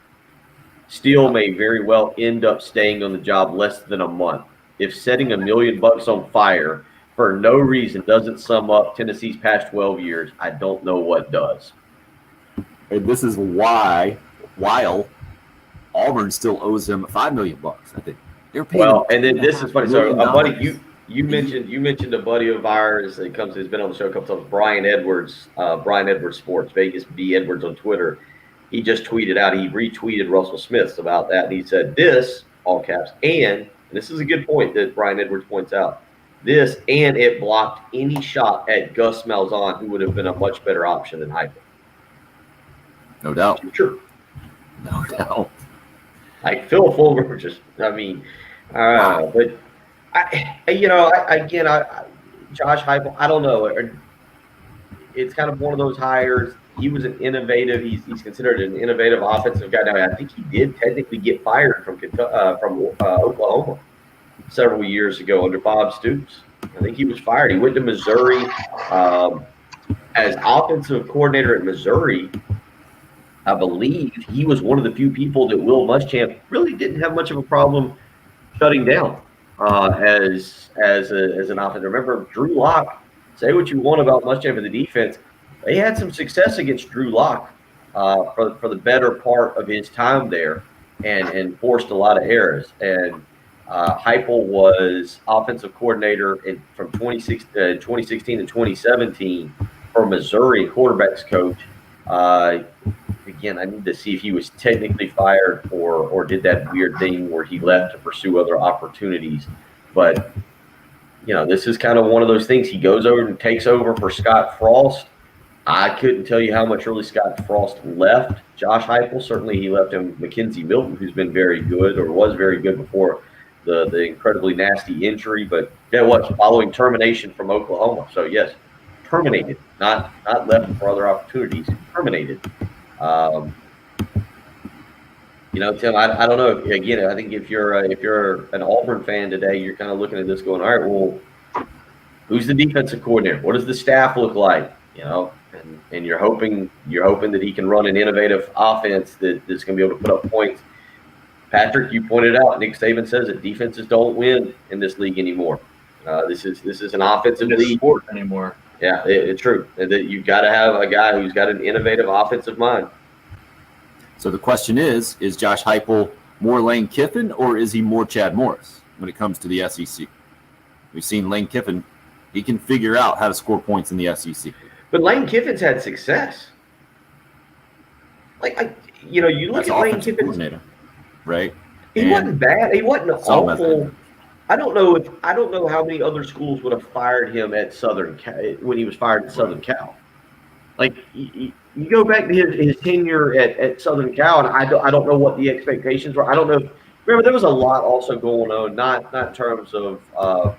Steele may very well end up staying on the job less than a month. If setting $1 million on fire for no reason doesn't sum up Tennessee's past 12 years, I don't know what does. And this is while Auburn still owes him $5 million, I think. They're paying. Well, and then this is funny. So, a buddy, you mentioned a buddy of ours that has been on the show a couple times, Brian Edwards Sports, Vegas B Edwards on Twitter. He just tweeted out. He retweeted Russell Smith's about that, and he said this, all caps, and this is a good point that Brian Edwards points out. This, and it blocked any shot at Gus Malzahn, who would have been a much better option than Heupel. No doubt. Sure. No doubt. Like Phil Fulmer, but Josh Heupel, I don't know. It's kind of one of those hires. He was an innovative. He's considered an innovative offensive guy. Now, I think he did technically get fired from Oklahoma several years ago under Bob Stoops. I think he was fired. He went to Missouri as offensive coordinator at Missouri. I believe he was one of the few people that Will Muschamp really didn't have much of a problem shutting down as an offense. Remember, Drew Lock, say what you want about Muschamp and the defense, they had some success against Drew Lock for the better part of his time there and forced a lot of errors. And Heupel was offensive coordinator from 2016 to 2017 for Missouri, quarterbacks coach. Again, I need to see if he was technically fired or did that weird thing where he left to pursue other opportunities. But, this is kind of one of those things. He goes over and takes over for Scott Frost. I couldn't tell you how much really Scott Frost left Josh Heupel. Certainly he left him Mackenzie Milton, who's been very good or was very good before the incredibly nasty injury. But that was following termination from Oklahoma. So, yes, terminated, not left for other opportunities, terminated. Tim, I don't know. Again, I think if you're an Auburn fan today, you're kind of looking at this going, all right, well, who's the defensive coordinator? What does the staff look like? And you're hoping that he can run an innovative offense that's going to be able to put up points. Patrick, you pointed out, Nick Saban says that defenses don't win in this league anymore. This is an offensive league sport anymore. Yeah, it's true. That you've got to have a guy who's got an innovative offensive mind. So the question is Josh Heupel more Lane Kiffin or is he more Chad Morris when it comes to the SEC? We've seen Lane Kiffin, he can figure out how to score points in the SEC. But Lane Kiffin's had success. You look at Lane Kiffin's, right? He wasn't bad. He wasn't awful. I don't know how many other schools would have fired him at Southern Cal when he was fired at Southern Cal. You go back to his tenure at Southern Cal, and I don't know what the expectations were. I don't know. Remember, there was a lot also going on, not in terms of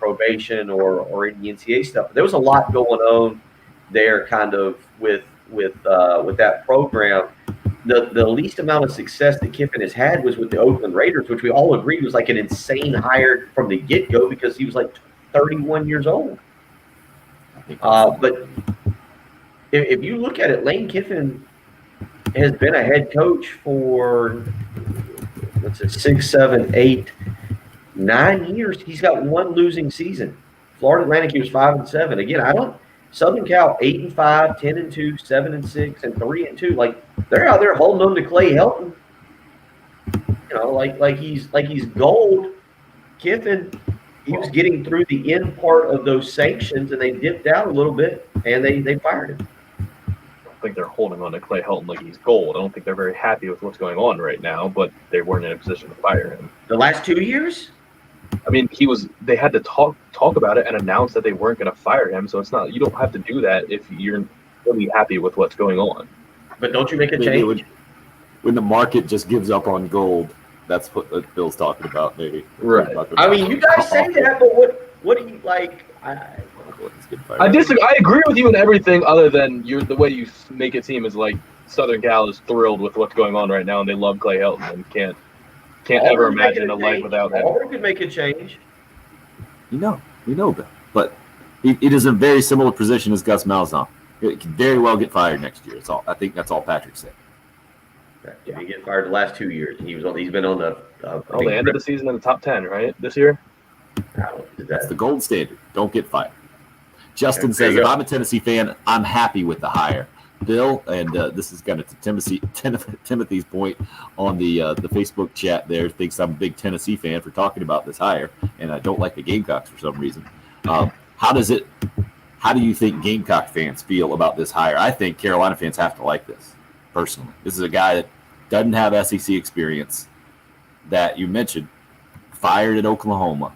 probation or any NCAA stuff. But there was a lot going on there, kind of with that program. The least amount of success that Kiffin has had was with the Oakland Raiders, which we all agreed was like an insane hire from the get-go because he was like 31 years old. But if you look at it, Lane Kiffin has been a head coach for 6, 7, 8, 9 years. He's got one losing season. Florida Atlantic, he was 5-7. Again, Southern Cal 8-5, 10-2, 7-6, and 3-2. Like they're out there holding on to Clay Helton. You know, like he's gold. Kiffin, he was getting through the end part of those sanctions, and they dipped out a little bit, and they fired him. I don't think they're holding on to Clay Helton like he's gold. I don't think they're very happy with what's going on right now, but they weren't in a position to fire him. The last 2 years? I mean, they had to talk about it and announce that they weren't going to fire him. So it's not, you don't have to do that if you're really happy with what's going on. But don't you make a change? When the market just gives up on gold, that's what Bill's talking about, maybe. Right. I mean, you guys say that, but what do you like? I disagree. I agree with you in everything other than the way you make it seem is like Southern Cal is thrilled with what's going on right now and they love Clay Helton and can't ever imagine a life without him. Auburn could make a change. We know that. But it is a very similar position as Gus Malzahn. It can very well get fired next year. I think that's all Patrick said. Yeah, he get fired the last 2 years. He's been on the they ended the season in the top 10, right? This year? That's the gold standard. Don't get fired. Justin says, if I'm a Tennessee fan, I'm happy with the hire. Bill, and this is kind of to Timothy's point on the Facebook chat there, thinks I'm a big Tennessee fan for talking about this hire, and I don't like the Gamecocks for some reason. How do you think Gamecock fans feel about this hire? I think Carolina fans have to like this, personally. This is a guy that doesn't have SEC experience that you mentioned, fired at Oklahoma.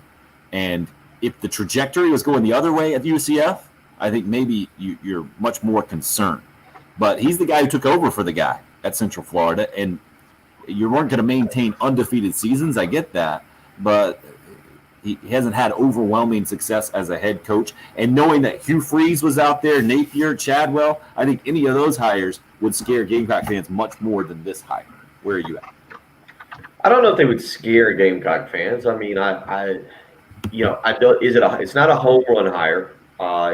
And if the trajectory was going the other way at UCF, I think maybe you're much more concerned. But he's the guy who took over for the guy at Central Florida, and you weren't going to maintain undefeated seasons. I get that, but he hasn't had overwhelming success as a head coach. And knowing that Hugh Freeze was out there, Napier, Chadwell, I think any of those hires would scare Gamecock fans much more than this hire. Where are you at? I don't know if they would scare Gamecock fans. I mean, it's not a home run hire.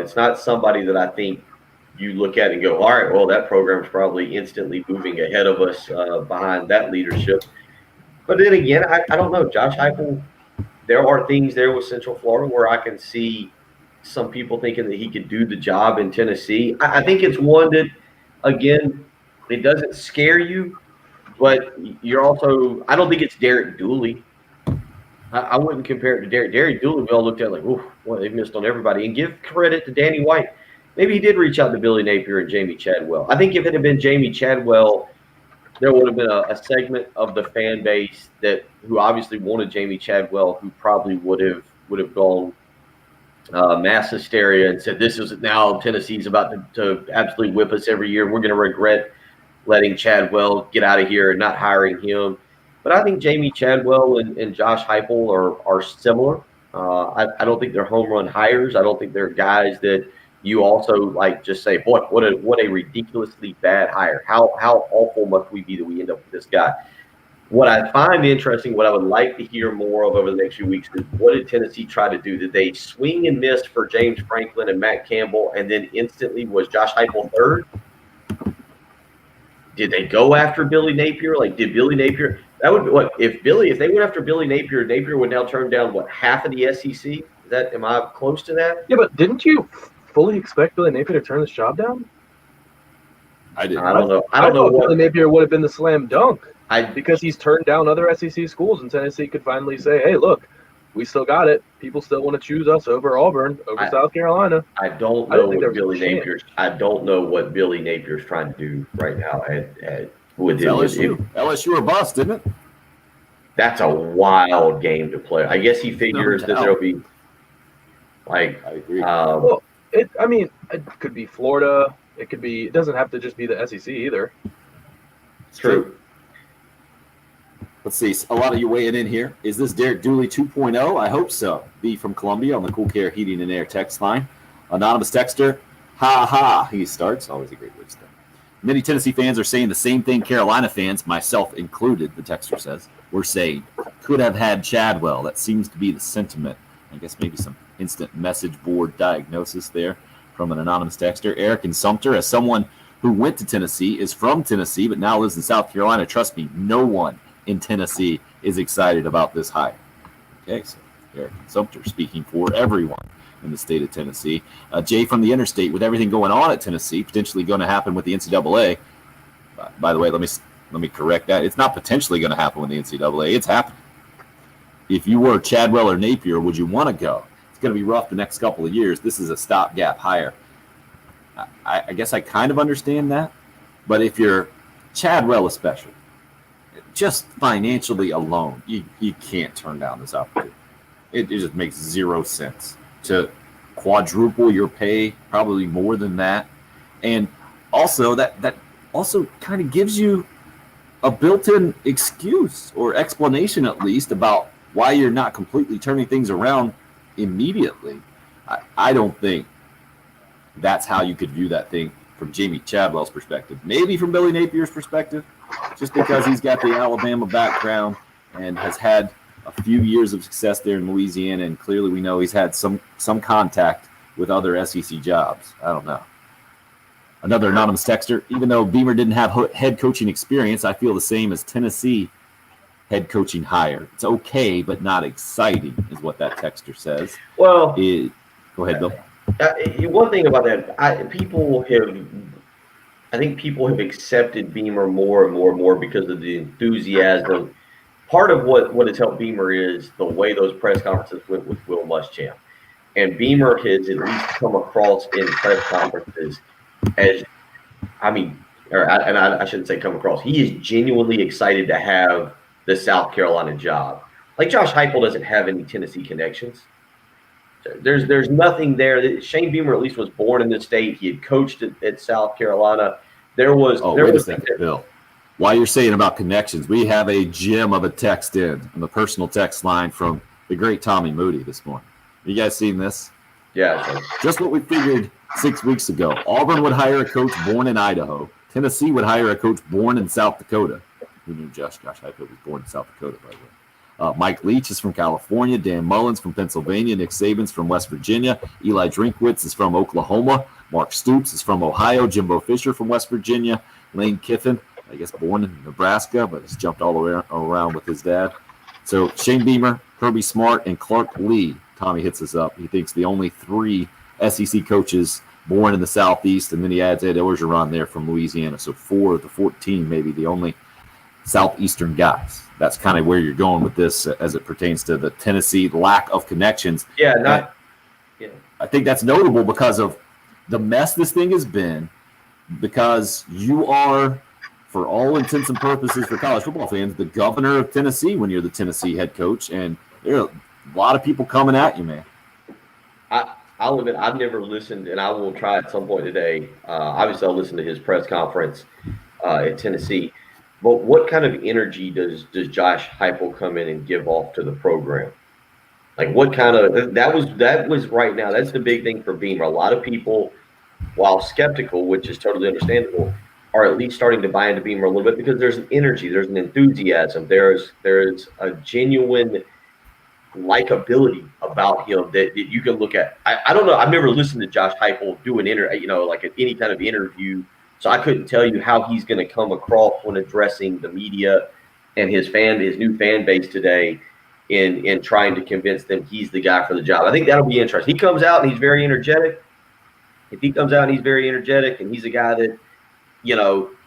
It's not somebody that I think you look at and go, all right, well, that program's probably instantly moving ahead of us behind that leadership. But then again, I don't know. Josh Heupel, there are things there with Central Florida where I can see some people thinking that he could do the job in Tennessee. I think it's one that, again, it doesn't scare you, but you're also – I don't think it's Derek Dooley. I wouldn't compare it to Derek. Derek Dooley, we all looked at like, oh, well, they've missed on everybody. And give credit to Danny White. Maybe he did reach out to Billy Napier and Jamie Chadwell. I think if it had been Jamie Chadwell, there would have been a segment of the fan base who obviously wanted Jamie Chadwell, who probably would have gone mass hysteria and said, this is now Tennessee's about to absolutely whip us every year. We're going to regret letting Chadwell get out of here and not hiring him. But I think Jamie Chadwell and Josh Heupel are similar. I don't think they're home run hires. I don't think they're guys that you also like just say, boy, what a ridiculously bad hire. How awful must we be that we end up with this guy? What I find interesting, what I would like to hear more of over the next few weeks is what did Tennessee try to do? Did they swing and miss for James Franklin and Matt Campbell, and then instantly was Josh Heupel third? Did they go after Billy Napier? Like, did Billy Napier – that would be what if they went after Billy Napier, Napier would now turn down half of the SEC? Am I close to that? Yeah, but didn't you fully expect Billy Napier to turn this job down? I didn't. I don't know. I don't know what Billy Napier would have been the slam dunk because he's turned down other SEC schools, and Tennessee could finally say, "Hey, look, we still got it. People still want to choose us over Auburn, over South Carolina." I don't know what Billy Napier's. I don't know what Billy Napier's trying to do right now with LSU. LSU or bust, isn't it? That's a wild game to play. I guess he figures that there'll be like. I agree. It could be Florida. It could be. It doesn't have to just be the SEC either. It's true. Let's see. A lot of you weighing in here. Is this Derek Dooley 2.0? I hope so. B from Columbia on the Cool Care Heating and Air text line. Anonymous texter. Ha ha. He starts. Always a great way to start. Many Tennessee fans are saying the same thing Carolina fans, myself included, the texter says, were saying. Could have had Chadwell. That seems to be the sentiment. I guess maybe some instant message board diagnosis there from an anonymous texter. Eric and Sumter, as someone who went to Tennessee, is from Tennessee, but now lives in South Carolina. Trust me, no one in Tennessee is excited about this hire. Okay, so Eric and Sumter speaking for everyone. in the state of Tennessee. Jay from the Interstate, with everything going on at Tennessee, potentially going to happen with the NCAA. By the way, let me correct that. It's not potentially going to happen with the NCAA. It's happening. If you were Chadwell or Napier, would you want to go? It's going to be rough the next couple of years. This is a stopgap hire. I guess I kind of understand that. But if you're Chadwell especially, just financially alone, you can't turn down this opportunity. It just makes zero sense to quadruple your pay, probably more than that. And also that also kind of gives you a built-in excuse or explanation at least about why you're not completely turning things around immediately. I don't think that's how you could view that thing from Jamie Chadwell's perspective. Maybe from Billy Napier's perspective, just because he's got the Alabama background and has had a few years of success there in Louisiana, and clearly we know he's had some contact with other SEC jobs. I don't know. Another anonymous texter, even though Beamer didn't have head coaching experience, I feel the same as Tennessee head coaching hire. It's okay, but not exciting, is what that texter says. Well, go ahead, Bill. One thing about that, I think people have accepted Beamer more and more because of the enthusiasm. Part of what has helped Beamer is the way those press conferences went with Will Muschamp. And Beamer has at least come across in press conferences as, I shouldn't say come across. He is genuinely excited to have the South Carolina job. Like Josh Heupel doesn't have any Tennessee connections. There's nothing there. Shane Beamer at least was born in the state. He had coached at South Carolina. Wait a second, Bill. While you're saying about connections, we have a gem of a text in on the personal text line from the great Tommy Moody this morning. You guys seen this? Yeah. Sure. Just what we figured 6 weeks ago. Auburn would hire a coach born in Idaho. Tennessee would hire a coach born in South Dakota. Who knew Josh Heupel was born in South Dakota, by the way? Mike Leach is from California. Dan Mullen's from Pennsylvania. Nick Saban's from West Virginia. Eli Drinkwitz is from Oklahoma. Mark Stoops is from Ohio. Jimbo Fisher from West Virginia. Lane Kiffin, I guess born in Nebraska, but has jumped all the way around with his dad. So Shane Beamer, Kirby Smart, and Clark Lee. Tommy hits us up. He thinks the only 3 SEC coaches born in the Southeast, and then he adds Ed Orgeron there from Louisiana. So 4 of the 14, maybe the only Southeastern guys. That's kind of where you're going with this as it pertains to the Tennessee lack of connections. I think that's notable because of the mess this thing has been, because you are, for all intents and purposes for college football fans, the governor of Tennessee when you're the Tennessee head coach, and there are a lot of people coming at you, man. I'll admit I've never listened, and I will try at some point today. Obviously, I'll listen to his press conference at Tennessee. But what kind of energy does Josh Heupel come in and give off to the program? Like what kind of that was right now. That's the big thing for Beamer. A lot of people, while skeptical, which is totally understandable, are at least starting to buy into Beamer a little bit because there's an energy, there's an enthusiasm, there's a genuine likability about him that you can look at. I don't know. I've never listened to Josh Heupel do an like any kind of interview. So I couldn't tell you how he's going to come across when addressing the media and his new fan base today in trying to convince them he's the guy for the job. I think that'll be interesting. He comes out and he's very energetic. If he comes out and he's very energetic and he's a guy that,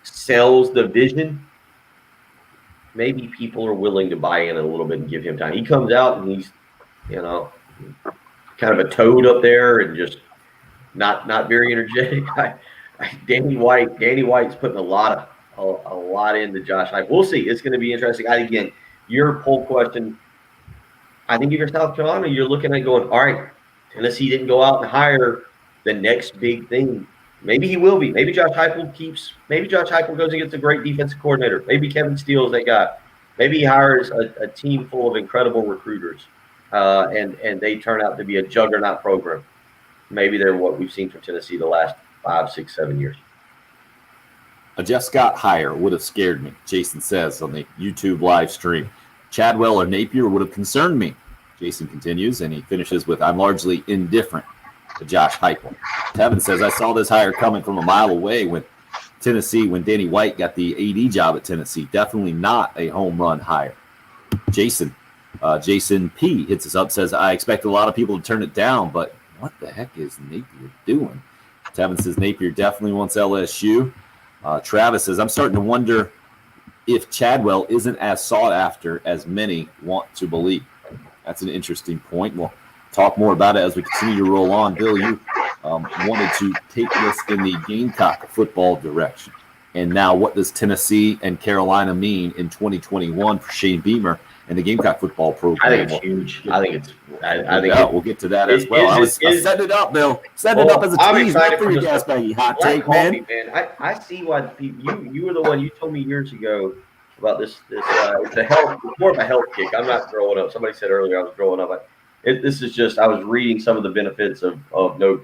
sells the vision, maybe people are willing to buy in a little bit and give him time. He comes out and he's, kind of a toad up there and just not very energetic. Danny White's putting a lot into Josh Heupel. We'll see. It's going to be interesting. Again, your poll question, I think if you're South Carolina, you're looking at going, all right, Tennessee didn't go out and hire the next big thing. Maybe he will be. Maybe Josh Heupel goes and gets a great defensive coordinator. Maybe Kevin Steele's that guy. Maybe he hires a team full of incredible recruiters, and they turn out to be a juggernaut program. Maybe they're what we've seen from Tennessee the last 5, 6, 7 years. A Jeff Scott hire would have scared me, Jason says on the YouTube live stream. Chadwell or Napier would have concerned me, Jason continues, and he finishes with, I'm largely indifferent to Josh Heupel. Tevin says, I saw this hire coming from a mile away when Danny White got the AD job at Tennessee. Definitely not a home run hire. Jason P. hits us up, says, I expect a lot of people to turn it down, but what the heck is Napier doing? Tevin says Napier definitely wants LSU. Travis says, I'm starting to wonder if Chadwell isn't as sought after as many want to believe. That's an interesting point. We'll talk more about it as we continue to roll on. Bill, you wanted to take this in the Gamecock football direction. And now what does Tennessee and Carolina mean in 2021 for Shane Beamer and the Gamecock football program? I think it's huge. I think we'll get to that as well. I was setting it up, Bill. Setting it up as a tease. Not for your gas baggy hot take, man. I see why you were the one you told me years ago about this. It's a health, more of a health kick. I'm not growing up. Somebody said earlier I was growing up. This is just, I was reading some of the benefits of no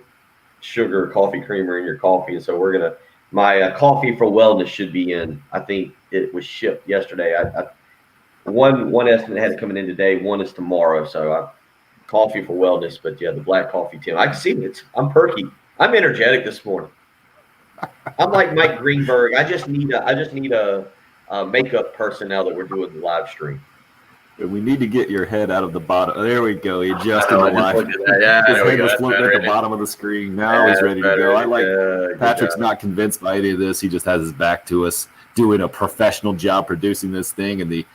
sugar coffee creamer in your coffee, and so my coffee for wellness should be in. I think it was shipped yesterday. One estimate had it coming in today. One is tomorrow. So coffee for wellness, but yeah, the black coffee Tim. I can see it. I'm perky. I'm energetic this morning. I'm like Mike Greenberg. I just need a makeup person now that we're doing the live stream. We need to get your head out of the bottom. There we go. He adjusted the live. Yeah, his head was floating at the bottom of the screen. Now he's ready to go. I like Patrick's not convinced by any of this. He just has his back to us, doing a professional job producing this thing in the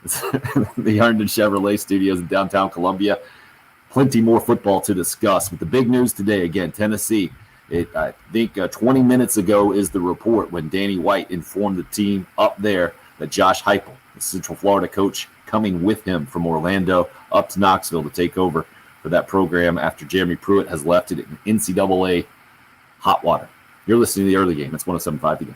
Herndon Chevrolet studios in downtown Columbia. Plenty more football to discuss. But the big news today, again, Tennessee. I think 20 minutes ago is the report when Danny White informed the team up there that Josh Heupel, the Central Florida coach, coming with him from Orlando up to Knoxville to take over for that program after Jeremy Pruitt has left it in NCAA hot water. You're listening to the early game. It's 107.5 again.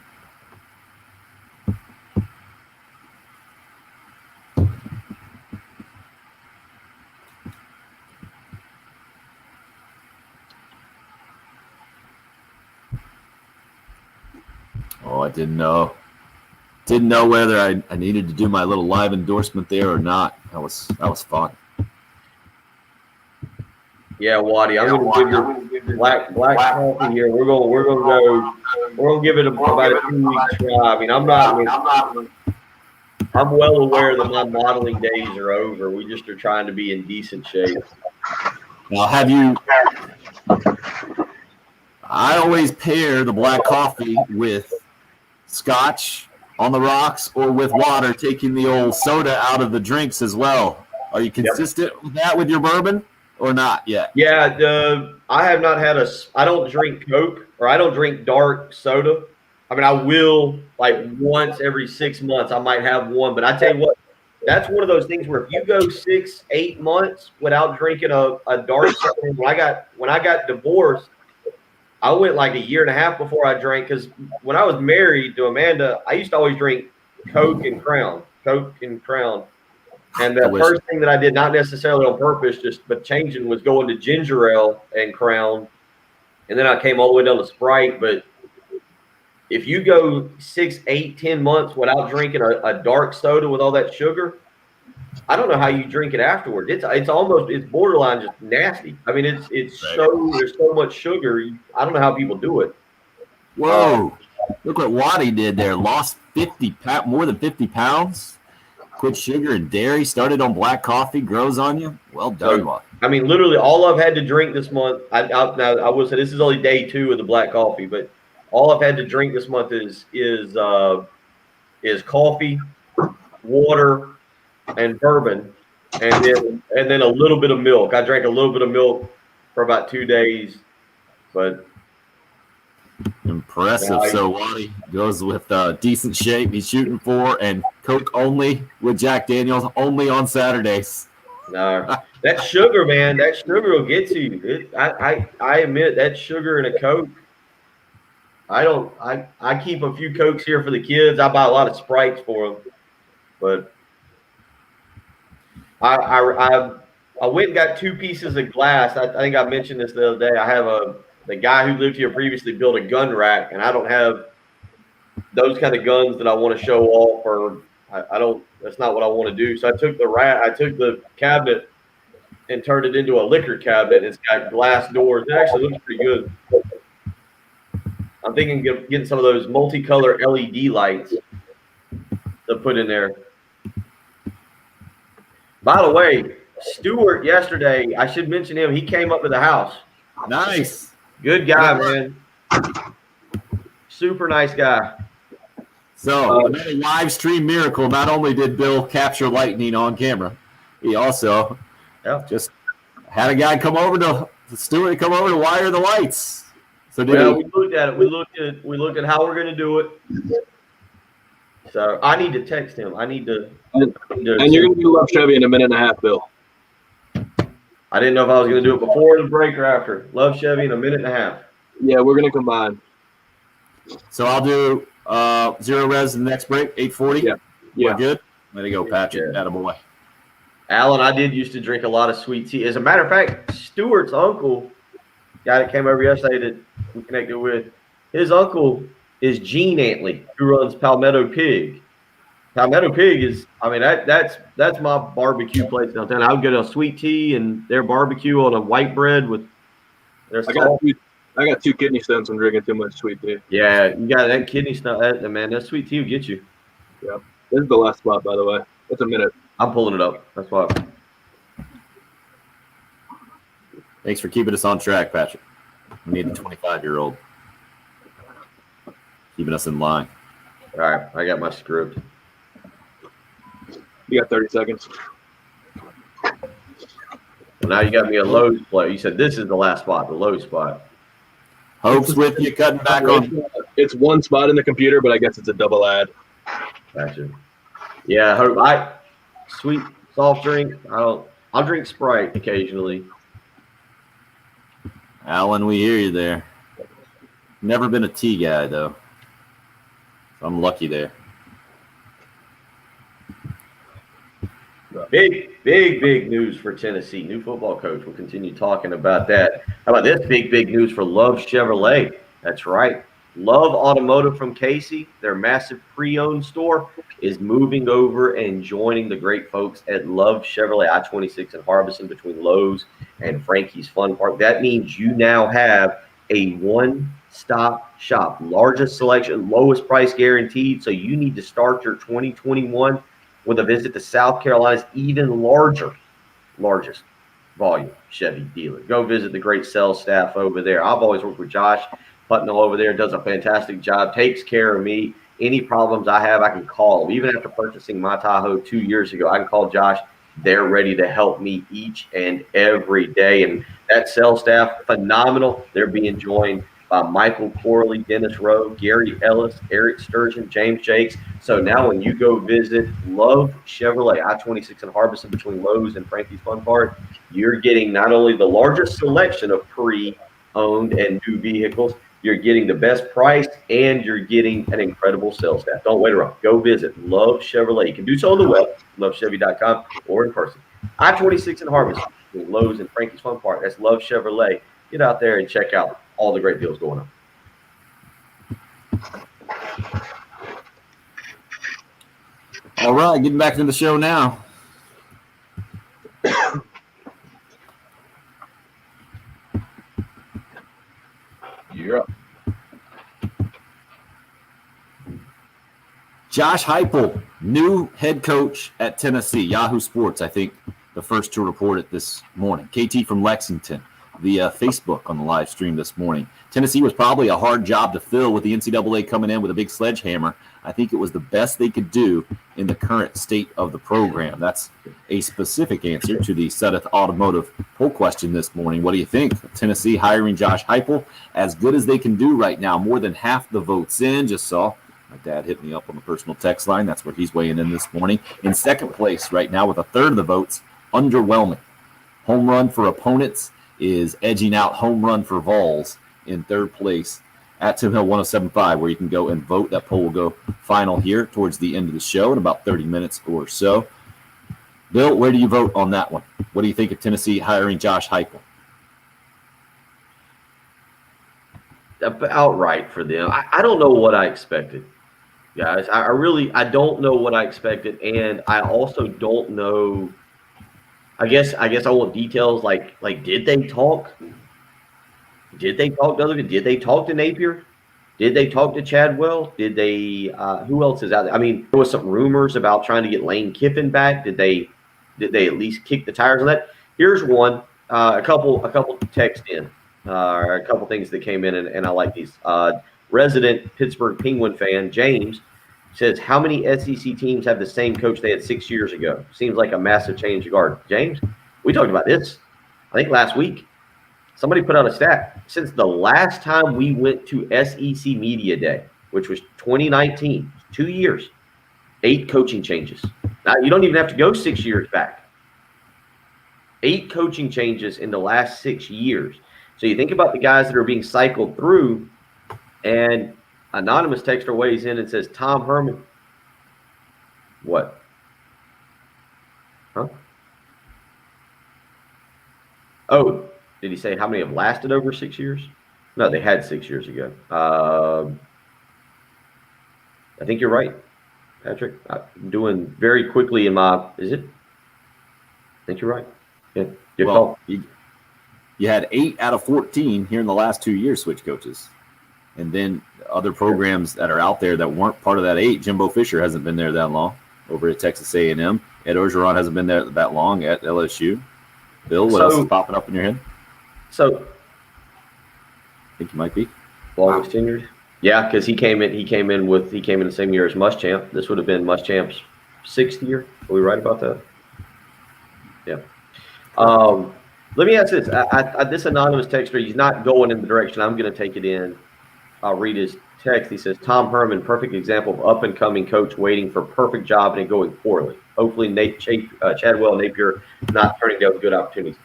Oh, I didn't know whether I needed to do my little live endorsement there or not. That was fun. Yeah, Waddy, I'm gonna give you black coffee here. We're gonna give it about a 2-week try. I mean, I'm well aware that my modeling days are over. We just are trying to be in decent shape. Now, I always pair the black coffee with scotch on the rocks or with water, taking the old soda out of the drinks as well. Are you consistent with that with your bourbon or not yet? Yeah, I have not had I don't drink Coke or I don't drink dark soda. I mean, I will like once every 6 months, I might have one, but I tell you what, that's one of those things where if you go 6-8 months without drinking a dark soda, when I got divorced, I went like a year and a half before I drank, because when I was married to Amanda, I used to always drink Coke and Crown. And the first thing that I did, not necessarily on purpose, but changing, was going to ginger ale and Crown. And then I came all the way down to Sprite. But if you go 6, 8, 10 months without drinking a dark soda with all that sugar, I don't know how you drink it afterward. It's borderline just nasty. I mean, there's so much sugar. I don't know how people do it. Whoa! Look what Waddy did there. Lost more than 50 pounds. Quit sugar and dairy. Started on black coffee. Grows on you. Well done, Waddy. I mean, literally, all I've had to drink this month. Now I will say this is only day 2 of the black coffee, but all I've had to drink this month is coffee, water, and bourbon, and then a little bit of milk. I drank a little bit of milk for about 2 days, but impressive. So Waddy goes with decent shape. He's shooting for, and Coke only with Jack Daniels only on Saturdays. No, that sugar, man, that sugar will get to you. I admit that sugar in a Coke. I keep a few Cokes here for the kids. I buy a lot of Sprites for them, but I went and got 2 pieces of glass. I think I mentioned this the other day. I have the guy who lived here previously built a gun rack, and I don't have those kind of guns that I want to show off, or I don't. That's not what I want to do. So I took the cabinet and turned it into a liquor cabinet. It's got glass doors. It actually looks pretty good. I'm thinking of getting some of those multicolor LED lights to put in there. By the way, Stewart yesterday, I should mention him. He came up to the house. Nice. Good guy, man. Super nice guy. So another live stream miracle. Not only did Bill capture lightning on camera, he also just had a guy come over to Stuart come over to wire the lights. So we looked at it. We looked at how we're going to do it. So I need to text him. And you're going to do Love Chevy in a minute and a half, Bill. I didn't know if I was going to do it before the break or after. Love Chevy in a minute and a half. Yeah, we're going to combine. So I'll do 0 res in the next break, 8:40. Yeah. We're good. There you go, Patrick. Attaboy. Alan, I did used to drink a lot of sweet tea. As a matter of fact, Stuart's uncle, guy that came over yesterday that we connected with, his uncle is Gene Antley, who runs Palmetto Pig. Palmetto Pig is, I mean, that's my barbecue place downtown. I would get a sweet tea and their barbecue on a white bread with their salt. I got 2 kidney stones from drinking too much sweet tea. Yeah, you got that kidney stone. That sweet tea will get you. Yeah. This is the last spot, by the way. It's a minute. I'm pulling it up. That's why. Thanks for keeping us on track, Patrick. We need a 25-year-old keeping us in line. All right, I got my script. You got 30 seconds. Well, now you got me a low play. You said this is the last spot, the low spot. Hope's with you, cutting back on. It's one spot in the computer, but I guess it's a double ad. Gotcha. Yeah, Hope. Sweet soft drink. I'll drink Sprite occasionally. Alan, we hear you there. Never been a tea guy though. So I'm lucky there. Big news for Tennessee. New football coach. We'll continue talking about that. How about this big news for Love Chevrolet? That's right. Love Automotive from Casey, their massive pre-owned store, is moving over and joining the great folks at Love Chevrolet, I-26 in Harbison between Lowe's and Frankie's Fun Park. That means you now have a one-stop shop, largest selection, lowest price guaranteed. So you need to start your 2021 with a visit to South Carolina's even largest volume Chevy dealer. Go visit the great sales staff over there. I've always worked with Josh Putnell over there, does a fantastic job, takes care of me. Any problems I have, I can call him. Even after purchasing my Tahoe 2 years ago, I can call Josh. They're ready to help me each and every day. And that sales staff, phenomenal. They're being joined by Michael Corley, Dennis Rowe, Gary Ellis, Eric Sturgeon, James Jakes. So now when you go visit Love Chevrolet, I-26 in Harbison between Lowe's and Frankie's Fun Park, you're getting not only the largest selection of pre-owned and new vehicles, you're getting the best price, and you're getting an incredible sales staff. Don't wait around. Go visit Love Chevrolet. You can do so on the web, lovechevy.com, or in person. I-26 in Harbison between Lowe's and Frankie's Fun Park. That's Love Chevrolet. Get out there and check out all the great deals going on. All right, getting back to the show now. You're up. Josh Heupel, new head coach at Tennessee. Yahoo Sports, I think, the first to report it this morning. KT from Lexington via Facebook on the live stream this morning. Tennessee was probably a hard job to fill with the NCAA coming in with a big sledgehammer. I think it was the best they could do in the current state of the program. That's a specific answer to the Sudeth Automotive poll question this morning. What do you think? Tennessee hiring Josh Heupel, as good as they can do right now. More than half the votes in. Just saw my dad hit me up on the personal text line. That's where he's weighing in this morning. In second place right now with a third of the votes, underwhelming. Home run for opponents is edging out home run for Vols in third place at Tim Hill 1075, where you can go and vote. That poll will go final here towards the end of the show in about 30 minutes or so. Bill, where do you vote on that one? What do you think of Tennessee hiring Josh Heupel? Outright for them. I don't know what I expected, guys. I don't know what I expected, and I also don't know. I guess I want details like did they talk? Did they talk to others? Did they talk to Napier? Did they talk to Chadwell? Did they? Who else is out there? I mean, there was some rumors about trying to get Lane Kiffin back. Did they at least kick the tires on that? Here's one. A couple text in. A couple things that came in, and I like these. Resident Pittsburgh Penguin fan James says, "How many SEC teams have the same coach they had 6 years ago? Seems like a massive change of guard." James, we talked about this, I think last week. Somebody put out a stat. Since the last time we went to SEC Media Day, which was 2019, 2 years, 8 coaching changes. Now, you don't even have to go 6 years back. 8 coaching changes in the last 6 years. So you think about the guys that are being cycled through, and anonymous texter weighs in and says, Tom Herman. What? Huh? Oh, did he say how many have lasted over 6 years? No, they had 6 years ago. I think you're right, Patrick. I'm doing very quickly in my, is it? I think you're right. Yeah, good call. You had 8 out of 14 here in the last 2 years switch coaches. And then other programs that are out there that weren't part of that 8. Jimbo Fisher hasn't been there that long over at Texas A&M. Ed Orgeron hasn't been there that long at LSU. Bill, what else is popping up in your head? So, I think you might be longest tenured. Yeah, because he came in the same year as Muschamp. This would have been Muschamp's 6th year. Are we right about that? Yeah. Let me ask this. This anonymous texter, he's not going in the direction I'm going to take it in. I'll read his text. He says, Tom Herman, perfect example of up-and-coming coach waiting for perfect job and it going poorly. Hopefully Chadwell and Napier not turning down good opportunities.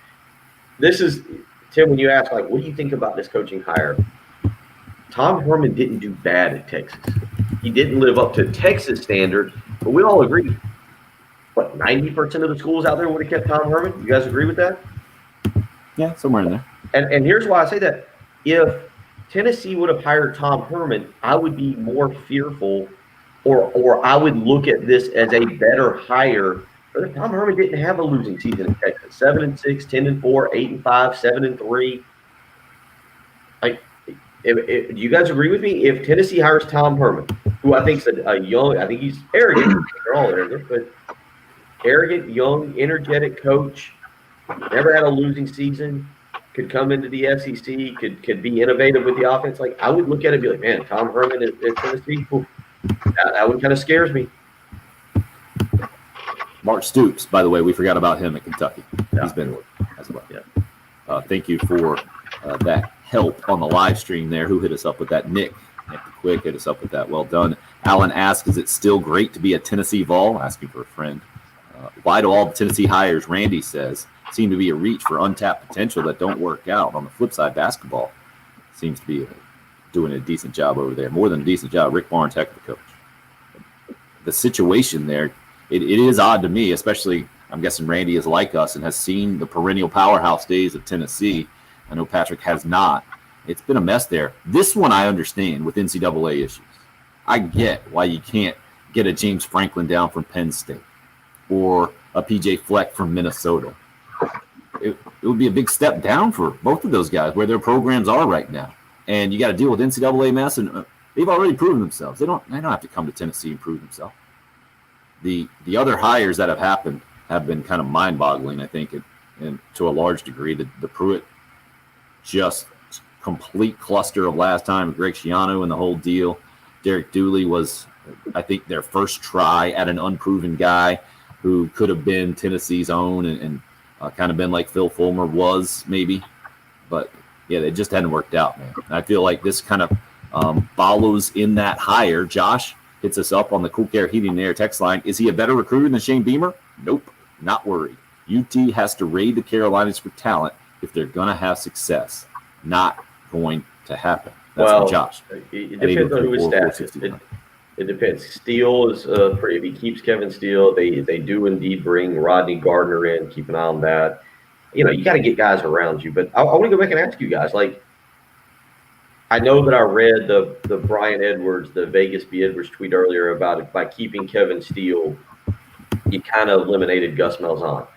This is, Tim, when you ask, like, what do you think about this coaching hire? Tom Herman didn't do bad at Texas. He didn't live up to Texas standard, but we all agree. What, 90% of the schools out there would have kept Tom Herman? You guys agree with that? Yeah, somewhere in there. And here's why I say that. If Tennessee would have hired Tom Herman, I would be more fearful, or I would look at this as a better hire. But Tom Herman didn't have a losing season in Texas. 7-6, 10-4, 8-5, 7-3. Do you guys agree with me? If Tennessee hires Tom Herman, who I think is a young, I think he's arrogant. They're all arrogant, but arrogant, young, energetic coach, never had a losing season, could come into the SEC, could be innovative with the offense. Like, I would look at it and be like, man, Tom Herman at Tennessee, that one kind of scares me. Mark Stoops, by the way, we forgot about him at Kentucky. Yeah. He's been as well. Yeah. Thank you for that help on the live stream there. Who hit us up with that? Nick the Quick hit us up with that. Well done. Alan asks, is it still great to be a Tennessee Vol? Asking for a friend. Why do all the Tennessee hires, Randy says, seem to be a reach for untapped potential that don't work out? On the flip side, basketball seems to be doing a decent job over there. More than a decent job. Rick Barnes, heck of a coach. The situation there, it is odd to me, especially I'm guessing Randy is like us and has seen the perennial powerhouse days of Tennessee. I know Patrick has not. It's been a mess there. This one I understand with NCAA issues. I get why you can't get a James Franklin down from Penn State or a PJ Fleck from Minnesota. It would be a big step down for both of those guys where their programs are right now. And you got to deal with NCAA mess, and they've already proven themselves. They don't have to come to Tennessee and prove themselves. The other hires that have happened have been kind of mind-boggling, I think, and to a large degree. The Pruitt just complete cluster of last time, Greg Schiano and the whole deal. Derek Dooley was, I think, their first try at an unproven guy who could have been Tennessee's own and kind of been like Phil Fulmer was maybe. But, yeah, it just hadn't worked out, man. I feel like this kind of follows in that hire. Josh hits us up on the Cool Care Heating and Air text line. Is he a better recruiter than Shane Beamer? Nope, not worried. UT has to raid the Carolinas for talent if they're going to have success. Not going to happen. That's from Josh. It depends on who his staff is. It depends. Steele is if he keeps Kevin Steele, they do indeed bring Rodney Gardner in. Keep an eye on that. You know, you got to get guys around you. But I want to go back and ask you guys, like, I know that I read the Brian Edwards, the Vegas B. Edwards tweet earlier about it. By keeping Kevin Steele, you kind of eliminated Gus Malzahn.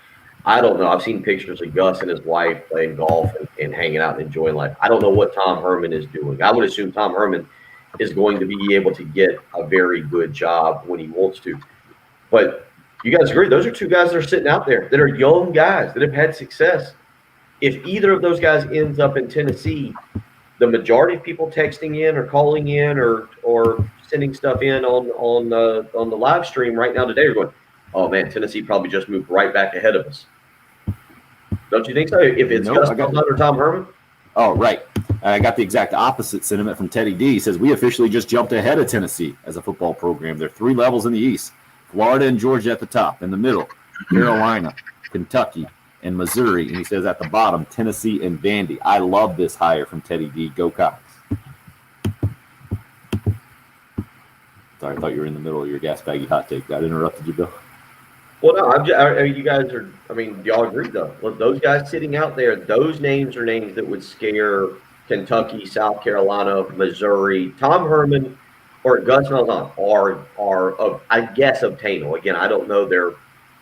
I don't know. I've seen pictures of Gus and his wife playing golf and hanging out and enjoying life. I don't know what Tom Herman is doing. I would assume Tom Herman is going to be able to get a very good job when he wants to. But you guys agree? Those are two guys that are sitting out there that are young guys that have had success. if either of those guys ends up in Tennessee, the majority of people texting in or calling in or sending stuff in on the live stream right now today are going, "Oh man, Tennessee probably just moved right back ahead of us." Don't you think so? If it's Gus Malzahn or Tom Herman? Oh, right. I got the exact opposite sentiment from Teddy D. He says, we officially just jumped ahead of Tennessee as a football program. There are 3 levels in the East. Florida and Georgia at the top. In the middle, Carolina, Kentucky, and Missouri. And he says at the bottom, Tennessee and Vandy. I love this hire from Teddy D. Go Cox. Sorry, I thought you were in the middle of your gas baggy hot take. That interrupted you, Bill? Well, no, you guys are, I mean, do y'all agree, though? Look, those guys sitting out there, those names are names that would scare Kentucky, South Carolina, Missouri. Tom Herman or Gus Malzahn are I guess, obtainable. Again, I don't know their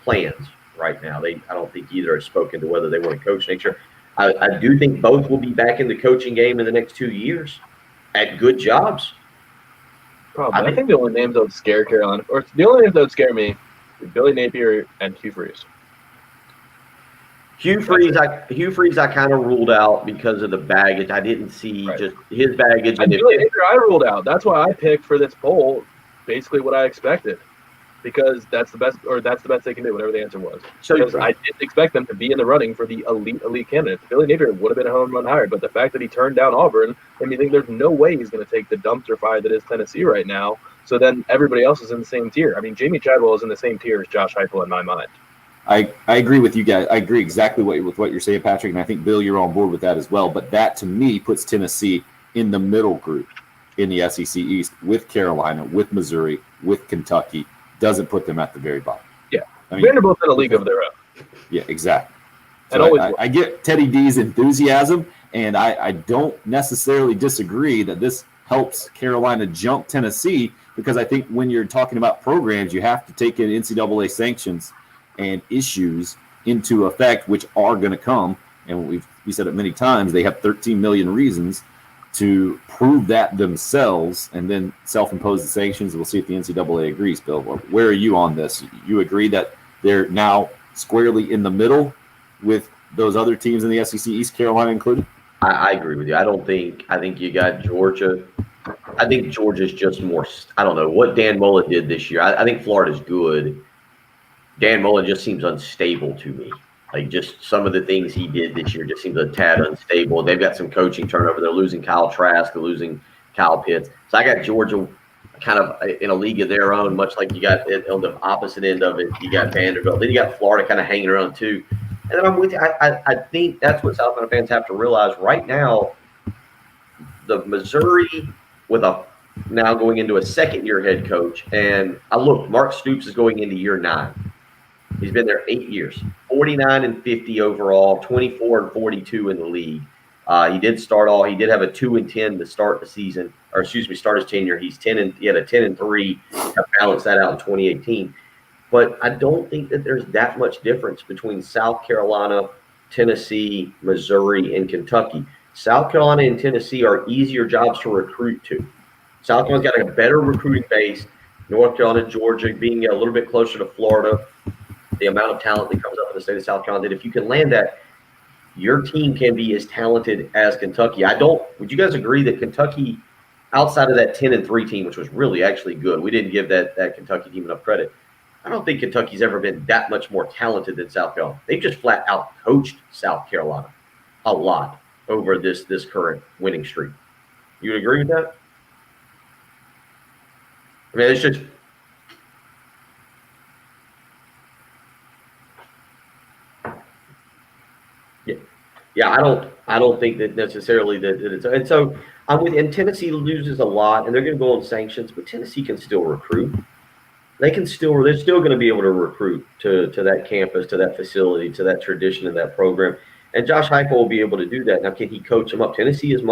plans right now. I don't think either have spoken to whether they want to coach next year. I do think both will be back in the coaching game in the next 2 years at good jobs. Probably. I think the only names that would scare Carolina, or the only names that would scare me, Billy Napier and Hugh Freeze. Hugh Freeze, I kind of ruled out because of the baggage. I didn't see just his baggage. And Billy Napier, I ruled out. That's why I picked for this poll basically what I expected, because that's the best they can do, whatever the answer was. So I didn't expect them to be in the running for the elite candidate. Billy Napier would have been a home run hire, but the fact that he turned down Auburn made me think there's no way he's going to take the dumpster fire that is Tennessee right now. So then everybody else is in the same tier. I mean, Jamie Chadwell is in the same tier as Josh Heupel in my mind. I agree with you guys. I agree exactly with what you're saying, Patrick, and I think, Bill, you're on board with that as well. But that, to me, puts Tennessee in the middle group in the SEC East with Carolina, with Missouri, with Kentucky. Doesn't put them at the very bottom. Yeah. I mean, Vanderbilt's in a league of their own. Yeah, exactly. So I get Teddy D's enthusiasm, and I don't necessarily disagree that this helps Carolina jump Tennessee, because I think when you're talking about programs, you have to take in NCAA sanctions and issues into effect, which are going to come. And we said it many times, they have 13 million reasons to prove that themselves and then self-impose the sanctions. We'll see if the NCAA agrees, Bill. Where are you on this? You agree that they're now squarely in the middle with those other teams in the SEC East, Carolina included? I agree with you. I think you got Georgia. I think Georgia's just more – I don't know what Dan Mullen did this year. I think Florida's good. Dan Mullen just seems unstable to me. Like, just some of the things he did this year just seems a tad unstable. They've got some coaching turnover. They're losing Kyle Trask. They're losing Kyle Pitts. So I got Georgia kind of in a league of their own, much like you got on the opposite end of it. You got Vanderbilt. Then you got Florida kind of hanging around too. And then I'm with you. I think that's what South Carolina fans have to realize right now. The Missouri with now going into a second-year head coach. And Mark Stoops is going into year 9. He's been there 8 years, 49-50 overall, 24-42 in the league. He did have a 2-10 to start the season, start his tenure. He had a 10-3, balanced that out in 2018. But I don't think that there's that much difference between South Carolina, Tennessee, Missouri, and Kentucky. South Carolina and Tennessee are easier jobs to recruit to. South Carolina's got a better recruiting base. North Carolina, Georgia being a little bit closer to Florida. The amount of talent that comes up in the state of South Carolina, that if you can land that, your team can be as talented as Kentucky. Would you guys agree that Kentucky, outside of that 10-3 team, which was really actually good, we didn't give that Kentucky team enough credit. I don't think Kentucky's ever been that much more talented than South Carolina. They've just flat out coached South Carolina a lot over this current winning streak. You would agree with that? I mean, it's just – Yeah, I don't think that necessarily that it's, and so I'm with, and Tennessee loses a lot, and they're going to go on sanctions, but Tennessee can still recruit. They're still going to be able to recruit to that campus, to that facility, to that tradition and that program. And Josh Heupel will be able to do that. Now, can he coach them up? Tennessee has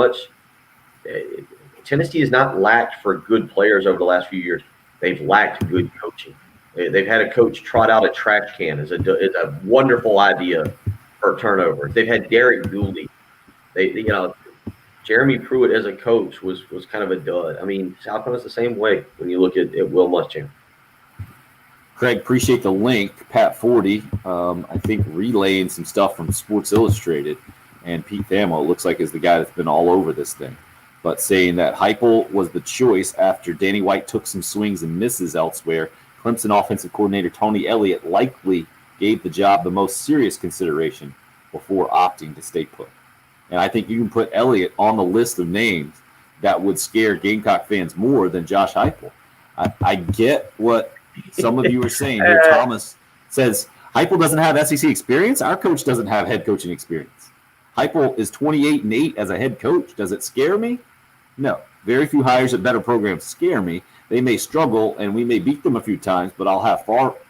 not lacked for good players over the last few years. They've lacked good coaching. They've had a coach trot out a trash can as a wonderful idea for turnovers. They've had Derek Dooley. Jeremy Pruitt as a coach was kind of a dud. I mean, South Carolina's the same way when you look at Will Muschamp. Craig, appreciate the link. Pat 40, I think relaying some stuff from Sports Illustrated. and Pete Thamel looks like is the guy that's been all over this thing. But saying that Heupel was the choice after Danny White took some swings and misses elsewhere, Clemson offensive coordinator Tony Elliott likely gave the job the most serious consideration before opting to stay put. And I think you can put Elliott on the list of names that would scare Gamecock fans more than Josh Heupel. I get what some of you are saying here. Thomas says Heupel doesn't have SEC experience. Our coach doesn't have head coaching experience. Heupel is 28-8 as a head coach. Does it scare me? No. Very few hires at better programs scare me. They may struggle and we may beat them a few times, but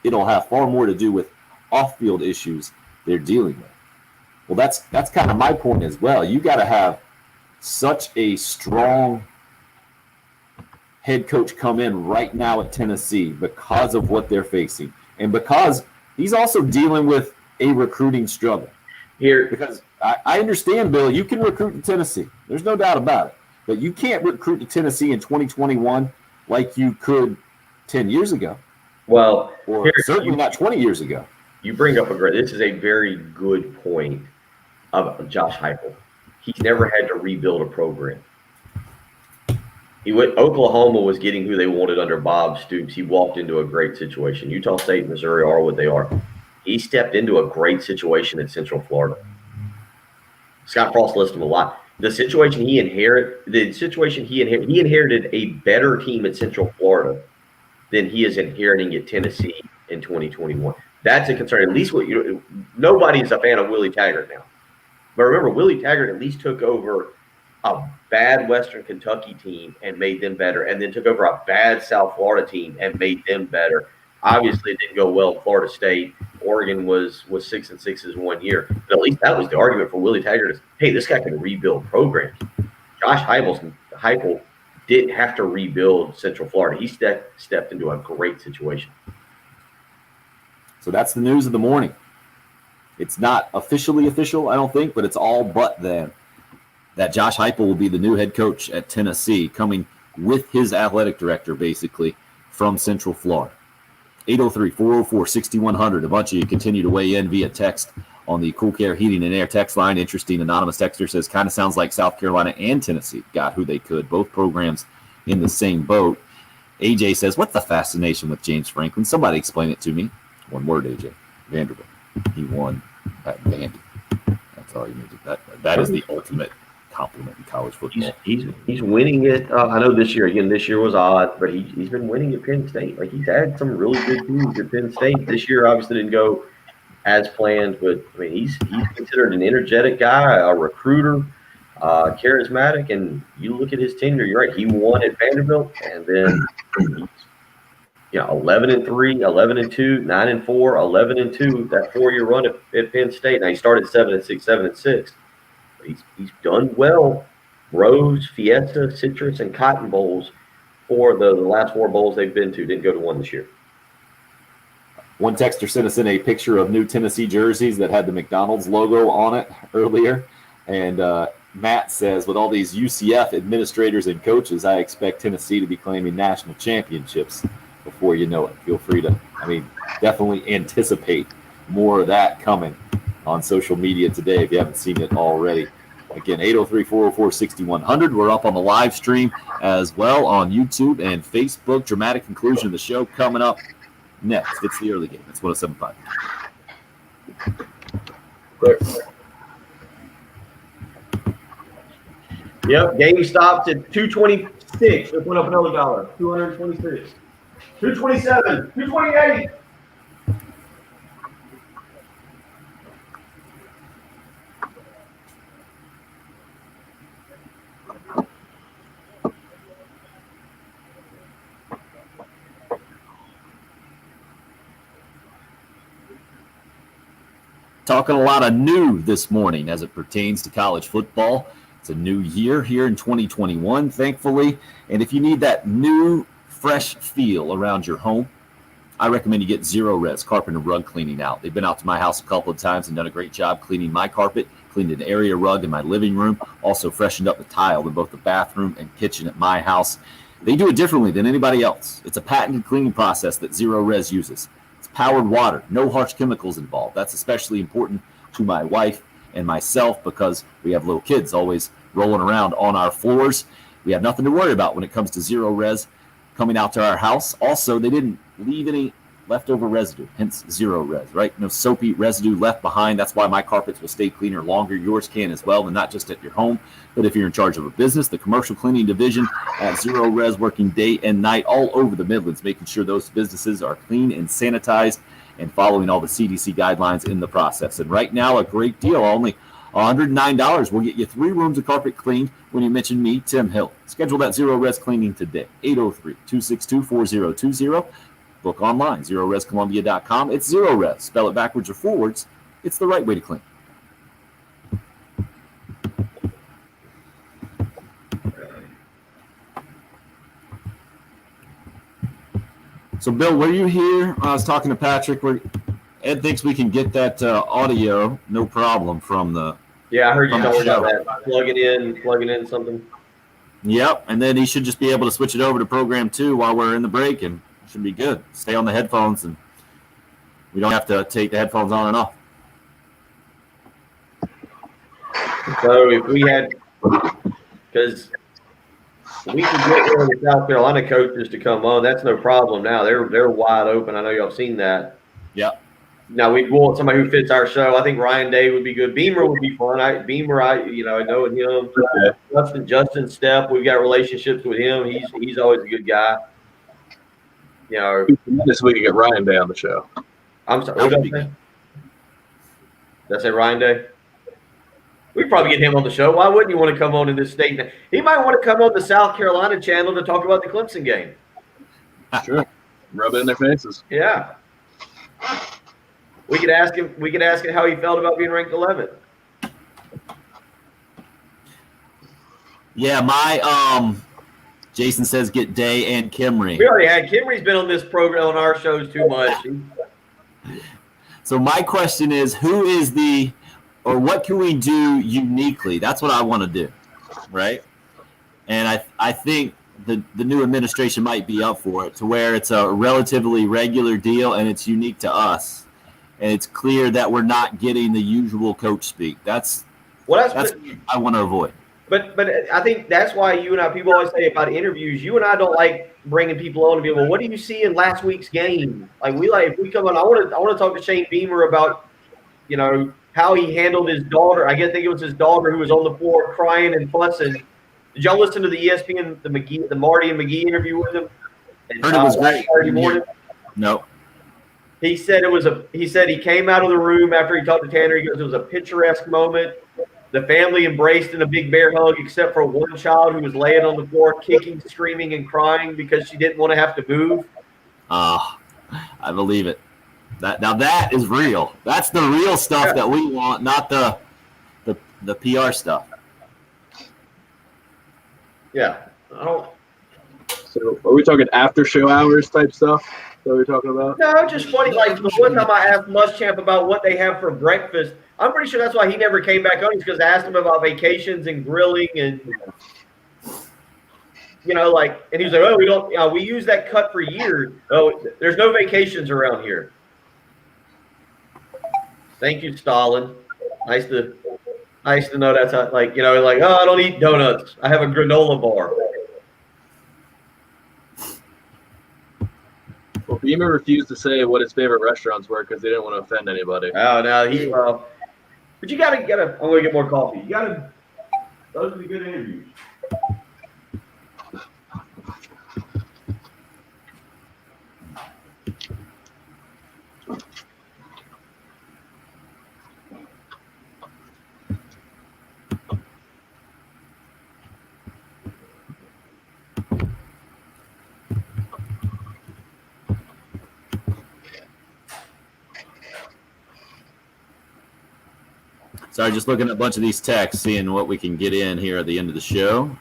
it'll have far more to do with off-field issues they're dealing with. Well, that's kind of my point as well. You got to have such a strong head coach come in right now at Tennessee because of what they're facing, and because he's also dealing with a recruiting struggle Here, because I understand, Bill, you can recruit to Tennessee. There's no doubt about it. But you can't recruit to Tennessee in 2021 like you could 10 years ago. well, Or certainly not 20 years ago. you bring up this is a very good point of Josh Heupel. He's never had to rebuild a program. Oklahoma was getting who they wanted under Bob Stoops. He walked into a great situation. Utah State and Missouri are what they are. He stepped into a great situation in Central Florida. Scott Frost listed him a lot. The situation he inherited, he inherited a better team at Central Florida than he is inheriting at Tennessee in 2021. That's a concern. At least nobody is a fan of Willie Taggart now. But remember, Willie Taggart at least took over a bad Western Kentucky team and made them better, and then took over a bad South Florida team and made them better. Obviously, it didn't go well at Florida State. Oregon was 6-6 1 year. But at least that was the argument for Willie Taggart is, hey, this guy can rebuild programs. Josh Heupel didn't have to rebuild Central Florida. He stepped into a great situation. So that's the news of the morning. It's not officially official, I don't think, but it's all but then that Josh Heupel will be the new head coach at Tennessee, coming with his athletic director, basically, from Central Florida. 803-404-6100. A bunch of you continue to weigh in via text on the Cool Care Heating and Air text line. Interesting anonymous texter says, kind of sounds like South Carolina and Tennessee got who they could. Both programs in the same boat. AJ says, what's the fascination with James Franklin? Somebody explain it to me. One word, AJ. Vanderbilt. He won at Vandy. That's all you need to. That is the ultimate compliment in college football. He's winning it. I know this year was odd, but he's been winning at Penn State. Like, he's had some really good teams at Penn State. This year obviously didn't go as planned, but I mean he's considered an energetic guy, a recruiter, charismatic, and you look at his tenure. You're right. He won at Vanderbilt, and then 11-3, 11-2, 9-4, 11-2. That 4-year run at Penn State. Now he started 7-6, 7-6. He's done well. Rose, Fiesta, Citrus, and Cotton Bowls for the last 4 bowls they've been to. Didn't go to one this year. One texter sent us in a picture of new Tennessee jerseys that had the McDonald's logo on it earlier. And Matt says, with all these UCF administrators and coaches, I expect Tennessee to be claiming national championships before you know it. Feel free to, definitely anticipate more of that coming on social media today if you haven't seen it already. Again, 803-404-6100. We're up on the live stream as well on YouTube and Facebook. Dramatic conclusion of the show coming up next. It's the early game. It's 107.5. Yep, game stopped at 226. It went up another dollar. 226. 227. 228. Talking a lot of new this morning as it pertains to college football. It's a new year here in 2021, thankfully. And if you need that new, fresh feel around your home, I recommend you get Zero Res Carpet and Rug Cleaning out. They've been out to my house a couple of times and done a great job cleaning my carpet, cleaned an area rug in my living room, also freshened up the tile in both the bathroom and kitchen at my house. They do it differently than anybody else. It's a patented cleaning process that Zero Res uses. Powered water, no harsh chemicals involved. That's especially important to my wife and myself because we have little kids always rolling around on our floors. We have nothing to worry about when it comes to zero res coming out to our house. Also, they didn't leave any leftover residue, hence zero res, right? No soapy residue left behind. That's why my carpets will stay cleaner longer. Yours can as well, and not just at your home, but if you're in charge of a business. The commercial cleaning division at Zero Res working day and night all over the Midlands, making sure those businesses are clean and sanitized and following all the CDC guidelines in the process. And right now, a great deal, only $109 will get you 3 rooms of carpet cleaned when you mention me, Tim Hill. Schedule that Zero Res cleaning today, 803-262-4020. Book online, ZeroResColumbia.com. It's Zero Res. Spell it backwards or forwards. It's the right way to clean. So, Bill, were you here? I was talking to Patrick. Ed thinks we can get that audio, no problem, from the. Yeah, I heard you from the talking show. about that. Plugging in something. Yep, and then he should just be able to switch it over to program 2 while we're in the break, and it should be good. Stay on the headphones, and we don't have to take the headphones on and off. So if we had, because we can get one of the South Carolina coaches to come on, that's no problem now. They're wide open. I know y'all seen that. Yep. Now we want somebody who fits our show. I think Ryan Day would be good. Beamer would be fun. I know him. Justin Stepp, we've got relationships with him. He's always a good guy. You know, This week we get Ryan Day on the show. I'm sorry. What did I say? Did I say Ryan Day? We'd probably get him on the show. Why wouldn't you want to come on in this state? He might want to come on the South Carolina channel to talk about the Clemson game. Sure. Rub it in their faces. Yeah. We could ask him how he felt about being ranked 11th. Yeah, my Jason says get Day and Kimry. We already had Kimry's been on this program on our shows too much. So my question is, what can we do uniquely? That's what I want to do, right? And I think the new administration might be up for it, to where it's a relatively regular deal and it's unique to us. And it's clear that we're not getting the usual coach speak. That's what I want to avoid. But I think that's why you and I, people always say about interviews, you and I don't like bringing people on to be, well, what do you see in last week's game? If we come on, I want to talk to Shane Beamer about, you know, how he handled his daughter. I think it was his daughter who was on the floor crying and fussing. Did y'all listen to the ESPN, the Marty and McGee interview with him? Heard it was great. Saturday morning? No. He said he came out of the room after he talked to Tanner. He goes, it was a picturesque moment. The family embraced in a big bear hug, except for one child who was laying on the floor, kicking, screaming, and crying because she didn't want to have to move. I believe it. That is real. That's the real stuff that we want, not the PR stuff. Yeah. So are we talking after show hours type stuff that we're talking about? No, just funny. Like the one time I asked Muschamp about what they have for breakfast, I'm pretty sure that's why he never came back on, because I asked him about vacations and grilling and, you know, and he's like, oh, we don't, we use that cut for years. Oh, there's no vacations around here. Thank you, Stalin. Nice to know that's how, oh, I don't eat donuts. I have a granola bar. Well, Beamer refused to say what his favorite restaurants were because they didn't want to offend anybody. Oh, no, he. But you gotta. I'm gonna get more coffee. You gotta. Those are the good interviews. Sorry, just looking at a bunch of these texts, seeing what we can get in here at the end of the show.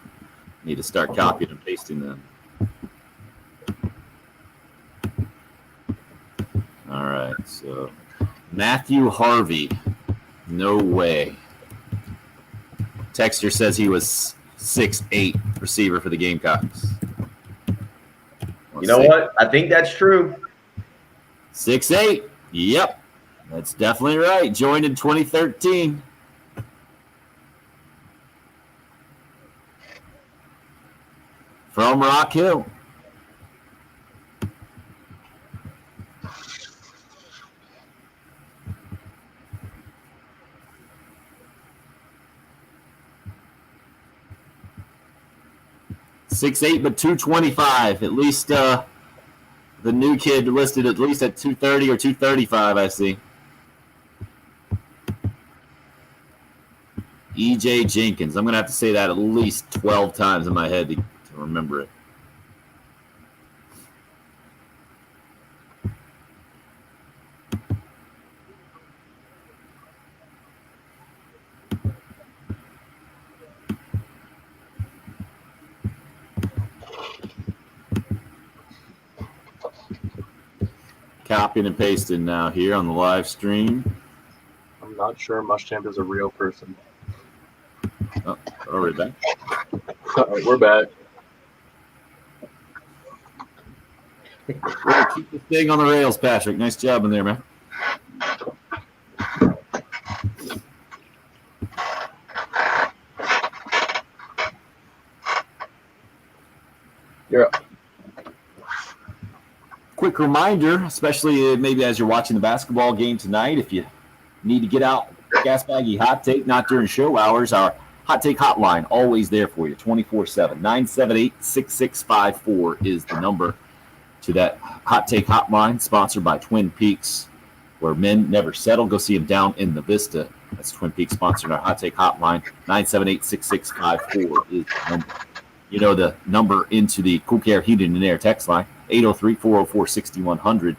Need to start copying and pasting them. All right, so Matthew Harvey, no way. Texter says he was 6'8" receiver for the Gamecocks. You know what? I think that's true. 6'8". Yep, that's definitely right. Joined in 2013. from Rock Hill. .68 but 225. At least the new kid listed at least at 230 or 235, I see. E.J. Jenkins. I'm going to have to say that at least 12 times in my head to remember it. Copying and pasting now here on the live stream. I'm not sure Muschamp is a real person. Oh, are we back? We're back. Way to keep this thing on the rails, Patrick. Nice job in there, man. You're up. Quick reminder, especially maybe as you're watching the basketball game tonight, if you need to get out gas baggy hot take, not during show hours, our hot take hotline always there for you 24/7. 978-6654 is the number to that hot take hotline, sponsored by Twin Peaks, where men never settle. Go see them down in the Vista. That's Twin Peaks sponsoring our hot take hotline. 978-6654 is the number. You know the number into the Cool Care Heating and Air text line, 803-404-6100.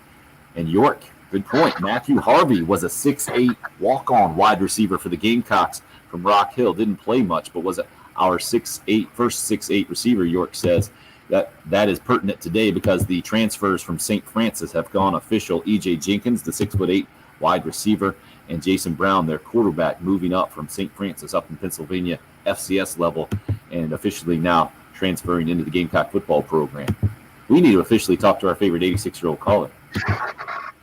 And York, good point. Matthew Harvey was a 6'8 walk-on wide receiver for the Gamecocks from Rock Hill. Didn't play much, but was our first 6'8 receiver, York says. That is pertinent today because the transfers from St. Francis have gone official. E.J. Jenkins, the 6'8 wide receiver, and Jason Brown, their quarterback, moving up from St. Francis up in Pennsylvania, FCS level, and officially now transferring into the Gamecock football program. We need to officially talk to our favorite 86-year-old caller.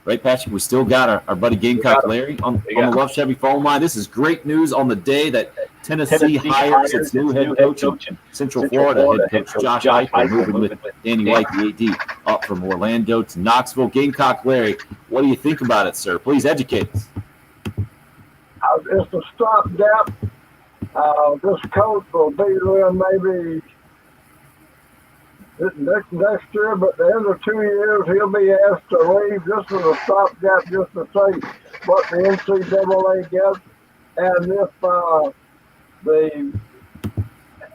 Right, Patrick? We still got our buddy Gamecock Larry on the Love Chevy phone line. This is great news on the day that Tennessee hires its new head coach in Central Florida, head coach Josh Heupel, moving with Danny White, the AD, up from Orlando to Knoxville. Gamecock Larry, what do you think about it, sir? Please educate us. It's a stopgap. This coach will be there maybe next year, but the end of 2 years, he'll be asked to leave. This is a stopgap just to say what the NCAA gets. And if the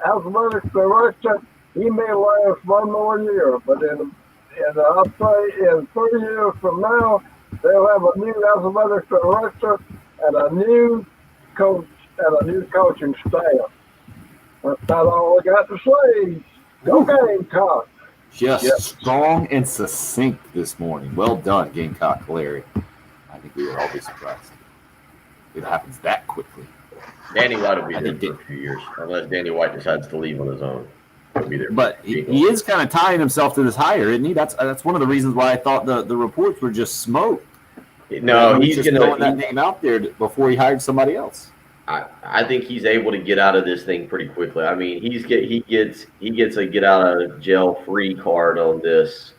athletics director, he may last one more year, but I'll say in 3 years from now, they'll have a new athletics director and a new coach and a new coaching staff. That's about all I got to say. Go Gamecock. Just strong and succinct this morning. Well done, Gamecock Larry. I think we would all be surprised. It happens that quickly. Danny White will be there for a few years, unless Danny White decides to leave on his own. He'll be there. But he is kind of tying himself to this hire, isn't he? That's one of the reasons why I thought the reports were just smoke. No, he's just throwing that name out there before he hired somebody else. I think he's able to get out of this thing pretty quickly. I mean, he gets a get out of jail free card on this.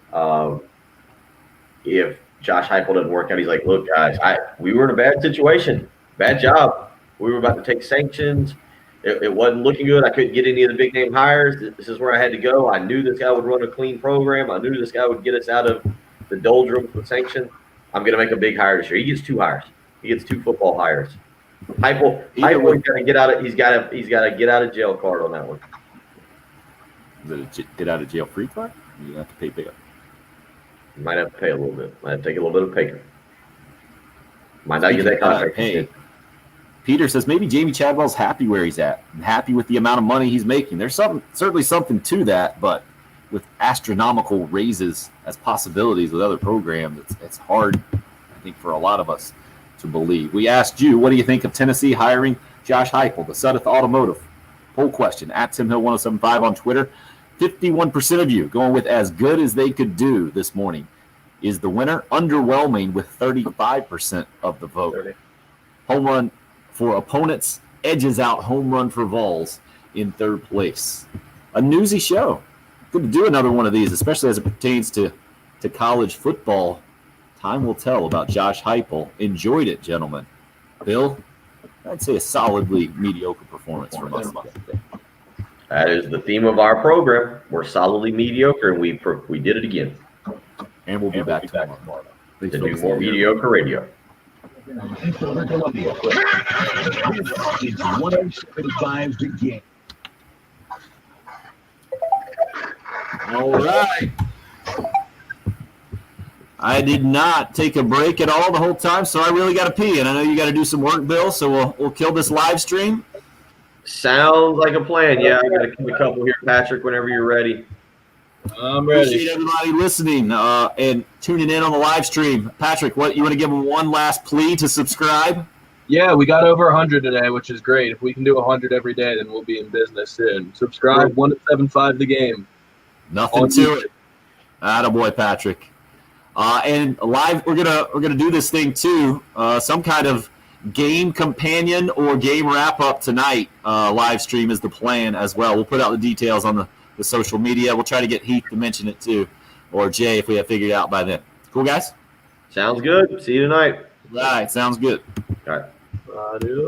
If Josh Heupel doesn't work out, he's like, look, guys, we were in a bad situation, bad job. We were about to take sanctions. It wasn't looking good. I couldn't get any of the big name hires. This is where I had to go. I knew this guy would run a clean program. I knew this guy would get us out of the doldrums with sanction. I'm going to make a big hire this year. He gets 2 hires. He gets 2 football hires. Heupel got to get out of. He's got to get out of jail card on that one. Is it a get out of jail free card? You have to pay bigger. You might have to pay a little bit. Might have to take a little bit of pay. Might not get that contract. Peter says maybe Jamie Chadwell's happy where he's at and happy with the amount of money he's making. There's certainly something to that, but with astronomical raises as possibilities with other programs, it's hard, I think, for a lot of us to believe. We asked you, what do you think of Tennessee hiring Josh Heupel, the Sudeth Automotive? Poll question at TimHill1075 on Twitter. 51% of you going with as good as they could do this morning. Is the winner underwhelming with 35% of the vote? 30. Home run for opponents edges out home run for Vols in third place. A newsy show. good to do another one of these, especially as it pertains to college football. Time will tell about Josh Heupel. Enjoyed it, gentlemen. Bill, I'd say a solidly mediocre performance from us. That is the theme of our program. We're solidly mediocre, and we did it again. And we'll be back tomorrow. To do more mediocre radio. It's 107.5 The Game. All right. I did not take a break at all the whole time, so I really got to pee. And I know you got to do some work, Bill, so we'll kill this live stream. Sounds like a plan. Yeah, I got to keep a couple here, Patrick, whenever you're ready. I'm ready. Appreciate everybody listening and tuning in on the live stream. Patrick, what you want to give them one last plea to subscribe? Yeah, we got over 100 today, which is great. If we can do 100 every day, then we'll be in business soon. Subscribe, 175 The Game. Nothing to it. Attaboy, Patrick. And live, we're gonna do this thing too. Some kind of game companion or game wrap up tonight. Live stream is the plan as well. We'll put out the details on the social media. We'll try to get Heath to mention it too, or Jay if we have figured it out by then. Cool, guys? Sounds good. See you tonight. All right, sounds good. All right. Adios.